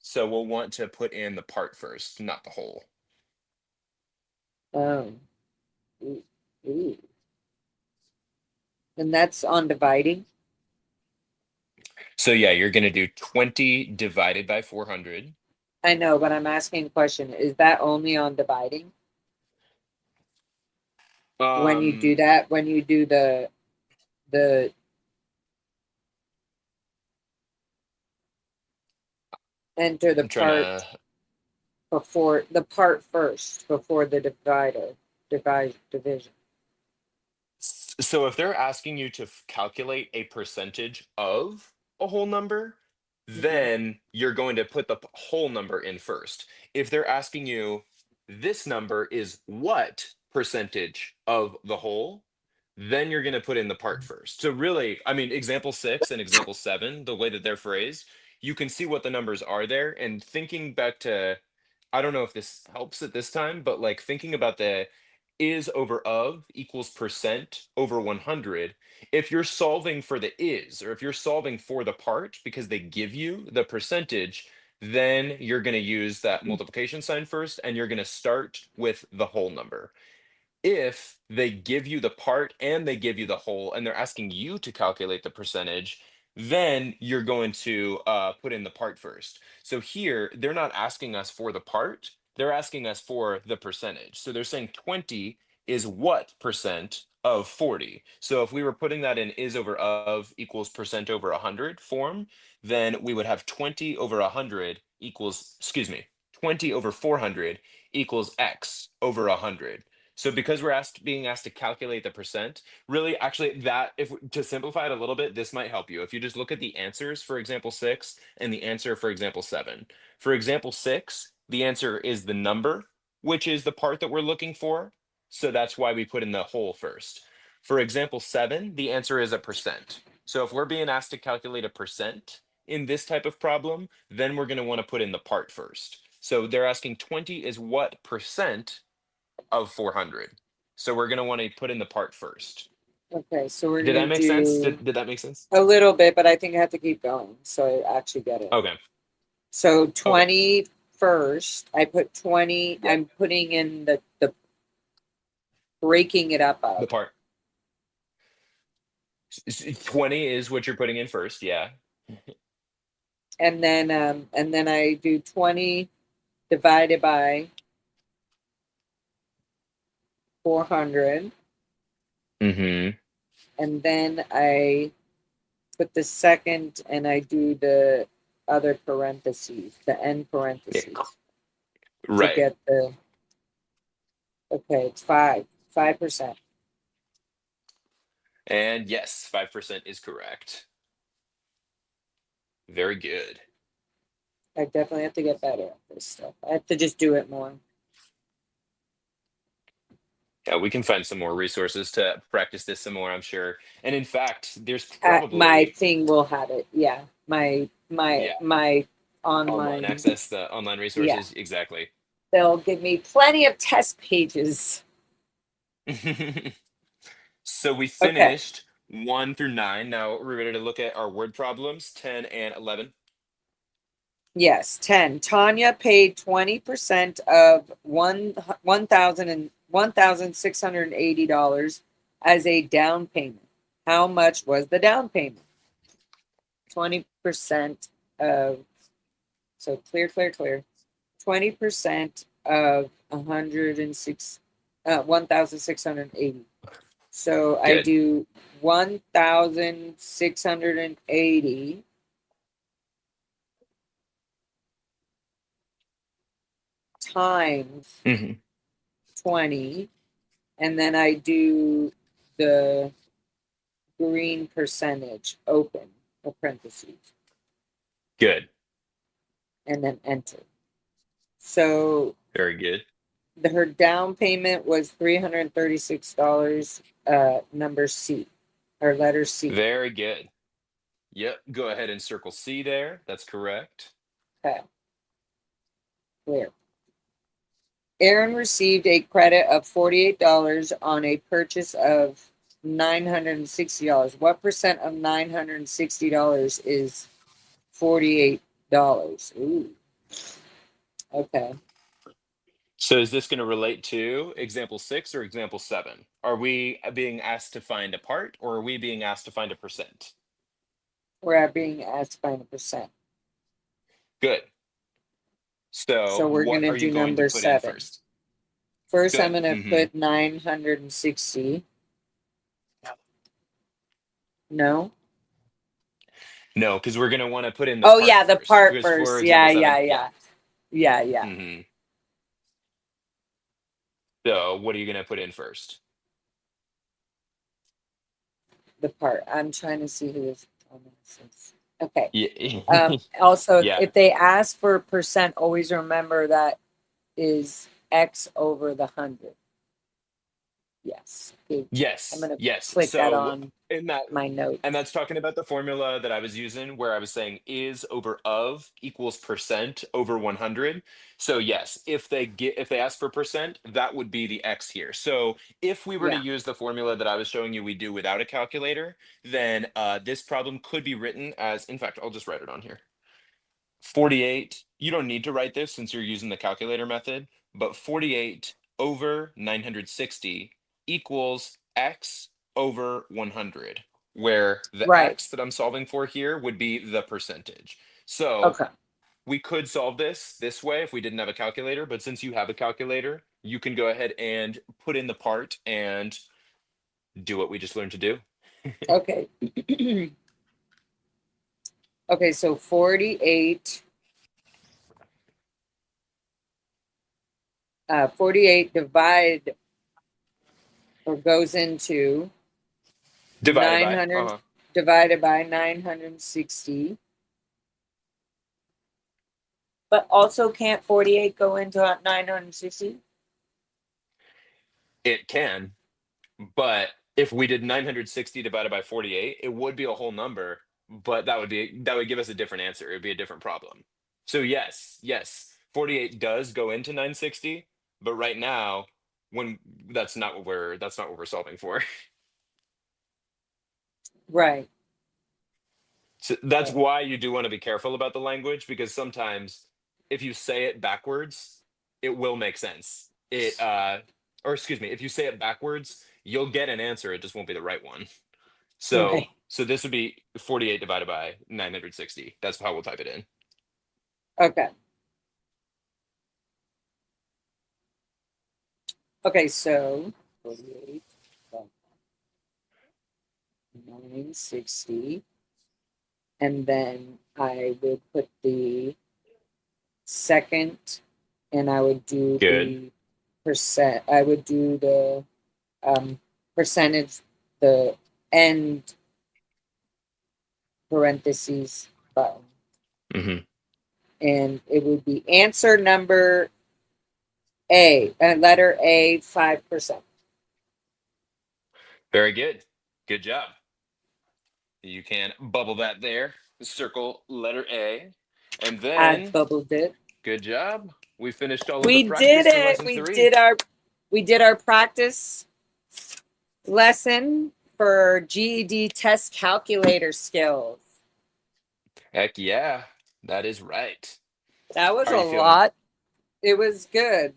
So we'll want to put in the part first, not the whole. Oh. Ooh. And that's on dividing? So yeah, you're going to do 20 divided by 400. I know, but I'm asking a question. Is that only on dividing? When you do that, when you do the enter the part before the part first before the division. So if they're asking you to calculate a percentage of a whole number, then you're going to put the whole number in first. If they're asking you, this number is what percentage of the whole, then you're going to put in the part first. So really, I mean, example 6 and example 7, the way that they're phrased, you can see what the numbers are there. And thinking back to, I don't know if this helps at this time, but like thinking about the is over of equals percent over 100. If you're solving for the is, or if you're solving for the part because they give you the percentage, then you're going to use that multiplication sign first, and you're going to start with the whole number. If they give you the part and they give you the whole, and they're asking you to calculate the percentage, then you're going to put in the part first. So here, they're not asking us for the part, they're asking us for the percentage. So they're saying 20 is what percent of 40? So if we were putting that in is over of equals percent over 100 form, then we would have 20 over 100 equals, 20 over 400 equals x over 100. So because we're being asked to calculate the percent, really, actually, that if to simplify it a little bit, this might help you. If you just look at the answers for example 6 and the answer for example 7. For example 6, the answer is the number, which is the part that we're looking for. So that's why we put in the whole first. For example 7, the answer is a percent. So if we're being asked to calculate a percent in this type of problem, then we're going to want to put in the part first. So they're asking 20 is what percent of 400. So we're going to want to put in the part first. Okay, so we're Did going that to make sense? Did that make sense? a little bit, but I think I have to keep going so I actually get it. Okay. So 20 first, I put 20, Yep. I'm putting in the breaking it up The part. 20 is what you're putting in first, yeah. And then I do 20 divided by 400. Mm-hmm. And then I put the second and I do the other parentheses, the end parentheses. Right. To get the, okay, it's 5%. And yes, 5% is correct. Very good. I definitely have to get better at this stuff. I have to just do it more. Yeah, we can find some more resources to practice this some more, I'm sure. And in fact, there's probably my thing will have it. Yeah. My online access, the online resources. Yeah. Exactly. They'll give me plenty of test pages. So we finished 1 through 9. Now we're ready to look at our word problems, 10 and 11. Yes, 10. Tanya paid 20% of $1,680 as a down payment. How much was the down payment? 20% of, so clear. 20% of 106, 1,680. So I Good. do 1,680 times hmm 20, and then I do the green percentage, open the parentheses, Good. and then enter. So Very good. her down payment was $336, number C, or letter C. Very good. Yep. Go ahead and circle C there. That's correct. Okay, clear. Aaron received a credit of $48 on a purchase of $960. What percent of $960 is $48? Ooh. Okay. So is this going to relate to example 6 or example 7? Are we being asked to find a part, or are we being asked to find a percent? We're being asked to find a percent. Good. So So we're what going to are you do going to number put in 7. first? First, I'm Good. going to put 960. No? No, because we're going to want to put in the Oh, part yeah, the first. part Because first. for Yeah, example 7, yeah, yeah. yeah. Yeah, yeah. hmm So what are you going to put in first? The part. I'm trying to see who this is. Okay. Yeah. Also, Yeah. if they ask for percent, always remember that is X over the 100. Yes. Okay. Yes. I'm going to Yes. click that So on in that, my note. and that's talking about the formula that I was using where I was saying is over of equals percent over 100. So yes, if they ask for percent, that would be the X here. So if we were to Yeah. use the formula that I was showing you we do without a calculator, then this problem could be written as, in fact, I'll just write it on here. 48, you don't need to write this since you're using the calculator method, but 48 over 960 equals X over 100, where the Right. X that I'm solving for here would be the percentage. So Okay. we could solve this way if we didn't have a calculator, but since you have a calculator, you can go ahead and put in the part and do what we just learned to do. Okay. Okay, so 48 divide or goes into Divided by, 900 divided by 960. But also can't 48 go into 960? it can. But if we did 960 divided by 48, it would be a whole number, but that would give us a different answer. It would be a different problem. So yes, 48 does go into 960, but right now, when that's not what we're solving for. Right. So that's Right. why you do want to be careful about the language, because sometimes if you say it backwards, it will make sense. Or excuse me, if you say it backwards, you'll get an answer. It just won't be the right one. Right. So this would be 48 divided by 960. That's how we'll type it in. Okay. Okay, so 48 960. And then I would put the second, and I would do Good. the percent. I would do the percentage, the end parentheses button. hmm And it would be answer number A, letter A, 5%. Very good. Good job. You can bubble that there. Circle letter A. And I then, bubbled it. good job. We finished all of the We practice did for it. lesson 3. We did our practice lesson for GED test calculator skills. Heck yeah, that is right. That was How are a you feeling? lot. It was good.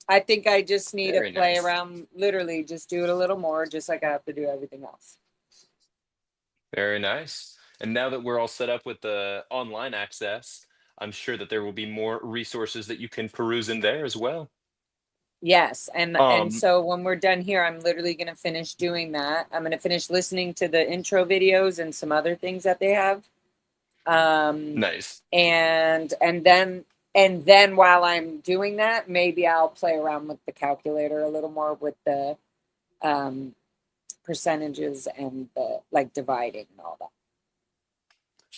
I think I just need Very to play nice. around, literally just do it a little more, just like I have to do everything else. Very nice. And now that we're all set up with the online access, I'm sure that there will be more resources that you can peruse in there as well. Yes, and Um, so when we're done here, I'm literally going to finish doing that. I'm going to finish listening to the intro videos and some other things that they have. nice. And then while I'm doing that, maybe I'll play around with the calculator a little more with the um percentages and the like dividing and all that.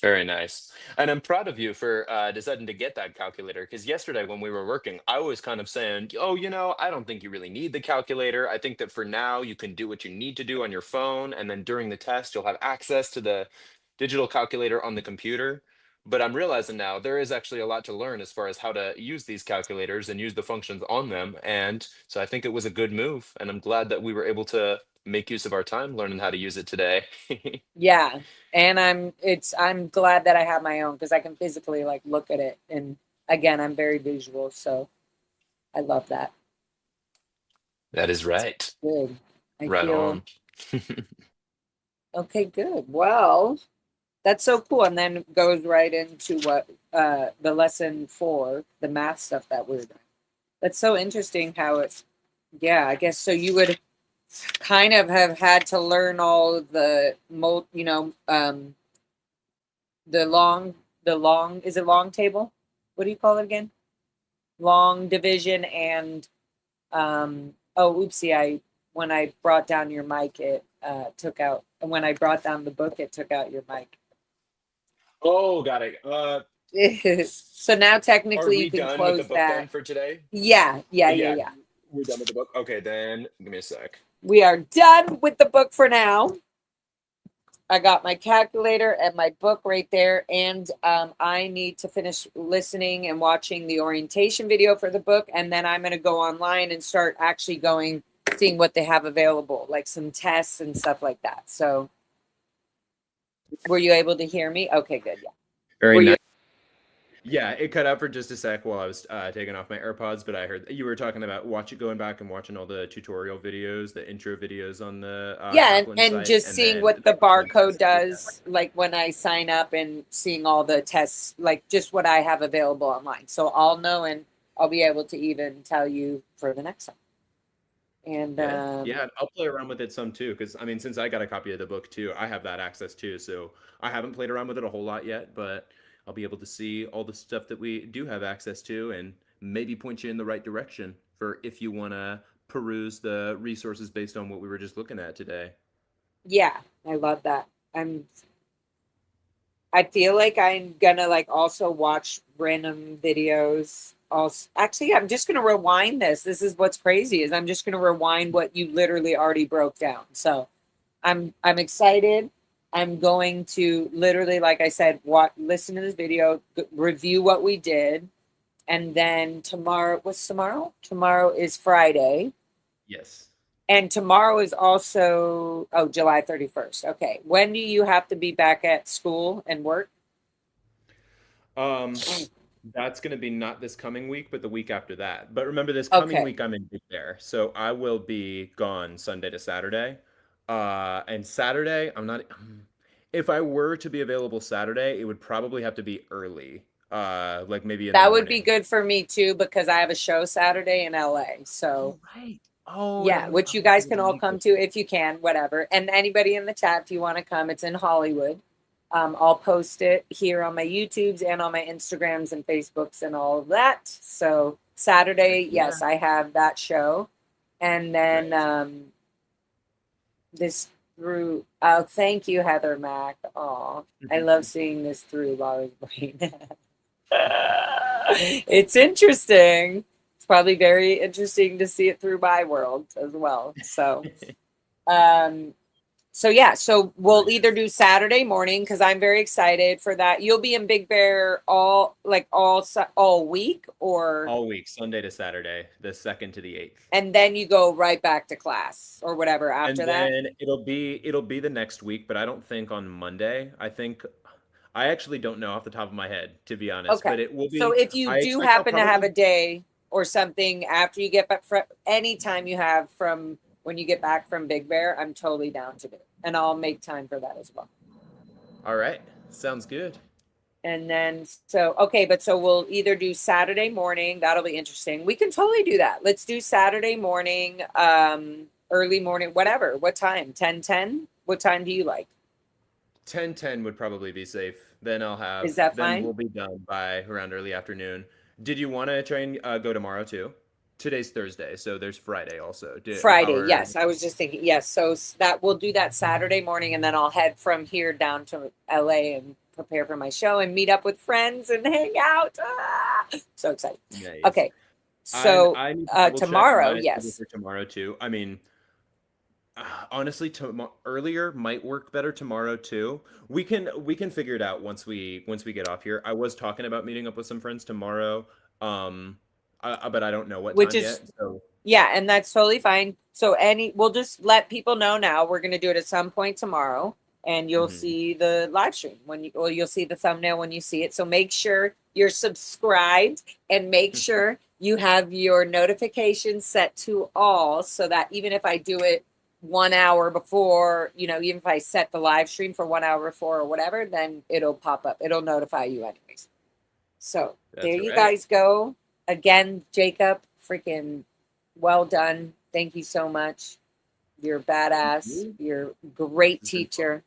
Very nice. And I'm proud of you for deciding to get that calculator because yesterday when we were working, I was kind of saying, oh, I don't think you really need the calculator. I think that for now you can do what you need to do on your phone. And then during the test, you'll have access to the digital calculator on the computer. But I'm realizing now there is actually a lot to learn as far as how to use these calculators and use the functions on them. And so I think it was a good move. And I'm glad that we were able to make use of our time learning how to use it today. Yeah. And I'm glad that I have my own because I can physically like look at it. And again, I'm very visual, so I love that. That is right. Good. I Right feel on. okay, good. Well, that's so cool. And then goes right into what the lesson 4, the math stuff that we're doing. That's so interesting how it's, yeah, I guess so you would kind of have had to learn all of the the long, is it long table? What do you call it again? Long division and oh, oopsie, when I brought down your mic, it took out, and when I brought down the book, it took out your mic. Oh, got it. So now Are technically you we can done with the close book then that. for today? Yeah. Yeah, we're done with the book. Okay, then give me a sec. We are done with the book for now. I got my calculator and my book right there, and I need to finish listening and watching the orientation video for the book, and then I'm going to go online and start actually seeing what they have available, like some tests and stuff like that. So, were you able to hear me? Okay, good. Yeah. Very Were you nice. Yeah, it cut out for just a sec while I was taking off my AirPods, but I heard that you were talking about going back and watching all the tutorial videos, the intro videos on the Yeah, Kaplan and site, just and seeing then what the like, barcode does, like when I sign up and seeing all the tests, like just what I have available online. So I'll know and I'll be able to even tell you for the next time. And yeah, I'll play around with it some too, because I mean, since I got a copy of the book too, I have that access too. So I haven't played around with it a whole lot yet, but I'll be able to see all the stuff that we do have access to, and maybe point you in the right direction for if you want to peruse the resources based on what we were just looking at today. yeah, I love that. I feel like I'm gonna like also watch random videos. Also, actually, I'm just gonna rewind this. This is what's crazy is I'm just gonna rewind what you literally already broke down. So I'm excited. I'm going to literally, like I said, listen to this video, review what we did, and then tomorrow. What's tomorrow? Tomorrow is Friday. Yes. And tomorrow is also, July 31st. Okay. When do you have to be back at school and work? Um, that's going to be not this coming week, but the week after that. But remember, this coming Okay. week I'm in Big Bear, so I will be gone Sunday to Saturday. And Saturday, I'm not. If I were to be available Saturday, it would probably have to be early, like maybe in the That would be morning. good for me too, because I have a show Saturday in LA. So, Oh, right. Oh, yeah, which you guys can all come to if you can, whatever. And anybody in the chat, if you want to come, it's in Hollywood. I'll post it here on my YouTubes and on my Instagrams and Facebooks and all of that. So Saturday, Yeah. yes, I have that show. And then Nice. this through, oh, thank you, Heather Mack. Oh, I love seeing this through Laura's brain. It's interesting. It's probably very interesting to see it through my world as well. So, um, so yeah, so we'll either do Saturday morning because I'm very excited for that. You'll be in Big Bear all week, or All week, Sunday to Saturday, the 2nd to the 8th. and then you go right back to class or whatever after And that. then it'll be the next week, but I don't think on Monday. I actually don't know off the top of my head, to be honest, Okay. but it will So be. if you I do expect I'll happen to have a probably. day or something after you get back, any time you have from when you get back from Big Bear, I'm totally down to do it. And I'll make time for that as well. All right, sounds good. And then, so, okay, but so we'll either do Saturday morning. That'll be interesting. We can totally do that. Let's do Saturday morning, early morning, whatever. What time? 10:10? What time do you like? 10:10 would probably be safe. Then Is that then we'll fine? be done by around early afternoon. Did you want to try and go tomorrow too? Today's Thursday, so there's Friday also. How Friday, are yes. I was just thinking, yes. So that we'll do that Saturday morning, and then I'll head from here down to LA and prepare for my show and meet up with friends and hang out. So excited. nice? Okay. So I need to double check tomorrow, my schedule yes. for tomorrow too. I mean, honestly, earlier might work better tomorrow too. We can figure it out once we get off here. I was talking about meeting up with some friends tomorrow, but I don't know what Which time is, yet. So yeah, and that's totally fine. So we'll just let people know now. We're going to do it at some point tomorrow, and you'll mhm. see the live stream you'll see the thumbnail when you see it. So make sure you're subscribed and make sure you have your notifications set to all, so that even if I do it 1 hour before, even if I set the live stream for 1 hour before or whatever, then it'll pop up. It'll notify you anyways. So there That's you right. guys go. Again, Jacob, freaking well done. Thank you so much. You're badass. you. You're a great This has been teacher.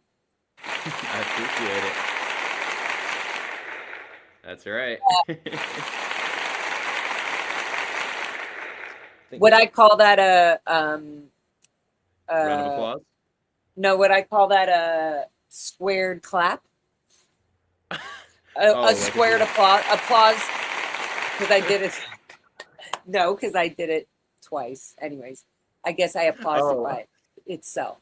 I appreciate it. That's right. Thank Would you. I call that Round of uh applause. no, would I call that a squared clap? A Oh, like if squared you applause because I did it. No, because I did it twice. Anyways, I guess I applauded Oh, by itself.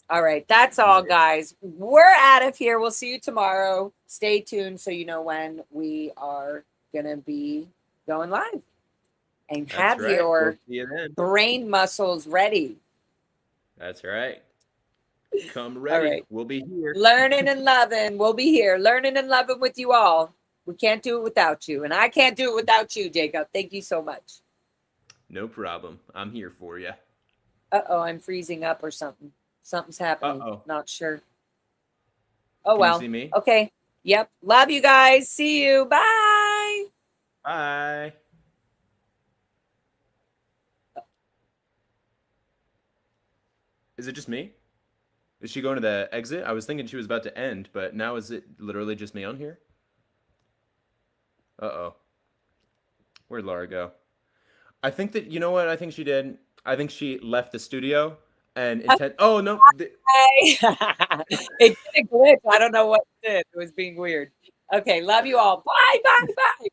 All right, that's all, nice. guys. We're out of here. We'll see you tomorrow. Stay tuned so you know when we are gonna be going live, and That's have right. We'll your see you then. brain muscles ready. That's right. Come All ready. right, We'll be here. learning and loving. We'll be here, learning and loving with you all. We can't do it without you, and I can't do it without you, Jacob. Thank you so much. No problem. I'm here for you. Uh-oh, I'm freezing up or something. Something's happening. Uh-oh. Not sure. Oh, Can you well. see me? Okay. Yep. Love you guys. See you. Bye. Bye. Is it just me? Is she going to the exit? I was thinking she was about to end, but now is it literally just me on here? Uh-oh. Where'd Laura go? I think that, you know what I think she did? I think she left the studio and intent. Oh, no. Bye. It did a glitch. I don't know what it did. It was being weird. Okay. Love you all. Bye. Bye. Bye.